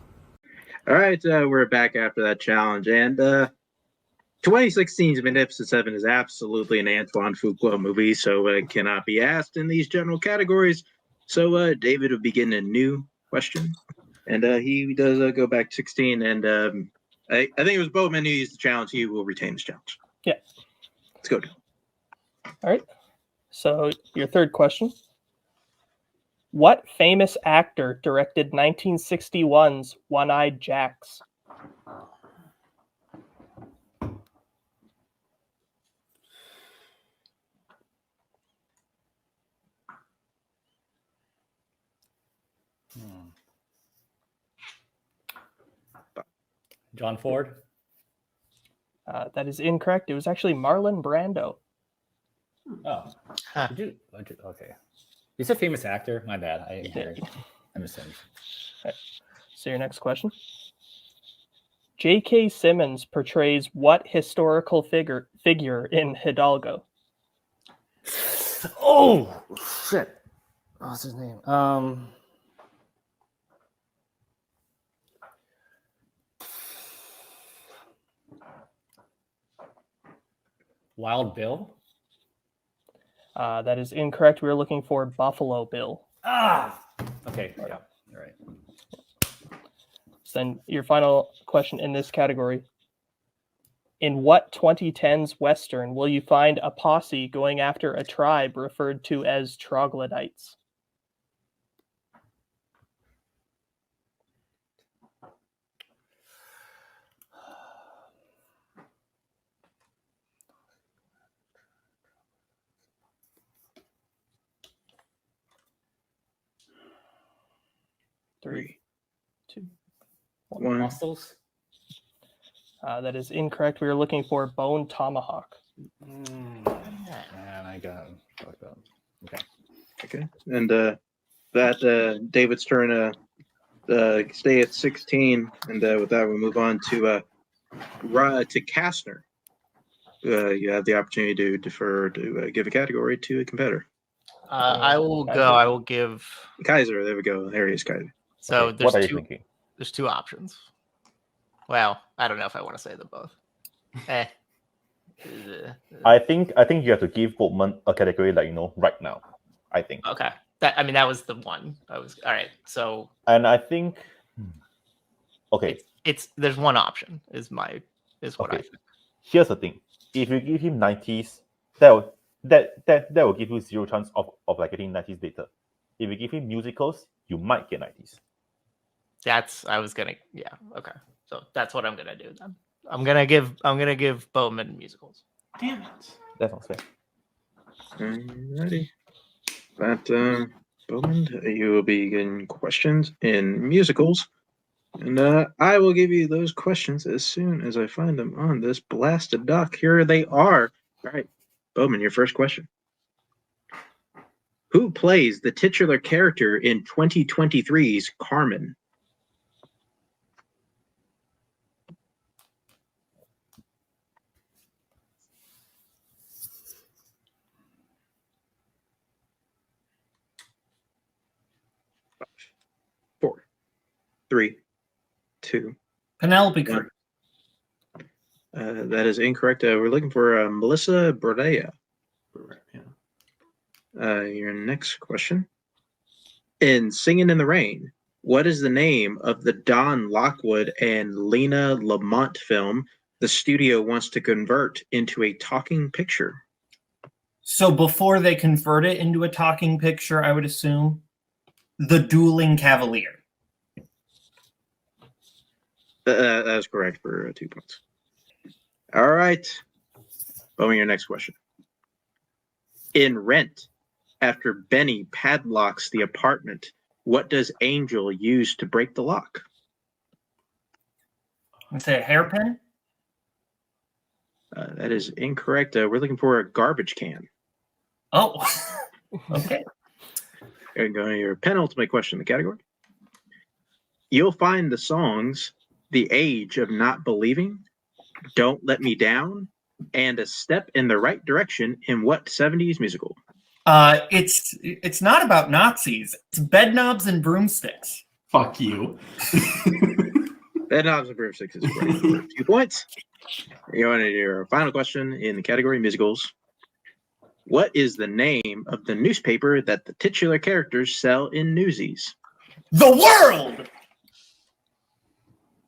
All right, we're back after that challenge. And 2016's Magnificent Seven is absolutely an Antoine Fuqua movie, so it cannot be asked in these general categories. So David will begin a new question. And he does go back 16. And I think it was Boatman who used the challenge. He will retain this challenge. Yeah. Let's go. All right. So your third question. What famous actor directed 1961's One-Eyed Jacks? John Ford? That is incorrect. It was actually Marlon Brando. Oh. Okay. He's a famous actor. My bad. I misunderstood. Okay. So your next question. J.K. Simmons portrays what historical figure in Hidalgo? Oh, shit. What's his name? Wild Bill? That is incorrect. We were looking for Buffalo Bill. Okay. Yeah. All right. So then your final question in this category. In what 2010s Western will you find a posse going after a tribe referred to as troglodytes? Three, two, one. Muscles? That is incorrect. We were looking for Bone Tomahawk. Man, I got fucked up. Okay. Okay. And that David's turn stay at 16. And with that, we'll move on to Kastner. You have the opportunity to defer to give a category to a competitor. I will go. I will give Kaiser. There we go. There he is, Kaiser. So Okay, what are you there's thinking? there's two options. Well, I don't know if I want to say them both. I think you have to give Boatman a category right now. I think. Okay. That was the one. I was all right. So. And I think. Okay. It's there's one option is what I think. Here's the thing: if you give him 90s, that will give you zero chance of getting 90s data. If you give him musicals, you might get 90s. Okay. So that's what I'm gonna do then. I'm gonna give Bowman musicals. Damn it. That sounds fair. Alrighty. That Bowman, you will be getting questions in musicals. And I will give you those questions as soon as I find them on this blasted doc. Here they are. All right. Bowman, your first question. Who plays the titular character in 2023's Carmen? Four, three, two. Penelope Cruz. That is incorrect. We're looking for Melissa Bordea. Your next question. In Singing in the Rain, what is the name of the Don Lockwood and Lena Lamont film the studio wants to convert into a talking picture? So before they convert it into a talking picture, I would assume The Dueling Cavalier. That is correct for 2 points. All right. Bowman, your next question. In Rent, after Benny padlocks the apartment, what does Angel use to break the lock? I say a hairpin. That is incorrect. We're looking for a garbage can. Oh, okay. Here we go. Your penultimate question in the category. You'll find the songs The Age of Not Believing, Don't Let Me Down, and A Step in the Right Direction in what 70s musical? It's not about Nazis. It's Bedknobs and Broomsticks. Fuck you. Bedknobs and Broomsticks is correct. 2 points. You want to do your final question in the category musicals. What is the name of the newspaper that the titular characters sell in Newsies? The World!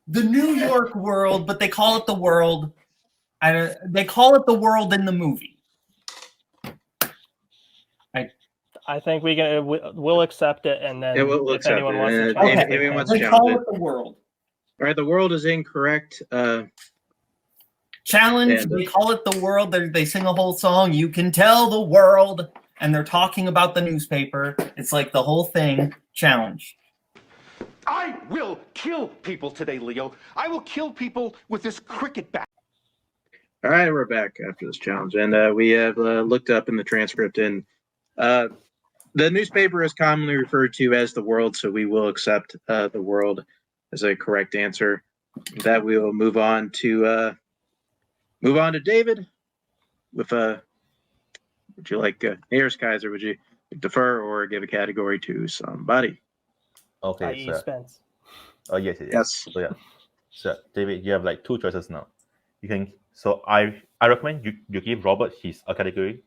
The New York World, but they call it The World. They call it The World in the movie. I think we'll accept it, and then we'll if anyone wants to challenge challenge it. it, Wants to They challenge call it. it The World. All right, The World is incorrect. Challenge, And- they call it The World. They sing a whole song. You can tell the world, and they're talking about the newspaper. It's like the whole thing. Challenge. I will kill people today, Leo. I will kill people with this cricket bat. All right, we're back after this challenge, and we have looked up in the transcript, and the newspaper is commonly referred to as The World, so we will accept The World as a correct answer. That we will move on to David. With would you like Ayers Kaiser? Would you defer or give a category to somebody? Okay, i.e. sir. Spence. Oh yes. Yes. So yeah, so David, you have like 2 choices now. You can. So I recommend you give Robert his a category.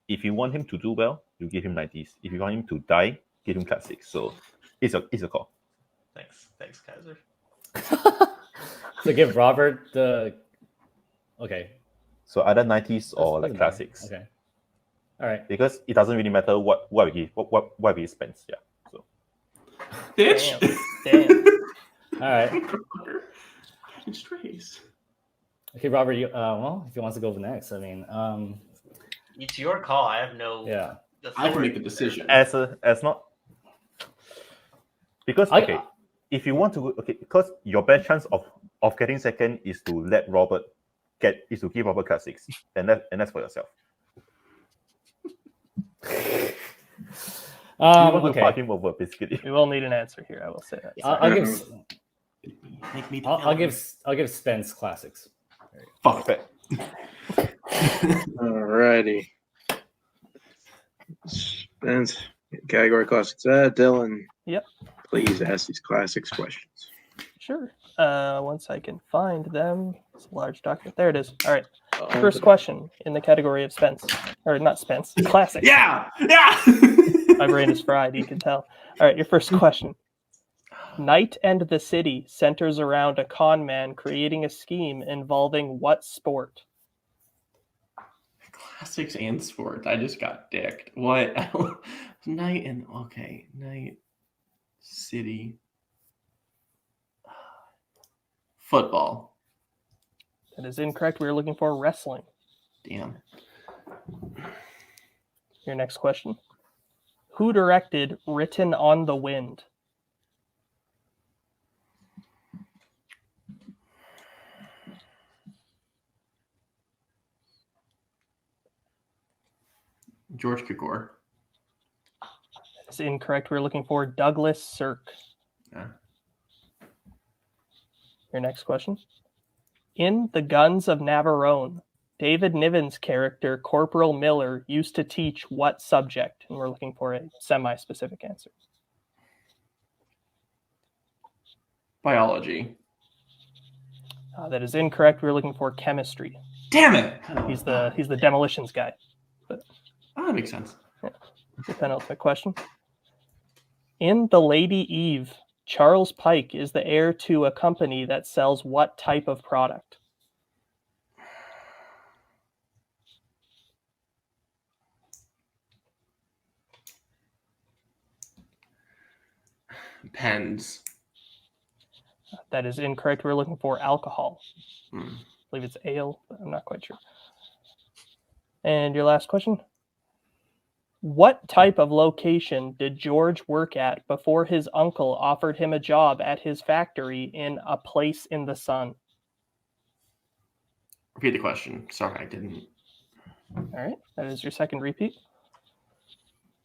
If you want him to do well, you give him 90s. If you want him to die, give him classics. So it's a call. Thanks, Kaiser. So give Robert the. Okay. So either 90s or Doesn't like matter. classics. Okay. All right. Because it doesn't really matter what we give, what we spend. Yeah. So. Bitch. Damn. All right. It's Trace. Okay, Robert. You well, if he wants to go next, I mean, It's your call. I have no. yeah. I can make the decision. As not. Because okay, if you want to because your best chance of getting second is to let Robert give Robert classics, and that's for yourself. You want to Okay. fight him over basically. We will need an answer here. I will say that. I'll give. Make me. I'll give Spence classics. Fuck it. Alrighty. Spence, category classics. Dylan. Yep. Please ask these classics questions. Sure. Once I can find them. It's a large document. There it is. All right. First question in the category of Spence. Or not Spence. Classic. Yeah. My brain is fried, you can tell. All right, your first question. Night and the City centers around a con man creating a scheme involving what sport? Classics and sport. I just got dicked. What? Night City. Football. That is incorrect. We were looking for wrestling. Damn. Your next question. Who directed Written on the Wind? George Cukor. That's incorrect. We're looking for Douglas Sirk. Yeah. Your next question. In The Guns of Navarone, David Niven's character, Corporal Miller, used to teach what subject? And we're looking for a semi-specific answer. Biology. That is incorrect. We're looking for chemistry. Damn it! He's the demolitions guy. But that makes sense. Yeah. The penultimate question. In The Lady Eve, Charles Pike is the heir to a company that sells what type of product? Pens. That is incorrect. We're looking for alcohol. Hmm. I believe it's ale, but I'm not quite sure. And your last question? What type of location did George work at before his uncle offered him a job at his factory in A Place in the Sun? Repeat the question. Sorry, I didn't. All right, that is your second repeat.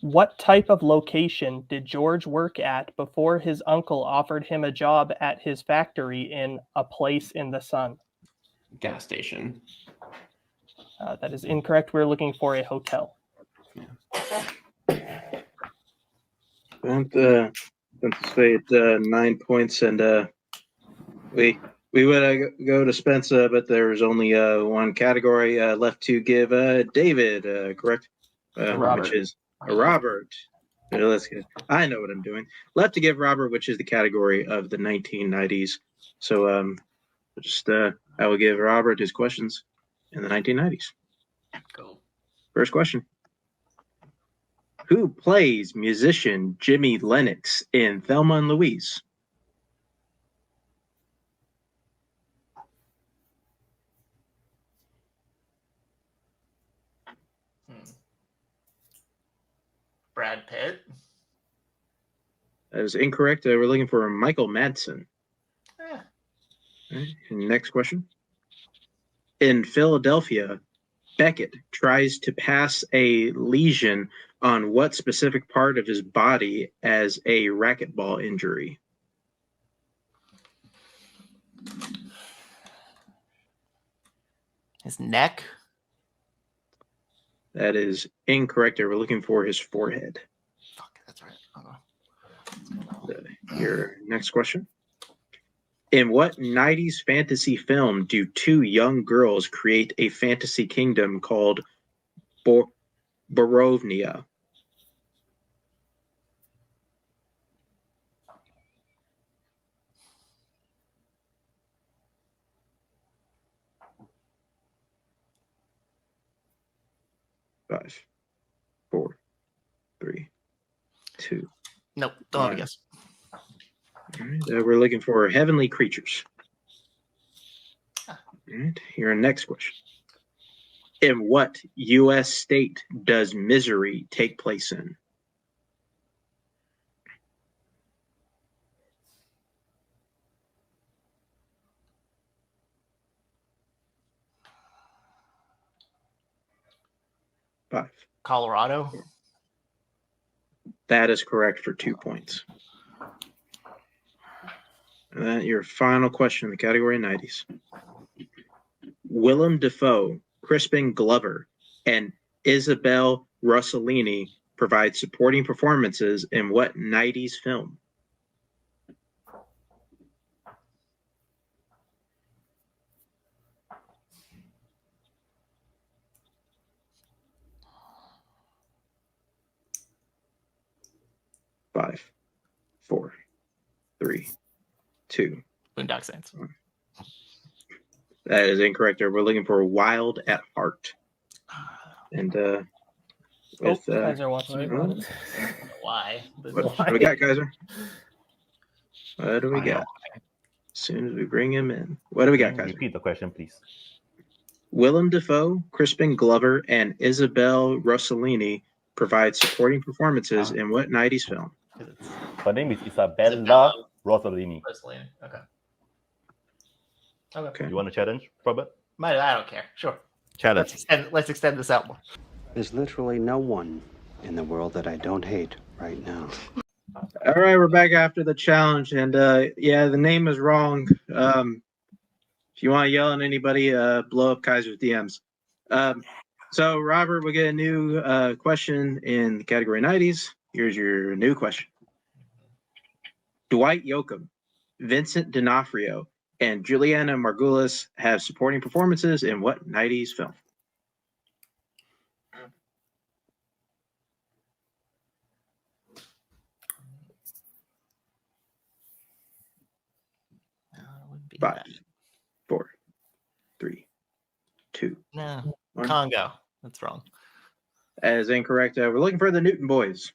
What type of location did George work at before his uncle offered him a job at his factory in A Place in the Sun? Gas station. That is incorrect. We're looking for a hotel. Don't say it 9 points, and we would go to Spencer, but there's only one category left to give David, correct? Which is Robert. Let's get. I know what I'm doing. Left to give Robert, which is the category of the 1990s. So I will give Robert his questions in the 1990s. Cool. First question. Who plays musician Jimmy Lennox in Thelma and Louise? Brad Pitt. That is incorrect. We're looking for Michael Madsen. Eh. Right. Next question. In Philadelphia, Beckett tries to pass a lesion on what specific part of his body as a racquetball injury? His neck. That is incorrect. We're looking for his forehead. Fuck, that's right. Your next question. In what 90s fantasy film do two young girls create a fantasy kingdom called Barovnia? Five, 4, 3, 2. Nope, don't have a guess. All right, we're looking for heavenly creatures. All right, your next question. In what U.S. state does Misery take place in? Five. Colorado. That is correct for 2 points. And then your final question in the category 90s. Willem Dafoe, Crispin Glover, and Isabel Rossellini provide supporting performances in what 90s film? Five, 4, 3, 2. Boondock Saints. That is incorrect. We're looking for Wild at Heart. And with Kaiser wants to be brought in. Why? What do we got, Kaiser? What do we got? As soon as we bring him in. What do we got, Kaiser? Repeat the question, please. Willem Dafoe, Crispin Glover, and Isabel Rossellini provide supporting performances in what 90s film? Her name is Isabella Rossellini. Okay. Okay. You want to challenge, Robert? I don't care. Sure. Challenge. Let's extend this out more. There's literally no one in the world that I don't hate right now. All right, we're back after the challenge, and yeah, the name is wrong. If you want to yell at anybody, blow up Kaiser's DMs. So, Robert, we get a new question in the category 90s. Here's your new question. Dwight Yoakam, Vincent D'Onofrio, and Juliana Margulis have supporting performances in what 90s film? Five, 4, 3, 2. No, 1. Congo. That's wrong. That is incorrect. We're looking for the Newton Boys.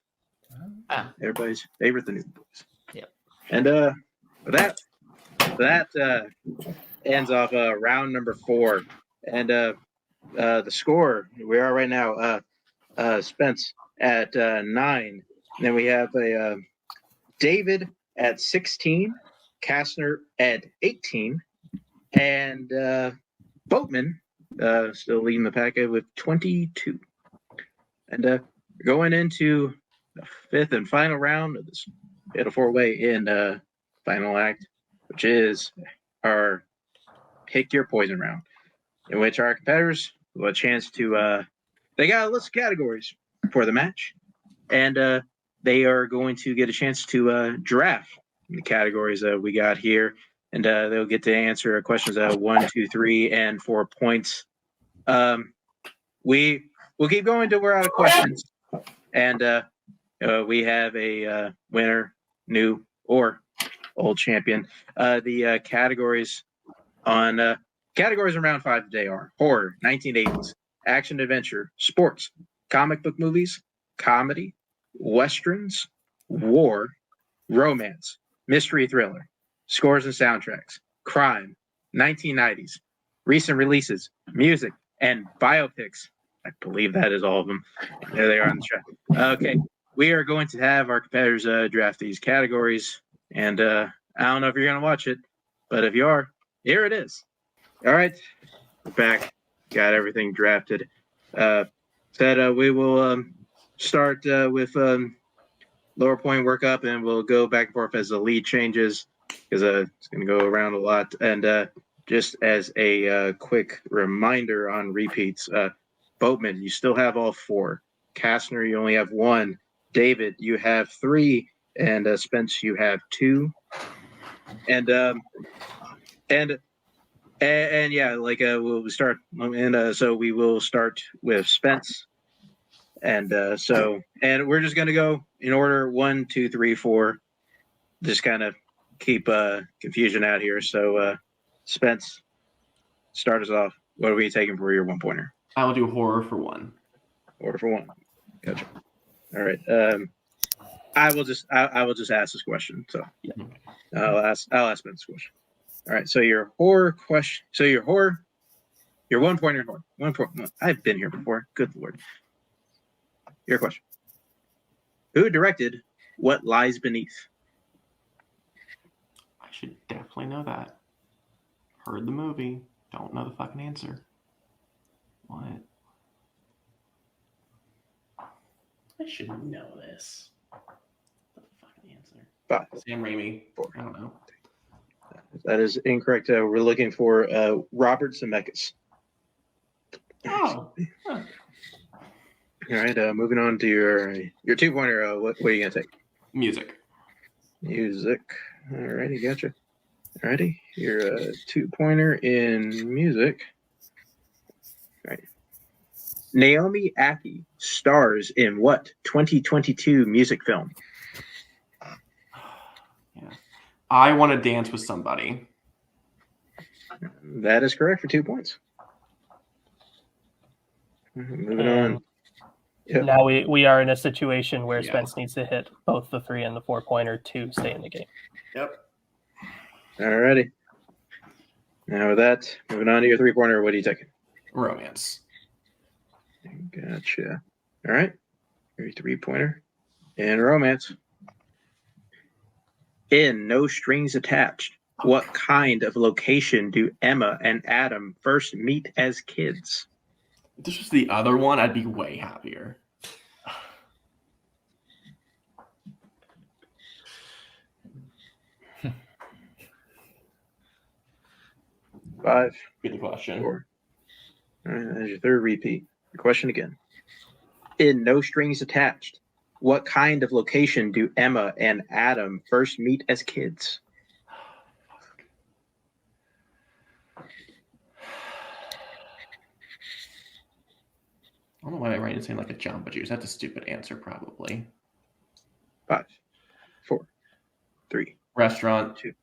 Everybody's favorite, the Newton Boys. Yep. And that ends off round number 4. And the score we are right now, Spence at 9. Then we have a David at 16, Kastner at 18, and Boatman still leading the packet with 22. And going into the 5th and final round of this fatal 4-way in final act, which is our Pick Your Poison round, in which our competitors will have a chance to they got a list of categories for the match, and they are going to get a chance to draft the categories that we got here, and they'll get to answer questions 1, 2, 3, and 4 points. We will keep going till we're out of questions, and we have a winner, new or old champion. The categories on categories in round 5 today are horror, 1980s, action adventure, sports, comic book movies, comedy, westerns, war, romance, mystery thriller, scores and soundtracks, crime, 1990s, recent releases, music, and biopics. I believe that is all of them. There they are on the track. Okay, we are going to have our competitors draft these categories, and I don't know if you're going to watch it, but if you are, here it is. All right, we're back. Got everything drafted. We will start with lower point, work up, and we'll go back and forth as the lead changes, because it's going to go around a lot. And just as a quick reminder on repeats, Boatman, you still have all 4. Kastner, you only have 1. David, you have 3, and Spence, you have 2. And yeah, like we'll start, and so we will start with Spence, and and we're just gonna go in order 1, 2, 3, 4, just kind of keep confusion out here. So Spence, start us off. What are we taking for your 1-pointer? I will do horror for 1. Horror for 1. Gotcha. All right. I will just ask this question. So yeah, I'll ask Spence this question. All right, so your horror question. So your 1-pointer horror. 1 point. I've been here before. Good Lord. Your question. Who directed What Lies Beneath? I should definitely know that. Heard the movie. Don't know the fucking answer. What? I should know this. The fucking answer. 5. Sam Raimi. 4. I don't know. That is incorrect. We're looking for Robert Zemeckis. Oh. Huh. All right. Moving on to your 2-pointer. What are you gonna take? Music. Music. All righty. Gotcha. All righty. Your 2-pointer in music. All right. Naomi Ackie stars in what 2022 music film? I Want to Dance with Somebody. That is correct for 2 points. Moving on. Yep. Now we are in a situation where Spence needs to hit both the 3 and the 4-pointer to stay in the game. Yep. All righty. Now with that, moving on to your 3-pointer. What are you taking? Romance. Gotcha. All right. Your 3-pointer and romance. In No Strings Attached, what kind of location do Emma and Adam first meet as kids? If this was the other one, I'd be way happier. Five. Good question. 4. All right, that's your 3rd repeat. Your question again. In No Strings Attached, what kind of location do Emma and Adam first meet as kids? I don't know why I write it saying like a Jamba Juice. That's a stupid answer, probably. 5, 4, 3. Restaurant. 2.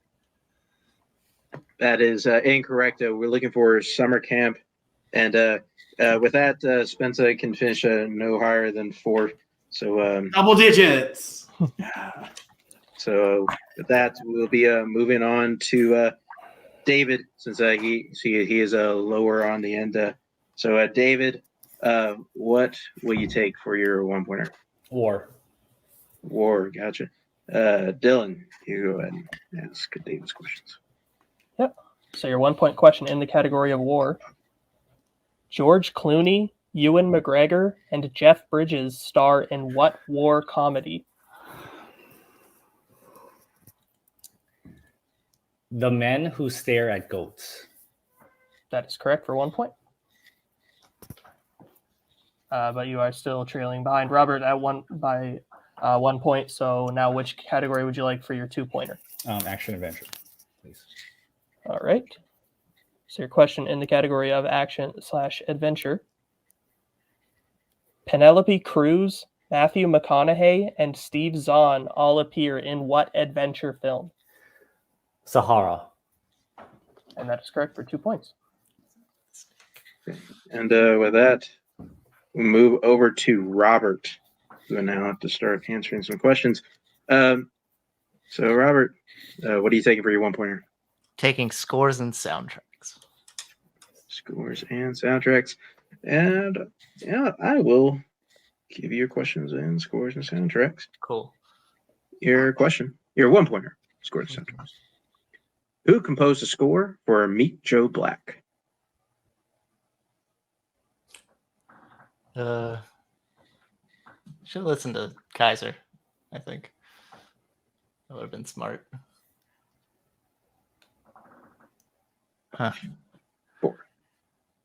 That is incorrect. We're looking for summer camp. And with that, Spencer can finish no higher than 4. So double digits. So with that, we'll be moving on to David, since he is lower on the end. So David, what will you take for your 1-pointer? War. War, gotcha. Dylan, you go ahead and ask David's questions. Yep. So your 1 point question in the category of war. George Clooney, Ewan McGregor, and Jeff Bridges star in what war comedy? The Men Who Stare at Goats. That is correct for 1 point. But you are still trailing behind Robert at 1 point. So now, which category would you like for your 2-pointer? Action adventure, please. All right. So your question in the category of action/adventure. Penelope Cruz, Matthew McConaughey, and Steve Zahn all appear in what adventure film? Sahara. And that is correct for 2 points. And with that, we'll move over to Robert, who will now have to start answering some questions. So, Robert, what are you taking for your 1-pointer? Taking scores and soundtracks. Scores and soundtracks. And yeah, I will give you your questions and scores and soundtracks. Cool. Your question, your 1-pointer, scores and soundtracks. Who composed the score for Meet Joe Black? Should listen to Kaiser, I think. That would have been smart. Huh. 4,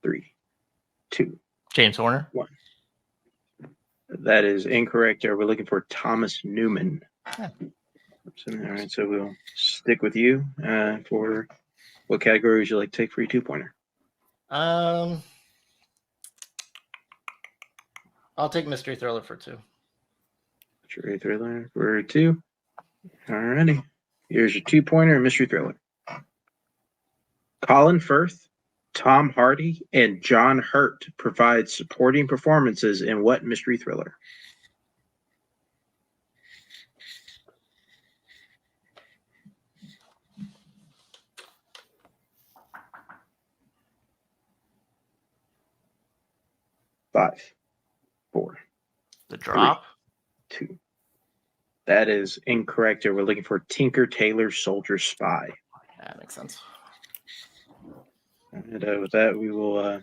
3, 2. James Horner. 1. That is incorrect. We're looking for Thomas Newman. Yeah. All right, so we'll stick with you for what category would you like to take for your 2-pointer? I'll take mystery thriller for 2. Mystery thriller for 2. Alrighty. Here's your 2-pointer, mystery thriller. Colin Firth, Tom Hardy, and John Hurt provide supporting performances in what mystery thriller? Five, 4. The Drop. 3, 2. That is incorrect. We're looking for Tinker Tailor Soldier Spy. Yeah, that makes sense. And with that, we will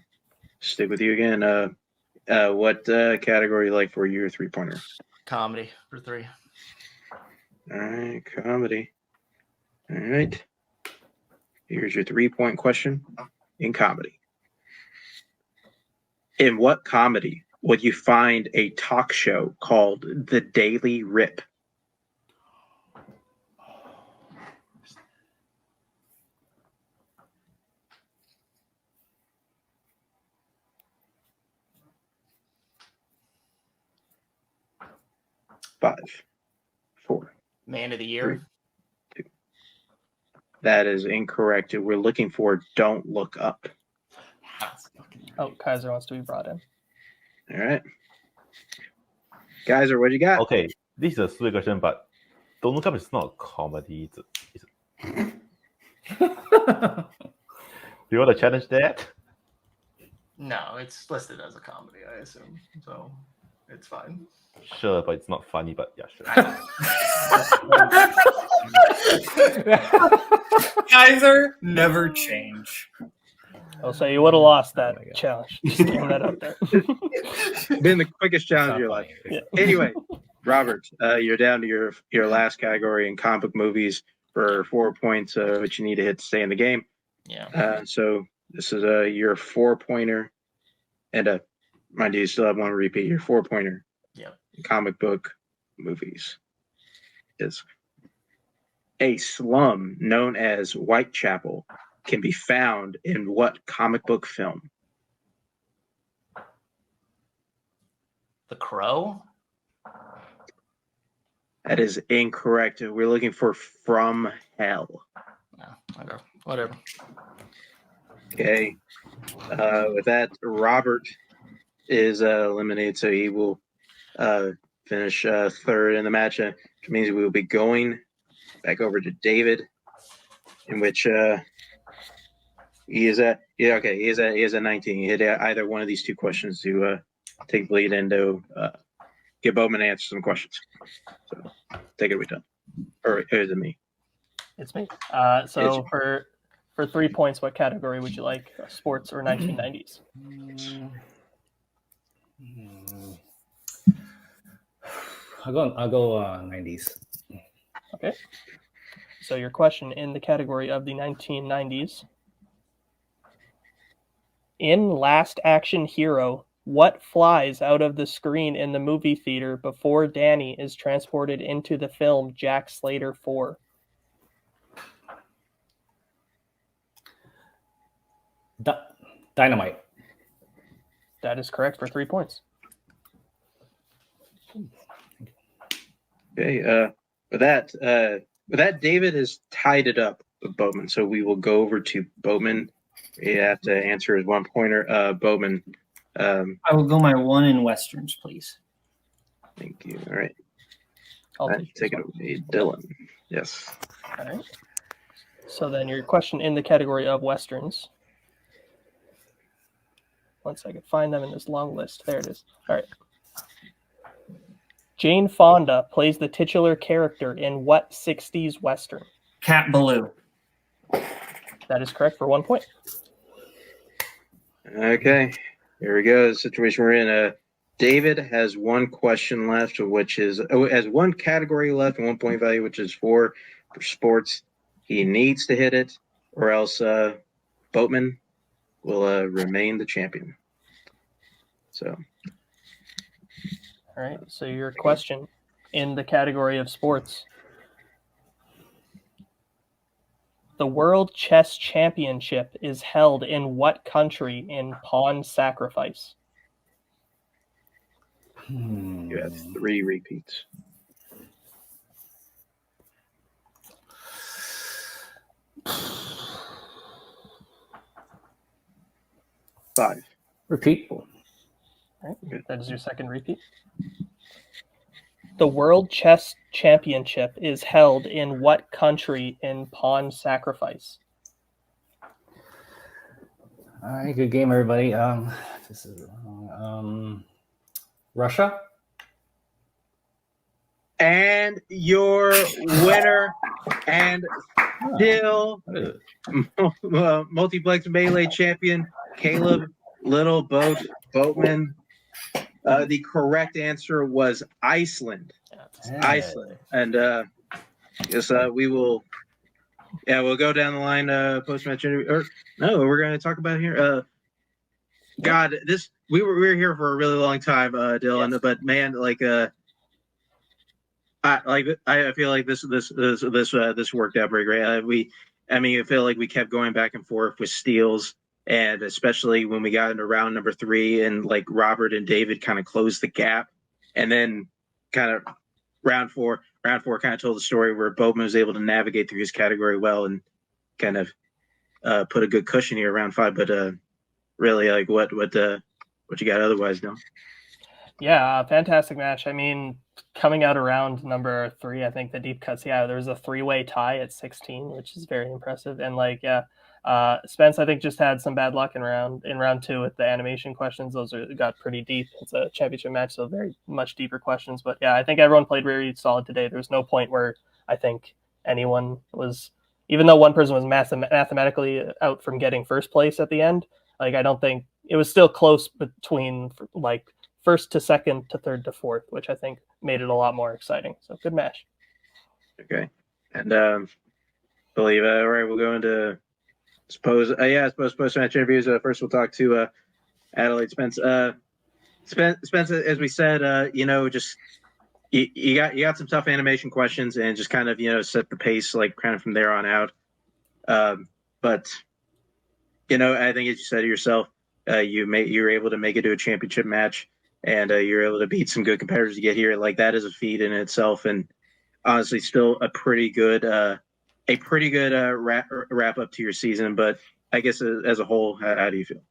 stick with you again. What category you like for your 3-pointer? Comedy for 3. All right, comedy. All right. Here's your 3-point question in comedy. In what comedy would you find a talk show called The Daily Rip? Five, 4. Man of the Year. 3, 2. That is incorrect. We're looking for Don't Look Up. Oh, Kaiser wants to be brought in. All right. Kaiser, what you got? Okay, this is a sweet question, but Don't Look Up is not a comedy. You want to challenge that? No, it's listed as a comedy, I assume. So it's fine. Sure, but it's not funny, but yeah, sure. Kaiser never change. Oh, so you would have lost that challenge. Just throwing that out there. Been the quickest challenge of your life. Yeah. Anyway, Robert, you're down to your last category in comic book movies for 4 points, which you need to hit to stay in the game. Yeah. So this is your 4-pointer, and mind you, you still have one repeat. Your 4-pointer. Yep. Comic book movies is a slum known as Whitechapel can be found in what comic book film? The Crow? That is incorrect. We're looking for From Hell. No, okay. Whatever. Okay. With that, Robert is eliminated, so he will finish third in the match, which means we will be going back over to David, in which he is at he is at 19. He hit either one of these 2 questions to take the lead into get Bowman to answer some questions. So take it away, Tom. Or is it me? It's me. So for 3 points, what category would you like? Sports or 1990s? I'll go 90s. Okay. So your question in the category of the 1990s. In Last Action Hero, what flies out of the screen in the movie theater before Danny is transported into the film Jack Slater 4? Dynamite. That is correct for 3 points. Okay. With that, David has tied it up with Bowman. So we will go over to Bowman. You have to answer his 1-pointer. Bowman. I will go my 1 in Westerns, please. Thank you. All right. I'll take it away, Dylan. Yes. All right. So then your question in the category of Westerns. Once I can find them in this long list. There it is. All right. Jane Fonda plays the titular character in what 60s Western? Cat Ballou. That is correct for 1 point. Okay. Here we go. The situation we're in. David has one question left, which is has one category left and 1 point value, which is for sports. He needs to hit it, or else Boatman will remain the champion. So. All right. So your question in the category of sports. The World Chess Championship is held in what country in pawn sacrifice? You have 3 repeats. Five. Repeat. All right. That is your second repeat. The World Chess Championship is held in what country in pawn sacrifice? All right, good game, everybody. This is Russia. And your winner and still multiplex melee champion, Kaleb Boatman. The correct answer was Iceland. Iceland. And yes, we will. Yeah, we'll go down the line post-match interview. Or no, we're going to talk about here. God, this we were here for a really long time, Dylan. Yes. But man, I feel like this worked out pretty great. I feel like we kept going back and forth with steals. And especially when we got into round number 3 and like Robert and David kind of closed the gap. And then kind of round four kind of told the story where Bowman was able to navigate through his category well and kind of put a good cushion here around 5. But really, like what you got otherwise, no? Yeah, fantastic match. I mean, coming out around number 3, I think the deep cuts, there was a 3-way tie at 16, which is very impressive. And Spence, I think, just had some bad luck in round 2 with the animation questions. Those got pretty deep. It's a championship match, so very much deeper questions. But yeah, I think everyone played very solid today. There was no point where I think anyone was, even though one person was mathematically out from getting first place at the end, I don't think it was still close between first to second to third to fourth, which I think made it a lot more exciting. So good match. Okay. And believe all right, we'll go into post-match interviews. First, we'll talk to Adelaide Spence. Spence, as we said, just you got some tough animation questions and just kind of set the pace kind of from there on out. But I think as you said yourself, you were able to make it to a championship match, and you're able to beat some good competitors to get here. That is a feat in itself, and honestly, still a pretty good wrap up to your season. But I guess as a whole, how do you feel?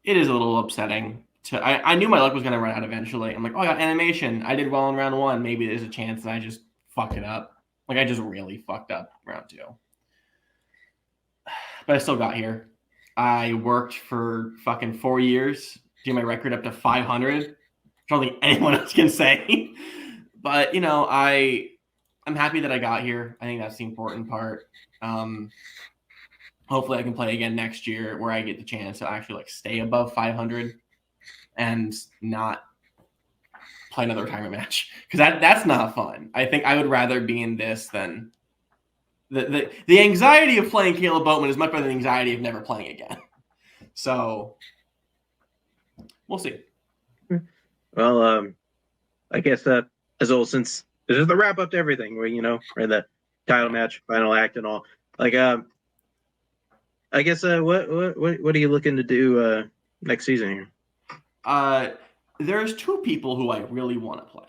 It is a little upsetting. I knew my luck was going to run out eventually. I'm like, oh, I got animation. I did well in round 1. Maybe there's a chance that I just fucked it up. I just really fucked up round 2. But I still got here. I worked for fucking 4 years, do my record up to 500. I don't think anyone else can say. But I'm happy that I got here. I think that's the important part. Hopefully I can play again next year where I get the chance to actually stay above 500 and not play another retirement match, because that's not fun. I think I would rather be in this than the anxiety of playing Kaleb Boatman is much better than the anxiety of never playing again. So we'll see. Well, I guess as old since this is the wrap up to everything, where we're in the title match, final act, and all. Like, I guess what are you looking to do next season here? There's two people who I really want to play.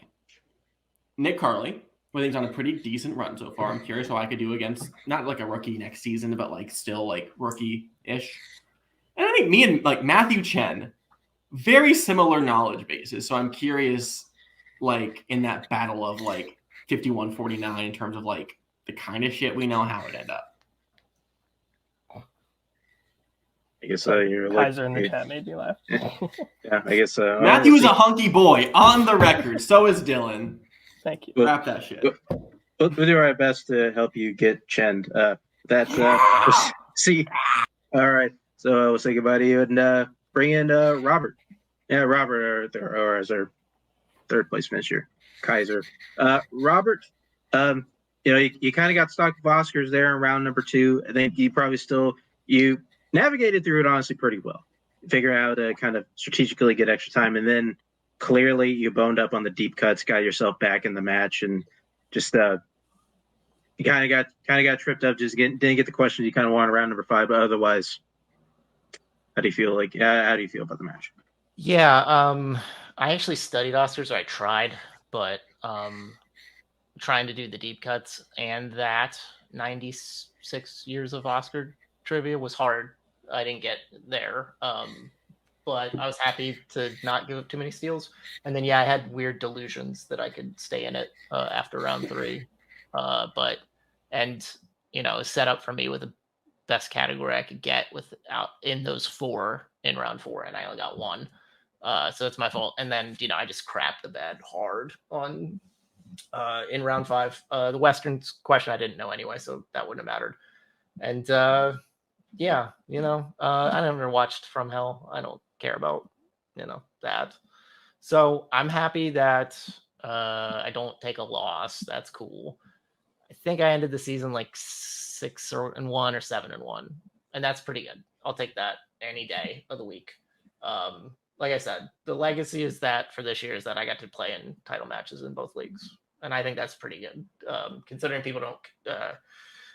Nick Carley, who I think's on a pretty decent run so far. I'm curious how I could do against not like a rookie next season, but like still like rookie-ish. And I think me and like Matthew Chen, very similar knowledge bases. So I'm curious, like in that battle of like 51-49 in terms of like the kind of shit we know, how it end up. I guess you're Kaiser in the chat made me laugh. Yeah, I guess Matthew is a hunky boy on the record. So is Dylan. Thank you. Wrap that shit. We'll do our best to help you get Chen. That's see. All right. So we'll say goodbye to you and bring in Robert. Yeah, Robert, or as our third place finisher, Kaiser. Robert, you kind of got stuck with Oscars there in round number 2. I think you probably you navigated through it honestly pretty well. Figure out kind of strategically get extra time, and then clearly you boned up on the deep cuts, got yourself back in the match, and just you kind of got tripped up. Just didn't get the questions you kind of wanted around number 5, but otherwise, how do you feel about the match? Yeah, I actually studied Oscars, or I tried, but trying to do the deep cuts and that 96 years of Oscar trivia was hard. I didn't get there, but I was happy to not give up too many steals. And then, I had weird delusions that I could stay in it after round 3. It was set up for me with the best category I could get without in those 4 in round 4, and I only got 1. So it's my fault. And then, I just crapped the bed hard on in round 5. The Westerns question I didn't know anyway, so that wouldn't have mattered. And I never watched From Hell. I don't care about that. So I'm happy that I don't take a loss. That's cool. I think I ended the season like 6-1 or 7-1, and that's pretty good. I'll take that any day of the week. Like I said, the legacy is that for this year is that I got to play in title matches in both leagues, and I think that's pretty good. Considering people don't,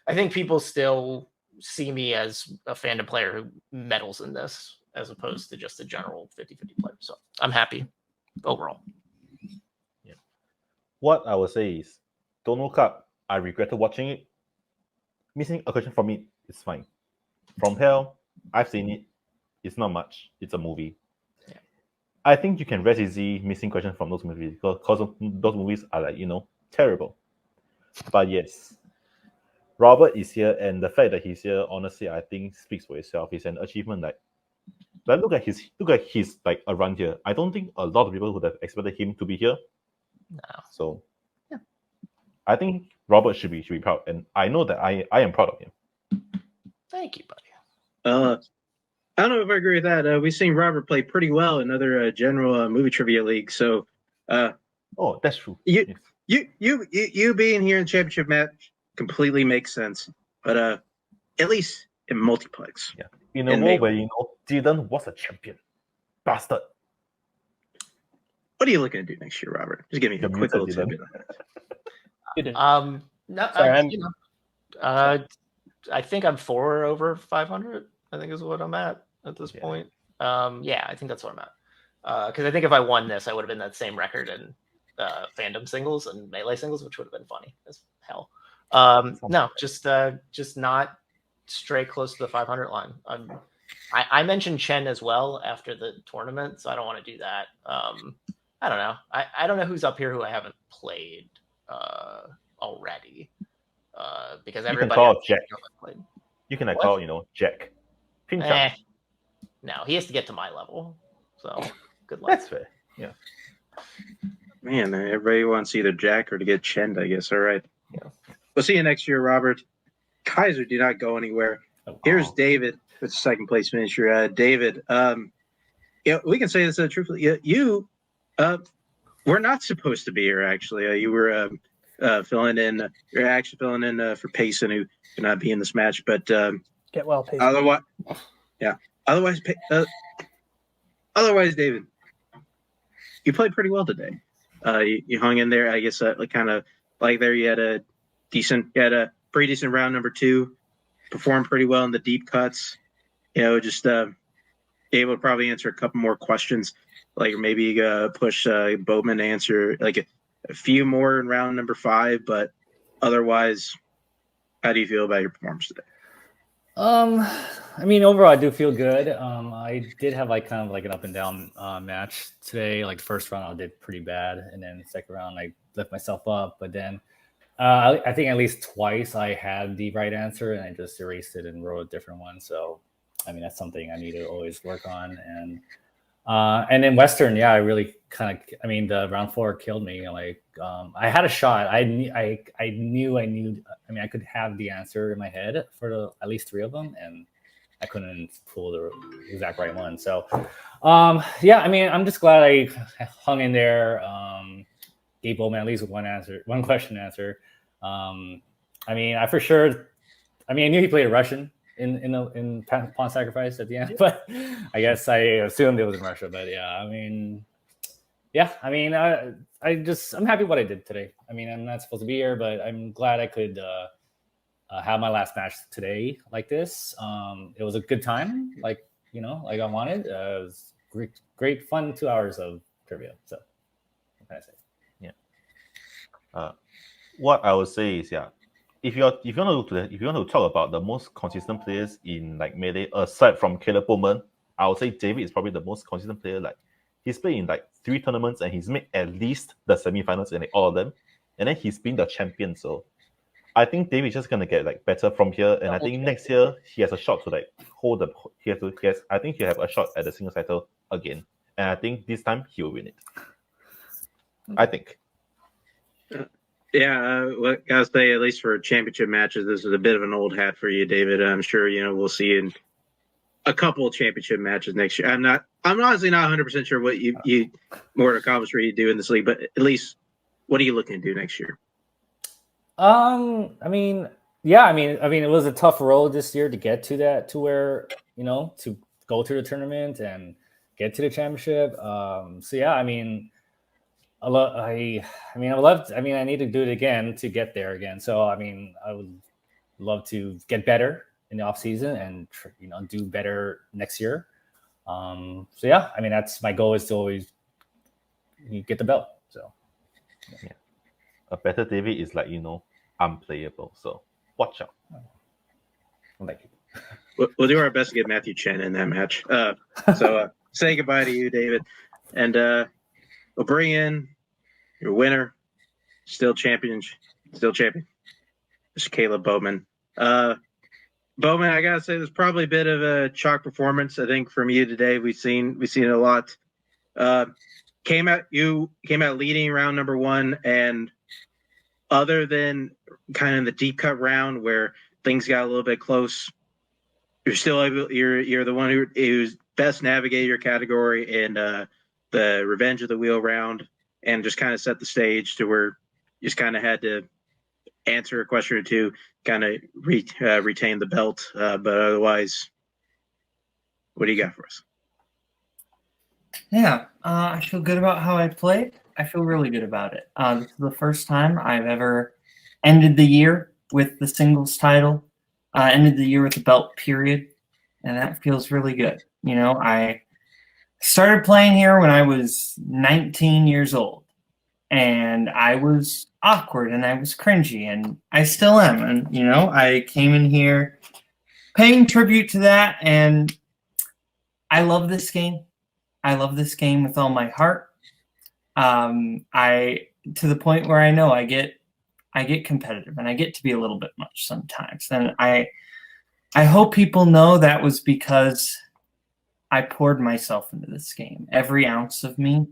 I think people still see me as a Fandom player who meddles in this as opposed to just a general 50-50 player. So I'm happy overall. Yeah. What I would say is, don't look up. I regretted watching it. Missing a question from it is fine. From Hell, I've seen it. It's not much. It's a movie. Yeah. I think you can rest easy missing questions from those movies because those movies are like, terrible. But yes, Robert is here, and the fact that he's here, honestly, I think speaks for itself. It's an achievement. Like look at his like a run here. I don't think a lot of people would have expected him to be here. No. So yeah, I think Robert should be proud, and I know that I am proud of him. Thank you, buddy. I don't know if I agree with that. We've seen Robert play pretty well in other general movie trivia leagues. So, oh, that's true. You being here in the championship match completely makes sense. But at least in multiplex, yeah, in a world where Dylan was a champion, bastard. What are you looking to do next year, Robert? Just give me a quick little tidbit. I think I'm 4 over 500. I think is what I'm at this point. I think that's what I'm at. Because I think if I won this, I would have been that same record in Fandom singles and Melee singles, which would have been funny as hell. No, just not stray close to the 500 line. I mentioned Chen as well after the tournament, so I don't want to do that. I don't know. I don't know who's up here who I haven't played already. Because everybody you can call Jack. You can call Jack. No, he has to get to my level. So good luck. That's fair. Yeah. Man, everybody wants either Jack or to get Chend, I guess. All right. Yeah. We'll see you next year, Robert. Kaiser, do not go anywhere. Here's David with second place finisher. David, we can say this truthfully. You were not supposed to be here, actually. You were filling in. You're actually filling in for Payson, who could not be in this match. But Get well, Payson. otherwise, yeah. Otherwise, David, you played pretty well today. You hung in there. I guess kind of like there. You had a pretty decent round number 2. Performed pretty well in the deep cuts. Just able to probably answer a couple more questions, like maybe push Bowman to answer like a few more in round number 5. But otherwise, how do you feel about your performance today? I mean, overall, I do feel good. I did have kind of an up and down match today. Like first round, I did pretty bad, and then second round, I lift myself up. But then I think at least twice I had the right answer, and I just erased it and wrote a different one. So, I mean, that's something I need to always work on. And then Western, yeah, I really the round 4 killed me. I had a shot. I knew. I mean, I could have the answer in my head for at least 3 of them, and I couldn't pull the exact right one. So, yeah, I mean, I'm just glad I hung in there. Gave Bowman at least one question answer. I mean, I knew he played a Russian in Pawn Sacrifice at the end, but I guess I assumed it was in Russia. But yeah, I mean, I'm happy what I did today. I mean, I'm not supposed to be here, but I'm glad I could have my last match today like this. It was a good time, like I wanted. It was great fun 2 hours of trivia. So what can I say? What I would say is, if you want to talk about the most consistent players in Melee, aside from Kaleb Bowman, I would say David is probably the most consistent player. He's played in 3 tournaments and he's made at least the semifinals in all of them, and then he's been the champion. So I think David is just gonna get better from here, and I think next year he has a shot to hold the. I think he'll have a shot at the singles title again, and I think this time he will win it. I think. Yeah, gotta say, at least for championship matches, this is a bit of an old hat for you, David. I'm sure we'll see you in a couple of championship matches next year. I'm honestly not 100% sure what you more to accomplish for you do in this league, but at least what are you looking to do next year? I mean, it was a tough road this year to get to where to go to the tournament and get to the championship. So yeah, I mean. I need to do it again to get there again. So, I mean, I would love to get better in the off season and, do better next year. So yeah, I mean, that's my goal, is to always get the belt. So yeah. A better David is unplayable. So watch out. Thank you. We'll do our best to get Matthew Chen in that match. So say goodbye to you, David. And, we'll bring in your winner, still champion. It's Kaleb Bowman. Bowman, I gotta say, there's probably a bit of a chalk performance. I think from you today, we've seen a lot. Came out leading round number 1, and other than kind of the deep cut round where things got a little bit close, you're still able. You're the one who's best navigated your category in the Revenge of the Wheel round, and just kind of set the stage to where you just kind of had to answer a question or two, kind of retain the belt. But otherwise, what do you got for us? Yeah, I feel good about how I played. I feel really good about it. This is the first time I've ever ended the year with the singles title, ended the year with the belt, period. And that feels really good. I started playing here when I was 19 years old, and I was awkward and I was cringy, and I still am. And, I came in here paying tribute to that, and I love this game. I love this game with all my heart. To the point where I know I get competitive, and I get to be a little bit much sometimes. And I hope people know that was because I poured myself into this game. Every ounce of me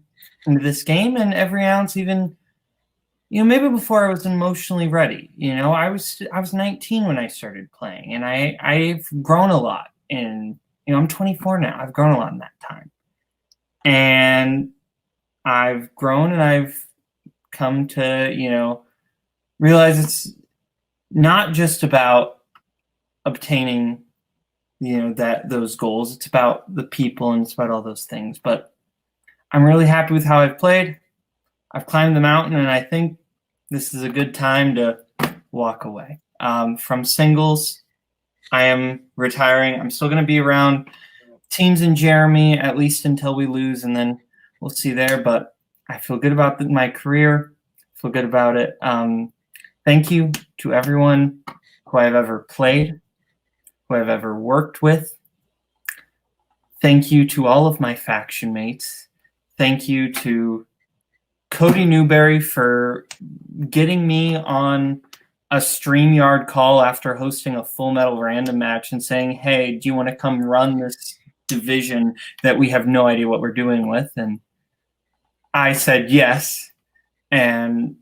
into this game, and every ounce, even maybe before I was emotionally ready. I was 19 when I started playing, and I've grown a lot. And I'm 24 now. I've grown a lot in that time, and I've grown, and I've come to realize it's not just about obtaining those goals. It's about the people, and it's about all those things. But I'm really happy with how I've played. I've climbed the mountain, and I think this is a good time to walk away. From singles, I am retiring. I'm still going to be around teams and Jeremy, at least until we lose, and then we'll see there. But I feel good about my career. I feel good about it. Thank you to everyone who I've ever played, who I've ever worked with. Thank you to all of my faction mates. Thank you to Cody Newberry for getting me on a StreamYard call after hosting a Full Metal Random match and saying, hey, do you want to come run this division that we have no idea what we're doing with? And I said yes. And,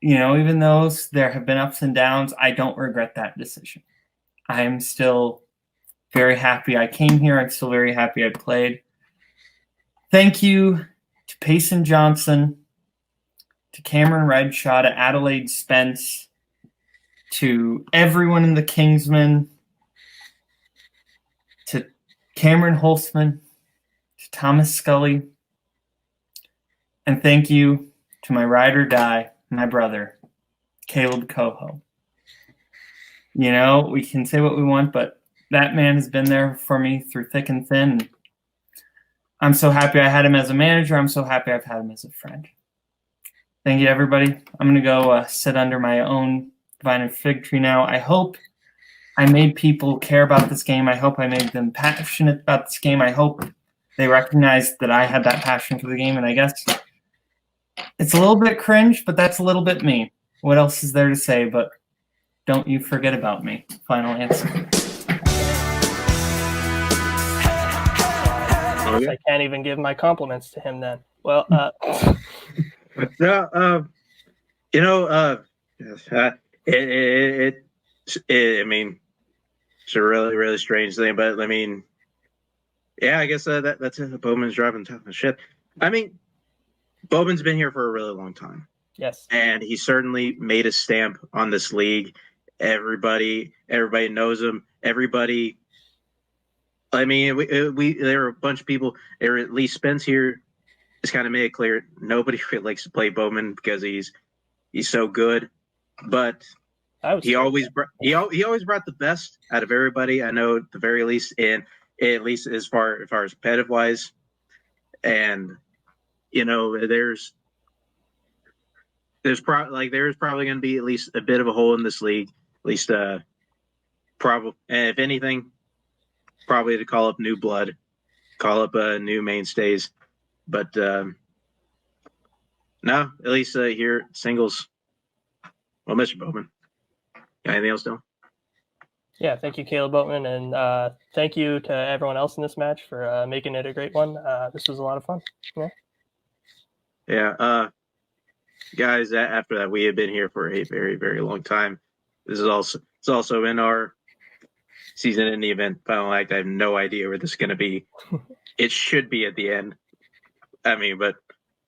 even though there have been ups and downs, I don't regret that decision. I am still very happy I came here. I'm still very happy I played. Thank you to Payson Johnson, to Cameron Redshaw, to Adelaide Spence, to everyone in the Kingsmen, to Cameron Holtzman, to Thomas Scully, and thank you to my ride or die, my brother, Kaleb Koho. We can say what we want, but that man has been there for me through thick and thin. I'm so happy I had him as a manager. I'm so happy I've had him as a friend. Thank you, everybody. I'm going to go sit under my own vine and fig tree now. I hope I made people care about this game. I hope I made them passionate about this game. I hope they recognized that I had that passion for the game. And I guess it's a little bit cringe, but that's a little bit me. What else is there to say? But don't you forget about me. Final answer. I can't even give my compliments to him then. Well, it's a really, really strange thing, but I guess that's it. Bowman's driving tough and shit. Bowman's been here for a really long time. Yes. And he certainly made a stamp on this league. Everybody knows him. Everybody. There were a bunch of people, or at least Spence here, has kind of made it clear nobody really likes to play Bowman because he's so good. But he always brought the best out of everybody. I know at the very least, and at least as far as competitive wise, and there's probably going to be at least a bit of a hole in this league. At least probably, and if anything, probably to call up new blood, call up new mainstays. But no, at least here singles. Well, Mr. Bowman, got anything else, Dylan? Yeah, thank you, Kaleb Bowman, and thank you to everyone else in this match for making it a great one. This was a lot of fun. Yeah, guys. After that, we have been here for a very, very long time. It's also in our season in the event final act. I have no idea where this is going to be. It should be at the end. But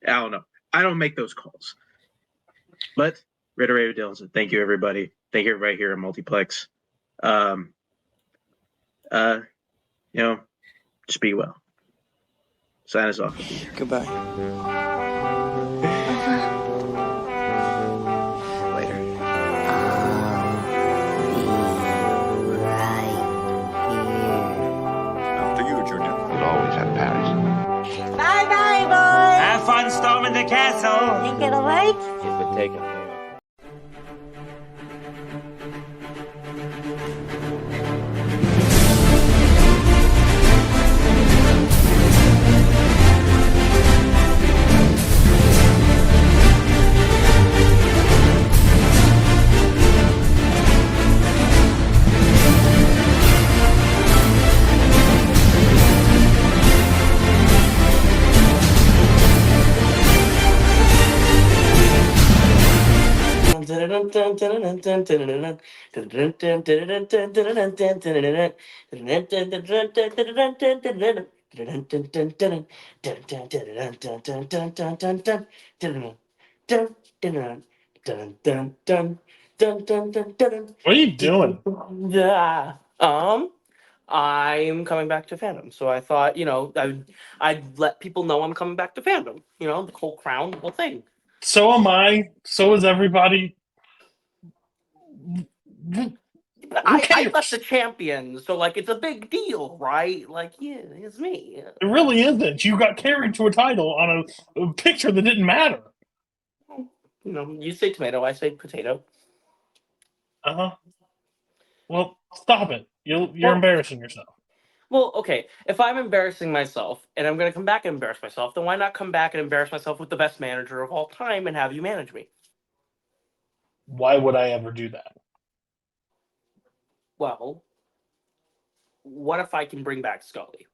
I don't know. I don't make those calls. But reiterate Dylan said, thank you, everybody. Thank you, everybody here at Multiplex. Just be well. Sign us off. Goodbye. Bye-bye, boys. Have fun storming the castle. Think it'll work? She's been taken. What are you doing? I'm coming back to Fandom, so I thought, I'd let people know I'm coming back to Fandom. The whole crown, the whole thing. So am I. So is everybody. I left the champion, so it's a big deal, right? Yeah, it's me. It really isn't. You got carried to a title on a picture that didn't matter. You say tomato, I say potato. Well, stop it. You're embarrassing yourself. Well, okay, if I'm embarrassing myself and I'm going to come back and embarrass myself, then why not come back and embarrass myself with the best manager of all time and have you manage me? Why would I ever do that? Well, what if I can bring back Scully?